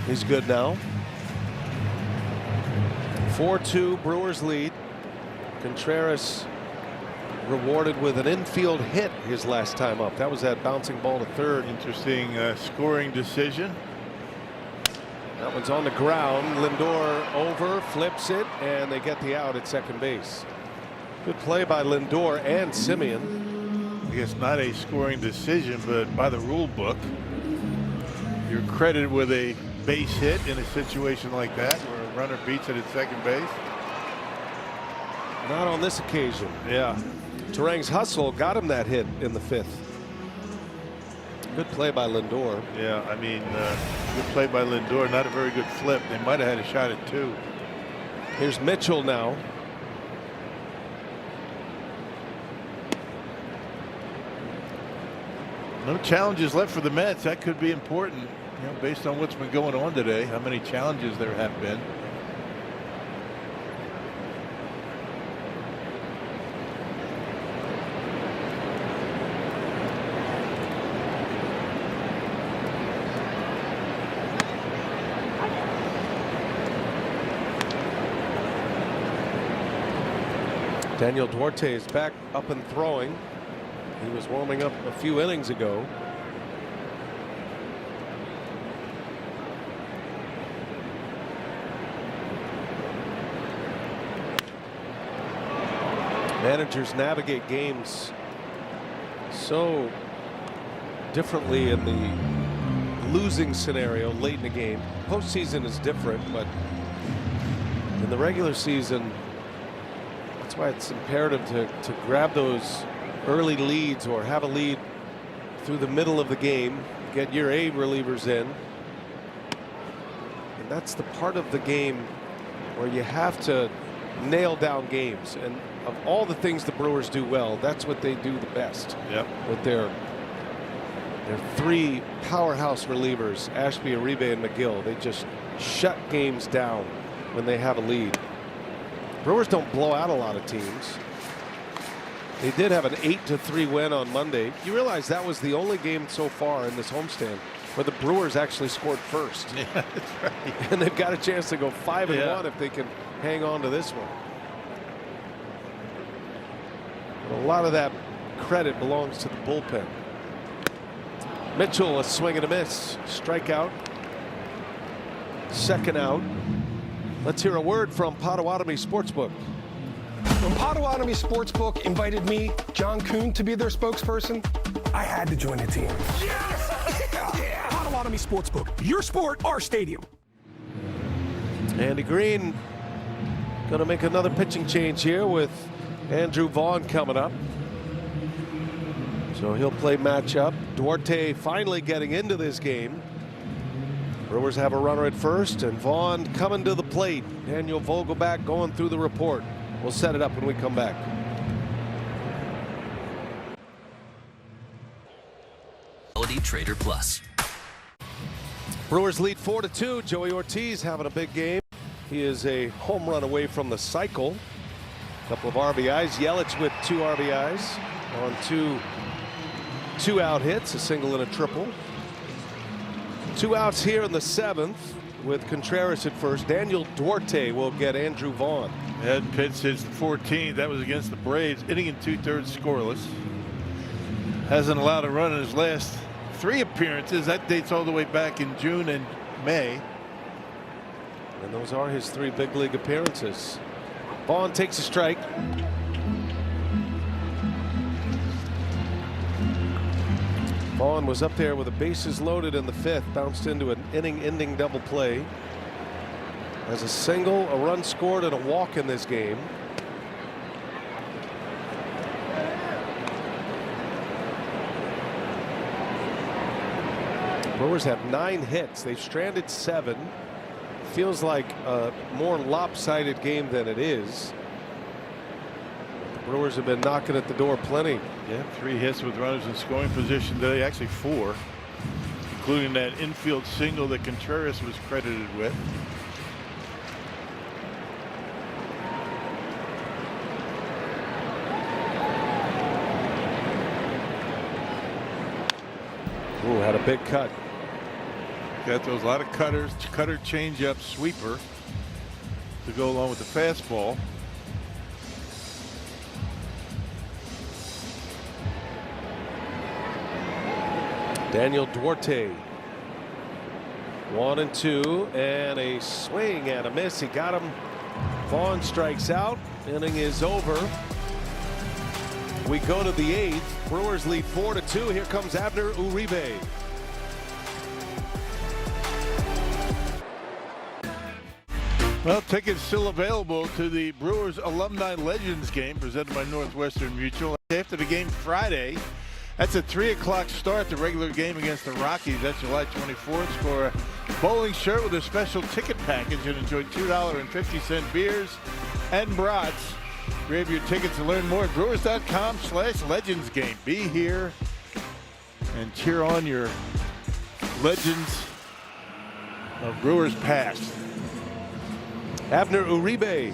He's good now. 4-2 Brewers lead. Contreras rewarded with an infield hit his last time up. That was that bouncing ball to third. Interesting scoring decision. That one's on the ground. Lindor over, flips it, and they get the out at second base. Good play by Lindor and Simeon. I guess not a scoring decision, but by the rule book, you're credited with a base hit in a situation like that where a runner beats it at second base. Not on this occasion. Yeah. Terang's hustle got him that hit in the fifth. Good play by Lindor. Yeah, I mean, good play by Lindor. Not a very good flip. They might have had a shot at two. Here's Mitchell now. No challenges left for the Mets. That could be important, you know, based on what's been going on today. How many challenges there have been. Daniel Duarte is back up and throwing. He was warming up a few innings ago. Managers navigate games so differently in the losing scenario late in the game. Postseason is different, but in the regular season, that's why it's imperative to grab those early leads or have a lead through the middle of the game, get your A relievers in. And that's the part of the game where you have to nail down games. And of all the things the Brewers do well, that's what they do the best. Yep. With their three powerhouse relievers, Ashby, Uribe, and McGill. They just shut games down when they have a lead. Brewers don't blow out a lot of teams. They did have an 8-3 win on Monday. You realize that was the only game so far in this homestand where the Brewers actually scored first. Yeah, that's right. And they've got a chance to go 5-1 if they can hang on to this one. But a lot of that credit belongs to the bullpen. Mitchell, a swing and a miss. Strikeout. Second out. Let's hear a word from Potawatomi Sportsbook. When Potawatomi Sportsbook invited me, John Kuhn, to be their spokesperson, I had to join the team. Yes! Yeah! Potawatomi Sportsbook. Your sport, our stadium. Andy Green going to make another pitching change here with Andrew Vaughn coming up. So he'll play matchup. Duarte finally getting into this game. Brewers have a runner at first, and Vaughn coming to the plate. Daniel Vogelback going through the report. We'll set it up when we come back. Melody Trader Plus. Brewers lead 4-2. Joey Ortiz having a big game. He is a home run away from the cycle. A couple of RBIs. Yelich with 2 RBIs on two out hits, a single and a triple. 2 outs here in the 7th with Contreras at first. Daniel Duarte will get Andrew Vaughn. Hadn't pitched his 14th. That was against the Braves. Inning and 2/3 scoreless. Hasn't allowed a run in his last 3 appearances. That dates all the way back in June and May. And those are his 3 big league appearances. Vaughn takes a strike. Vaughn was up there with the bases loaded in the 5th, bounced into an inning-ending double play. As a single, a run scored, and a walk in this game. Brewers have 9 hits. They've stranded 7. Feels like a more lopsided game than it is. The Brewers have been knocking at the door plenty. Yeah, 3 hits with runners in scoring position today, actually 4, including that infield single that Contreras was credited with. Ooh, had a big cut. Got those, a lot of cutters, cutter, changeup, sweeper to go along with the fastball. Daniel Duarte. 1-2, and a swing and a miss. He got him. Vaughn strikes out. Inning is over. We go to the 8th. Brewers lead 4-2. Here comes Abner Uribe. Well, tickets still available to the Brewers Alumni Legends game presented by Northwestern Mutual. After the game Friday, that's a 3 o'clock start, the regular game against the Rockies. That's July 24th. Score a bowling shirt with a special ticket package and enjoy $2.50 beers and brats. Grab your tickets to learn more at brewers.com/legends game. Be here and cheer on your legends of Brewers past. Abner Uribe.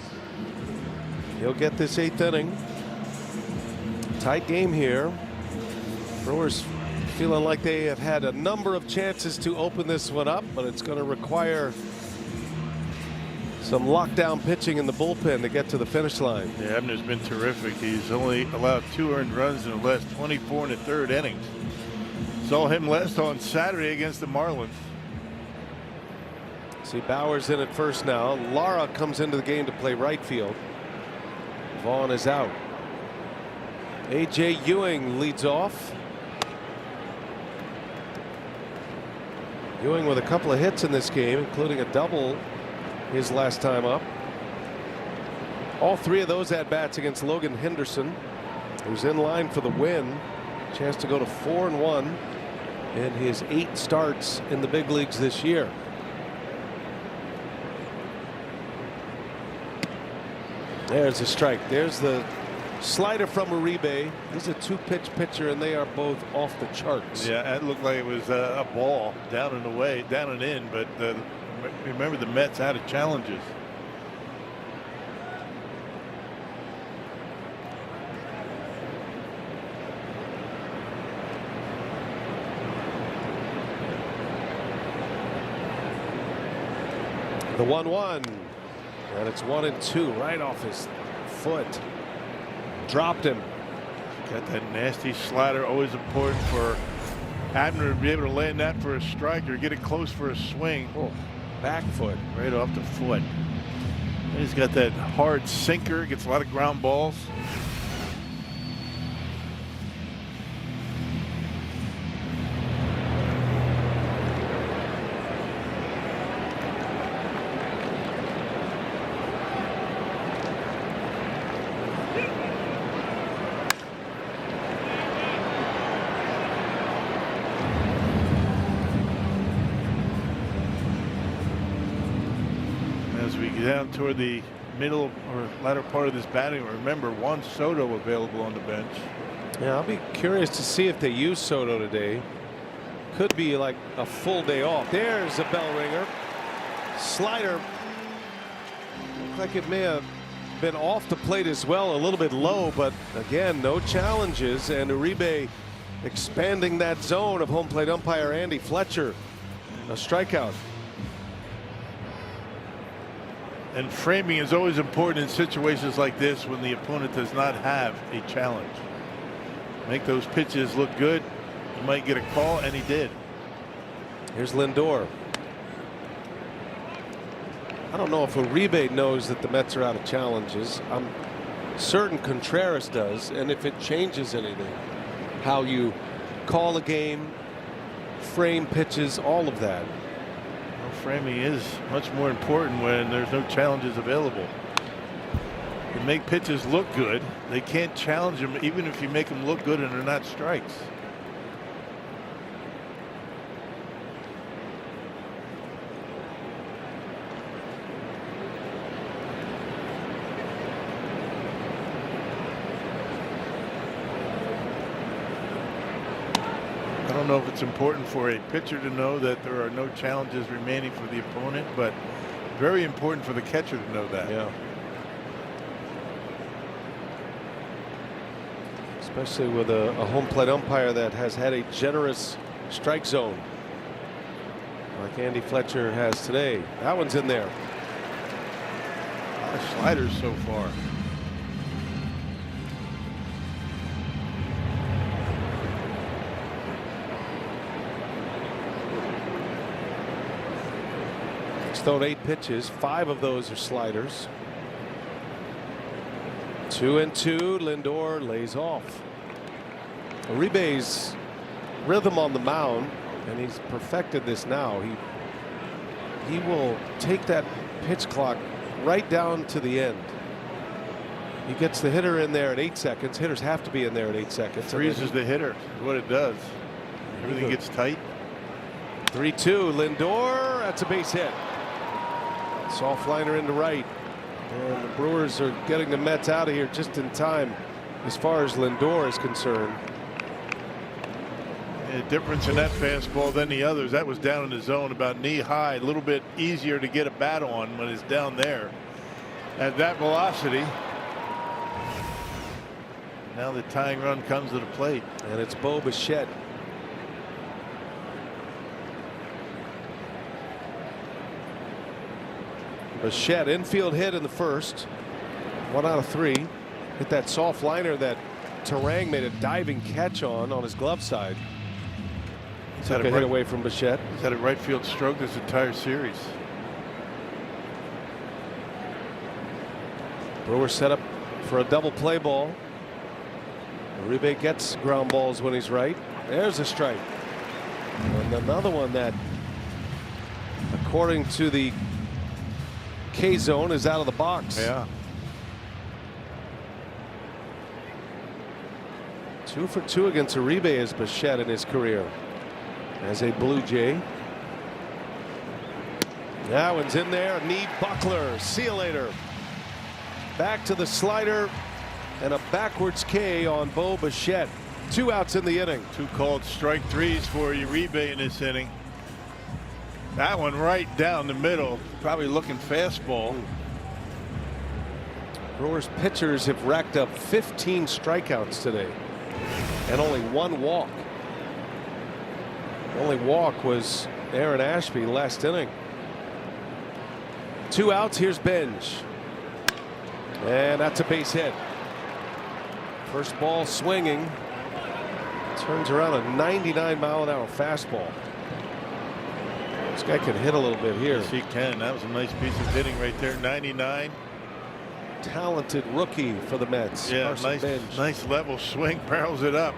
He'll get this 8th inning. Tight game here. Brewers feeling like they have had a number of chances to open this one up, but it's going to require some lockdown pitching in the bullpen to get to the finish line. Yeah, Abner's been terrific. He's only allowed 2 earned runs in the last 24 1/3 innings. Saw him last on Saturday against the Marlins. See Bauer's in at first now. Lara comes into the game to play right field. Vaughn is out. A.J. Ewing leads off. Ewing with a couple of hits in this game, including a double his last time up. All 3 of those at bats against Logan Henderson, who's in line for the win. Chance to go to 4-1 in his 8 starts in the big leagues this year. There's a strike. There's the slider from Uribe. He's a 2-pitch pitcher, and they are both off the charts. Yeah, that looked like it was a ball down and away, down and in. But remember, the Mets out of challenges. The 1-1. And it's 1-2 right off his foot. Dropped him. Got that nasty slider. Always important for Abner to be able to land that for a strike or get it close for a swing. Oh, back foot. Right off the foot. And he's got that hard sinker. Gets a lot of ground balls. Down toward the middle or latter part of this batting. Remember, Juan Soto available on the bench. Yeah, I'll be curious to see if they use Soto today. Could be like a full day off. There's a bell ringer. Slider. Looks like it may have been off the plate as well, a little bit low, but again, no challenges. And Uribe expanding that zone of home plate umpire Andy Fletcher. A strikeout. And framing is always important in situations like this when the opponent does not have a challenge. Make those pitches look good. You might get a call, and he did. Here's Lindor. I don't know if Uribe knows that the Mets are out of challenges. I'm certain Contreras does, and if it changes anything, how you call a game, frame pitches, all of that. Framing is much more important when there's no challenges available. You make pitches look good. They can't challenge them even if you make them look good and they're not strikes. don't know if it's important for a pitcher to know that there are no challenges remaining for the opponent, but very important for the catcher to know that. Yeah. Especially with a home plate umpire that has had a generous strike zone like Andy Fletcher has today. That one's in there. A lot of sliders so far. He's thrown 8 pitches. 5 of those are sliders. 2-2. Lindor lays off. Uribe's rhythm on the mound, and he's perfected this now. He will take that pitch clock right down to the end. He gets the hitter in there at 8 seconds. Hitters have to be in there at 8 seconds. Freezes the hitter is what it does. Everything gets tight. 3-2. Lindor. That's a base hit. Soft liner into right. And the Brewers are getting the Mets out of here just in time as far as Lindor is concerned. The difference in that fastball than the others, that was down in the zone about knee high, a little bit easier to get a bat on when it's down there at that velocity. Now the tying run comes to the plate, and it's Bo Bichette. Bichette, infield hit in the first. 1 out of 3. Hit that soft liner that Terang made a diving catch on his glove side. Took a hit away from Bichette. He's had a right field stroke this entire series. Brewers set up for a double play ball. Uribe gets ground balls when he's right. There's a strike. And another one that, according to the K zone, is out of the box. Yeah. 2 for 2 against Uribe as Bichette in his career as a Blue Jay. That one's in there. Knee buckler. See you later. Back to the slider and a backwards K on Bo Bichette. 2 outs in the inning. 2 called strike 3s for Uribe in this inning. That one right down the middle, probably looking fastball. Brewers pitchers have racked up 15 strikeouts today and only 1 walk. The only walk was Aaron Ashby last inning. 2 outs. Here's Benj. And that's a base hit. First ball swinging. Turns around a 99-mile-an-hour fastball. This guy can hit a little bit here. Yes, he can. That was a nice piece of hitting right there. 99. Talented rookie for the Mets. Yeah, nice level swing. Barrels it up.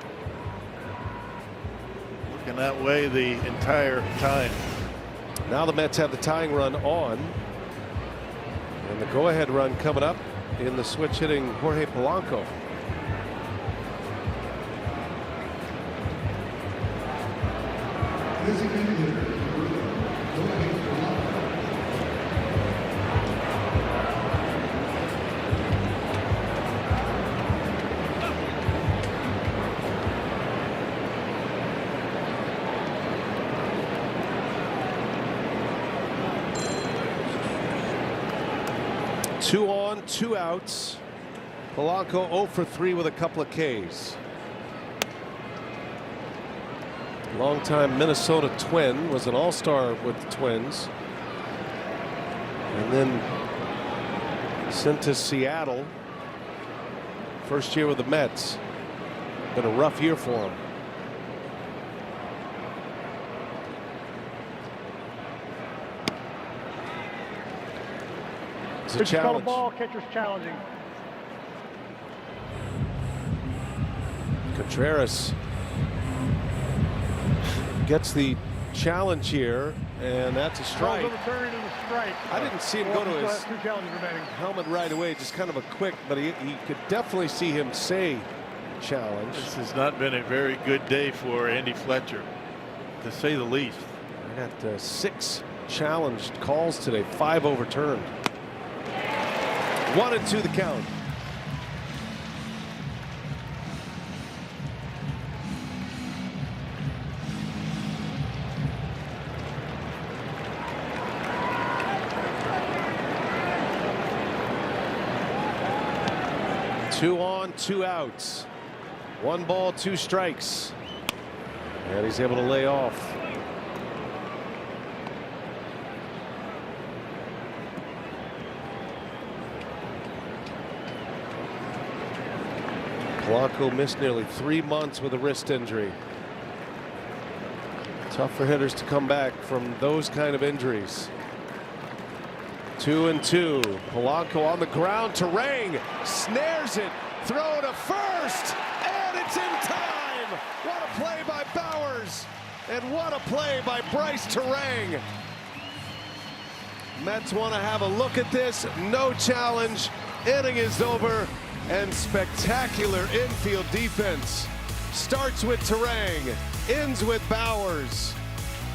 Looking that way the entire time. Now the Mets have the tying run on. And the go-ahead run coming up in the switch hitting Jorge Polanco. Two on, 2 outs. Polanco 0 for 3 with a couple of Ks. Longtime Minnesota Twin, was an all-star with the Twins. And then sent to Seattle. First year with the Mets. Been a rough year for him. It's a challenge. Ball, catcher's challenging. Contreras gets the challenge here, and that's a strike. I didn't see him go to his helmet right away, just kind of a quick, but he could definitely see him say challenge. This has not been a very good day for Andy Fletcher, to say the least. I got 6 challenged calls today, 5 overturned. 1-2 the count. 2 on, 2 outs. 1 ball, 2 strikes. And he's able to lay off. Polanco missed nearly 3 months with a wrist injury. Tough for hitters to come back from those kind of injuries. 2-2. Polanco on the ground. Turang snares it. Throw to first. And it's in time. What a play by Bowers. And what a play by Bryce Turang. Mets want to have a look at this. No challenge. Inning is over. And spectacular infield defense. Starts with Turang. Ends with Bowers.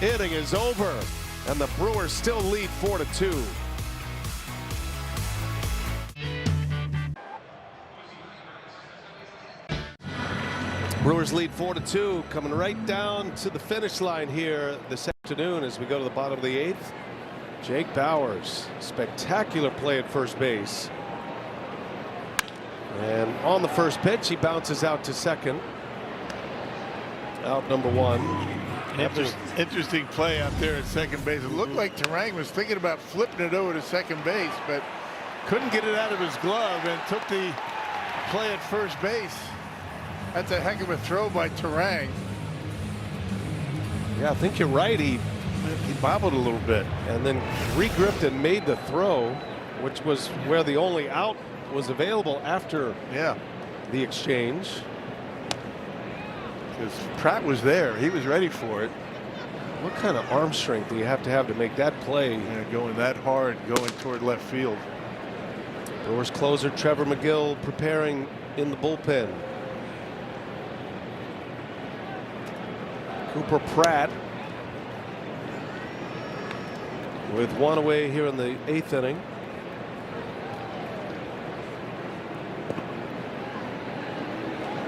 Inning is over. And the Brewers still lead 4-2. Brewers lead 4-2, coming right down to the finish line here this afternoon as we go to the bottom of the 8th. Jake Bowers, spectacular play at first base. And on the first pitch, he bounces out to second. Out number 1. Interesting play out there at second base. It looked like Turang was thinking about flipping it over to second base, but couldn't get it out of his glove and took the play at first base. That's a heck of a throw by Turang. Yeah, I think you're right. He bobbled a little bit and then regripped and made the throw, which was where the only out was available after the exchange. Because Pratt was there. He was ready for it. What kind of arm strength do you have to make that play? Yeah, going that hard, going toward left field. Brewers closer Trevor McGill preparing in the bullpen. Cooper Pratt with 1 away here in the 8th inning.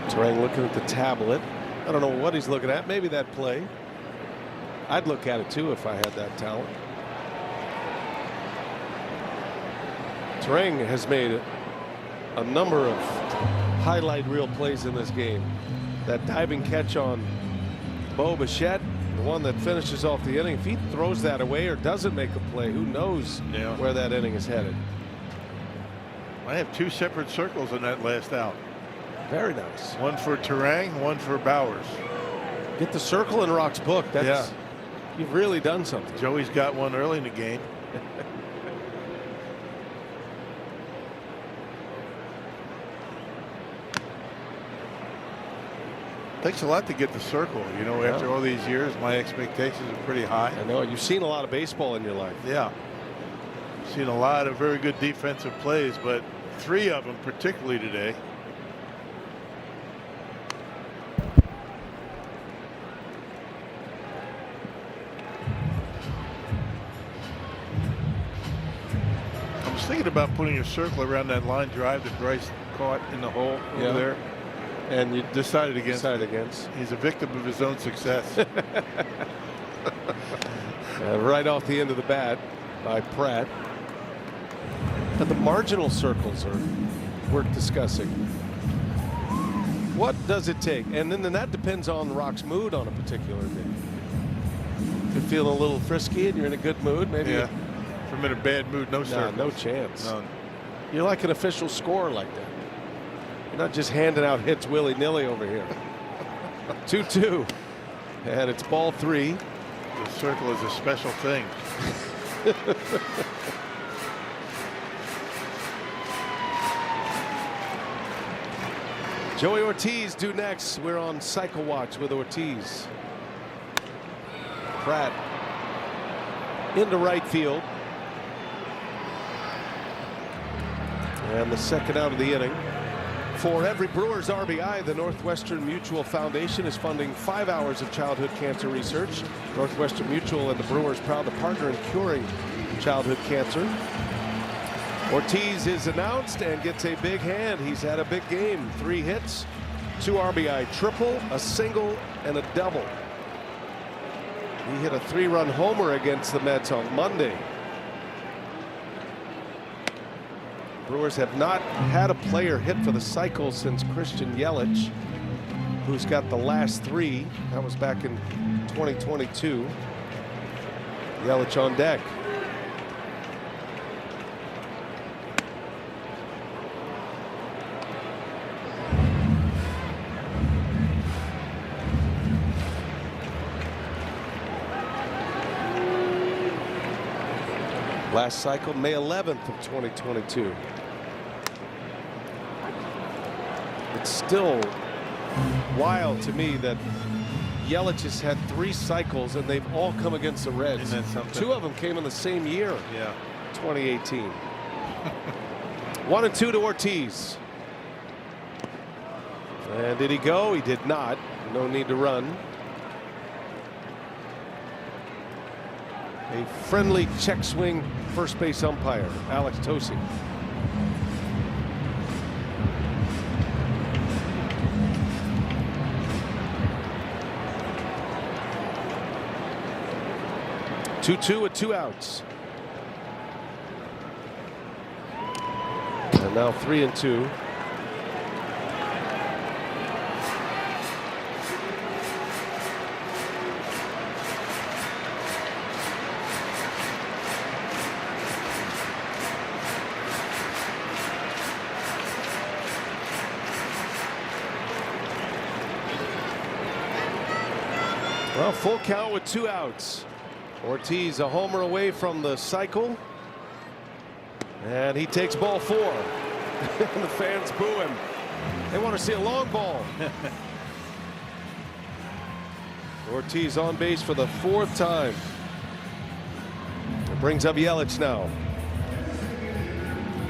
Turang looking at the tablet. I don't know what he's looking at. Maybe that play. I'd look at it too if I had that talent. Turang has made a number of highlight reel plays in this game. That diving catch on Bo Bichette, the one that finishes off the inning. If he throws that away or doesn't make a play, who knows where that inning is headed. I have 2 separate circles in that last out. Very nice. One for Turang, one for Bowers. Get the circle in Rock's book. That's, you've really done something. Joey's got one early in the game. Takes a lot to get the circle. You know, after all these years, my expectations are pretty high. I know. You've seen a lot of baseball in your life. Yeah. Seen a lot of very good defensive plays, but 3 of them particularly today. I was thinking about putting a circle around that line drive that Bryce caught in the hole over there. And you decided against. He's a victim of his own success. Right off the end of the bat by Pratt. But the marginal circles are worth discussing. What does it take? And then that depends on Rock's mood on a particular day. If you're feeling a little frisky and you're in a good mood, maybe. Yeah. If I'm in a bad mood, no circles. No chance. None. You're like an official scorer like that. You're not just handing out hits willy-nilly over here. 2-2. And it's ball 3. The circle is a special thing. Joey Ortiz due next. We're on Cycle Watch with Ortiz. Pratt into right field. And the second out of the inning. For every Brewers RBI, the Northwestern Mutual Foundation is funding 5 hours of childhood cancer research. Northwestern Mutual and the Brewers proud to partner in curing childhood cancer. Ortiz is announced and gets a big hand. He's had a big game. 3 hits, 2 RBI triple, a single, and a double. He hit a 3-run homer against the Mets on Monday. Brewers have not had a player hit for the cycle since Christian Yelich, who's got the last 3. That was back in 2022. Yelich on deck. Last cycle, May 11th of 2022. It's still wild to me that Yelich has had 3 cycles and they've all come against the Reds. Isn't that something? 2 of them came in the same year. Yeah. 2018. 1-2 to Ortiz. And did he go? He did not. No need to run. A friendly check swing first base umpire, Alex Tosi. Two with 2 outs. And now 3-2. Well, full count with 2 outs. Ortiz a homer away from the cycle. And he takes ball 4. And the fans boo him. They want to see a long ball. Ortiz on base for the 4th time. It brings up Yelich now.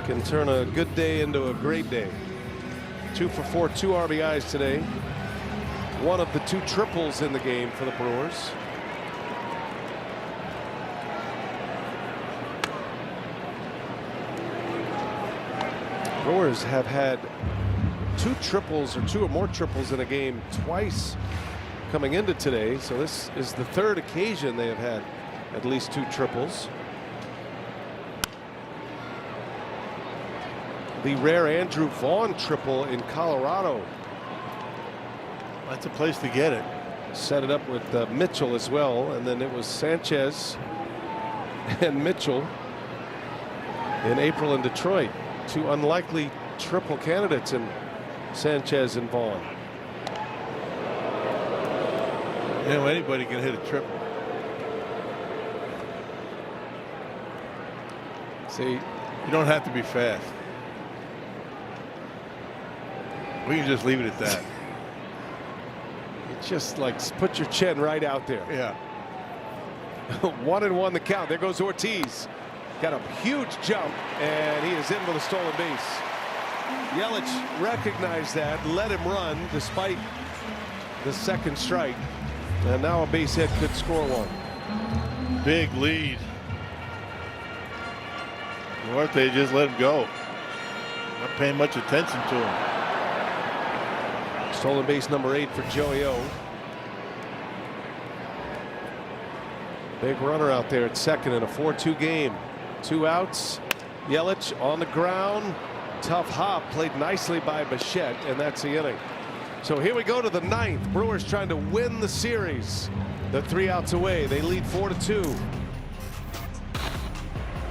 Can turn a good day into a great day. 2 for 4, 2 RBIs today. One of the 2 triples in the game for the Brewers. Brewers have had 2 triples or 2 or more triples in a game twice coming into today. So this is the 3rd occasion they have had at least 2 triples. The rare Andrew Vaughn triple in Colorado. That's a place to get it. Set it up with Mitchell as well, and then it was Sanchez and Mitchell in April in Detroit. 2 unlikely triple candidates in Sanchez and Vaughn. You know, anybody can hit a triple. See, you don't have to be fast. We can just leave it at that. It's just like put your chin right out there. Yeah. 1-1 the count. There goes Ortiz. Got a huge jump, and he is in with a stolen base. Yelich recognized that, let him run despite the 2nd strike. And now a base hit could score 1. Big lead. Duarte just let him go. Not paying much attention to him. Stolen base number 8 for Joey O. Big runner out there at 2nd in a 4-2 game. 2 outs. Yelich on the ground. Tough hop played nicely by Bichette, and that's the inning. So here we go to the 9th. Brewers trying to win the series. They're 3 outs away. They lead 4-2.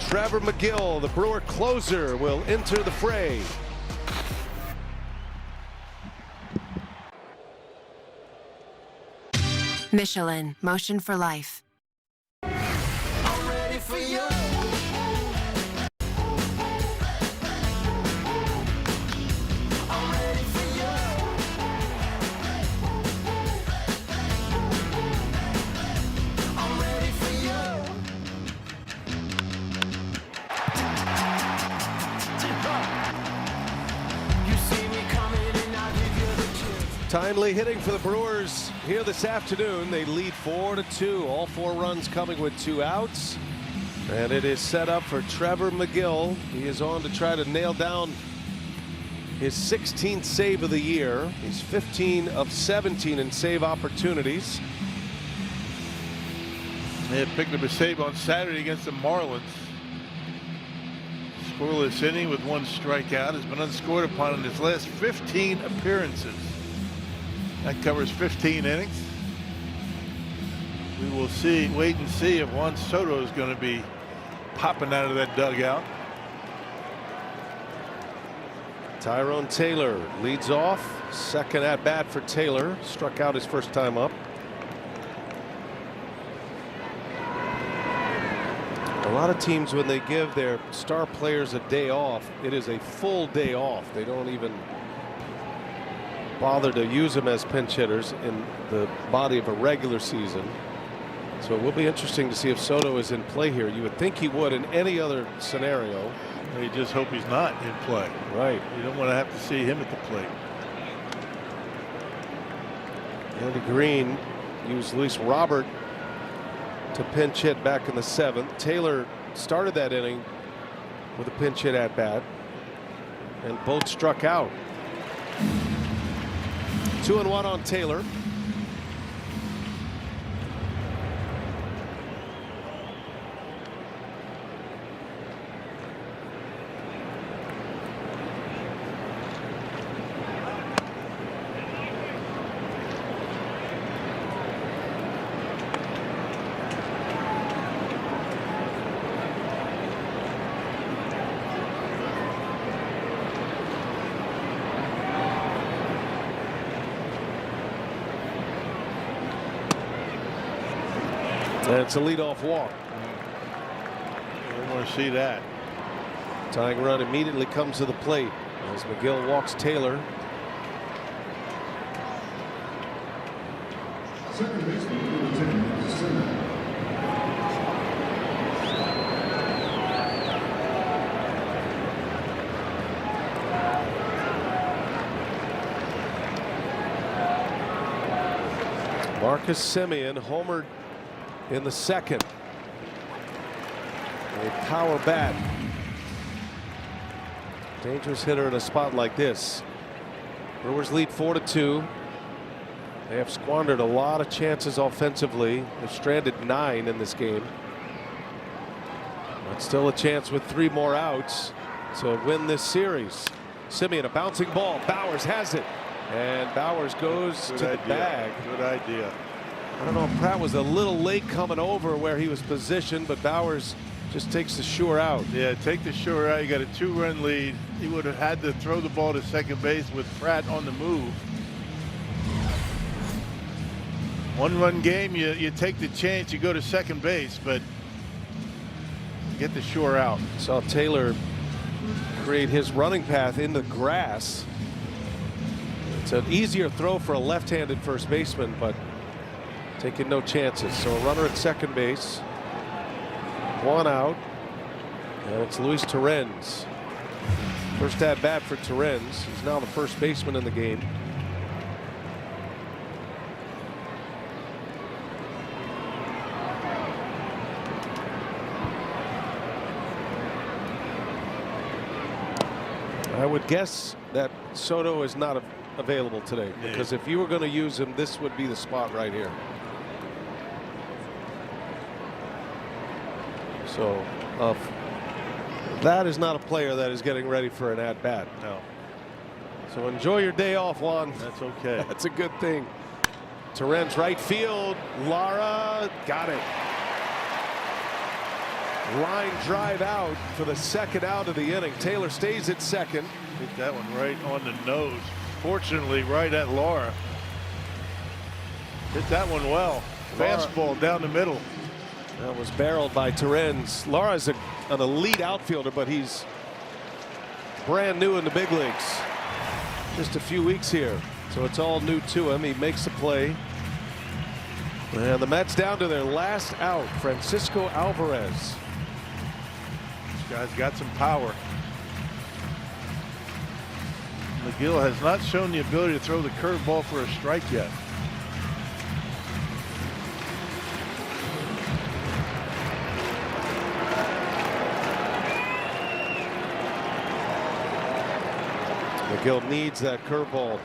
Trevor McGill, the Brewer closer, will enter the fray. Michelin, motion for life. I'm ready for you. I'm ready for you. I'm ready for you. You see me coming and I give you the kiss. Timely hitting for the Brewers here this afternoon. They lead 4-2. All 4 runs coming with 2 outs. And it is set up for Trevor McGill. He is on to try to nail down his 16th save of the year. He's 15 of 17 in save opportunities. They had picked up a save on Saturday against the Marlins. Scoreless inning with 1 strikeout. Has been unscored upon in his last 15 appearances. That covers 15 innings. We will wait and see if Juan Soto is going to be popping out of that dugout. Tyrone Taylor leads off. Second at bat for Taylor. Struck out his first time up. A lot of teams, when they give their star players a day off, it is a full day off. They don't even bother to use them as pinch hitters in the body of a regular season. So it will be interesting to see if Soto is in play here. You would think he would in any other scenario. You just hope he's not in play. Right. You don't want to have to see him at the plate. Andy Green used Luis Robert to pinch hit back in the 7th. Taylor started that inning with a pinch hit at bat, and both struck out. 2-1 on Taylor. And it's a leadoff walk. I don't want to see that. Tying run immediately comes to the plate as McGill walks Taylor. Marcus Semien homered in the 2nd. A power bat. Dangerous hitter in a spot like this. Brewers lead 4-2. They have squandered a lot of chances offensively. They've stranded 9 in this game. But still a chance with 3 more outs to win this series. Semien, a bouncing ball. Bowers has it. And Bowers goes to the bag. Good idea. I don't know if Pratt was a little late coming over where he was positioned, but Bowers just takes the sure out. Yeah, take the sure out. You got a 2-run lead. He would have had to throw the ball to second base with Pratt on the move. 1-run game, you take the chance, you go to second base, but get the sure out. Saw Taylor create his running path in the grass. It's an easier throw for a left-handed first baseman, but taking no chances. So a runner at second base. 1 out. And it's Luis Torrens. First at bat for Torrens. He's now the first baseman in the game. I would guess that Soto is not available today, because if you were going to use him, this would be the spot right here. So that is not a player that is getting ready for an at-bat. No. So enjoy your day off, Juan. That's okay. That's a good thing. Torrens right field. Lara got it. Line drive out for the 2nd out of the inning. Taylor stays at second. Hit that one right on the nose. Fortunately, right at Lara. Hit that one well. Fastball down the middle. That was barreled by Torrens. Lara's an elite outfielder, but he's brand new in the big leagues. Just a few weeks here, so it's all new to him. He makes the play. And the Mets down to their last out, Francisco Alvarez. This guy's got some power. McGill has not shown the ability to throw the curveball for a strike yet. McGill needs that curveball.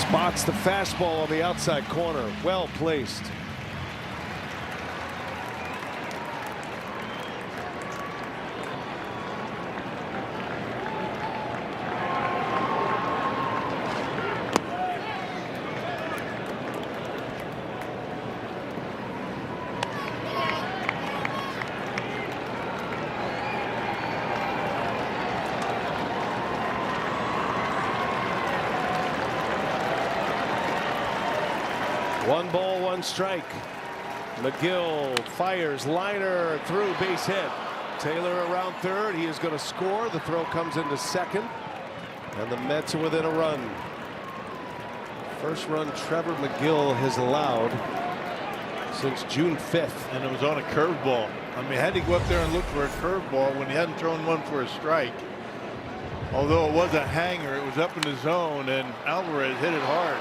Spots the fastball on the outside corner. Well placed. One ball, one strike. McGill fires, liner through, base hit. Taylor around third. He is going to score. The throw comes into second, and the Mets are within a run. First run Trevor McGill has allowed since June 5th. And it was on a curveball. I mean, had to go up there and look for a curveball when he hadn't thrown one for a strike. Although it was a hanger, it was up in the zone, and Alvarez hit it hard.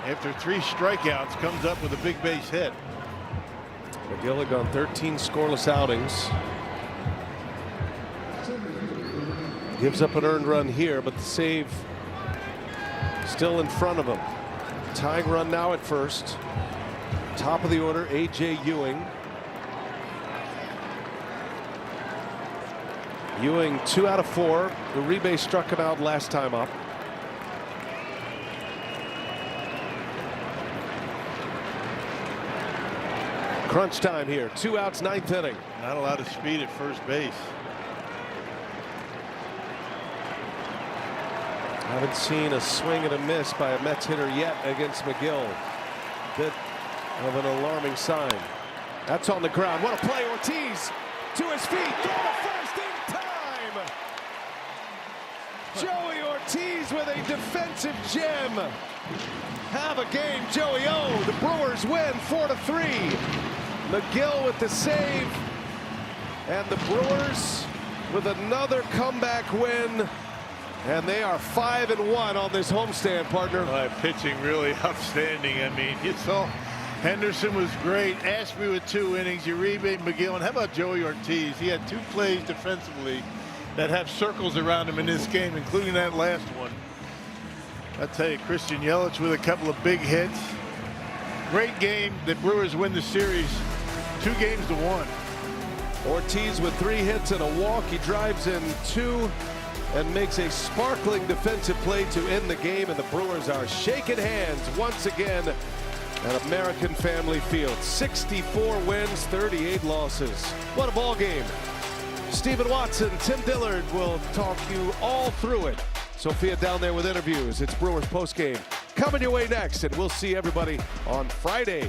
After 3 strikeouts, comes up with a big base hit. McGill had gone 13 scoreless outings. Gives up an earned run here, but the save still in front of him. Tying run now at first. Top of the order, A.J. Ewing. Ewing 2 out of 4. Uribe struck him out last time up. Crunch time here. 2 outs, 9th inning. Not a lot of speed at first base. Haven't seen a swing and a miss by a Mets hitter yet against McGill. Bit of an alarming sign. That's on the ground. What a play. Ortiz to his feet. Throw to first in time. Joey Ortiz with a defensive gem. Have a game, Joey O. The Brewers win 4-3. McGill with the save. And the Brewers with another comeback win. And they are 5-1 on this homestand, partner. Pitching really outstanding. I mean, you saw Henderson was great. Ashby with 2 innings. Uribe, McGill, and how about Joey Ortiz? He had 2 plays defensively that have circles around him in this game, including that last one. I tell you, Christian Yelich with a couple of big hits. Great game. The Brewers win the series 2-1. Ortiz with 3 hits and a walk. He drives in 2 and makes a sparkling defensive play to end the game, and the Brewers are shaking hands once again at American Family Field. 64 wins, 38 losses. What a ball game. Stephen Watson, Tim Dillard will talk you all through it. Sophia down there with interviews. It's Brewers postgame coming your way next, and we'll see everybody on Friday.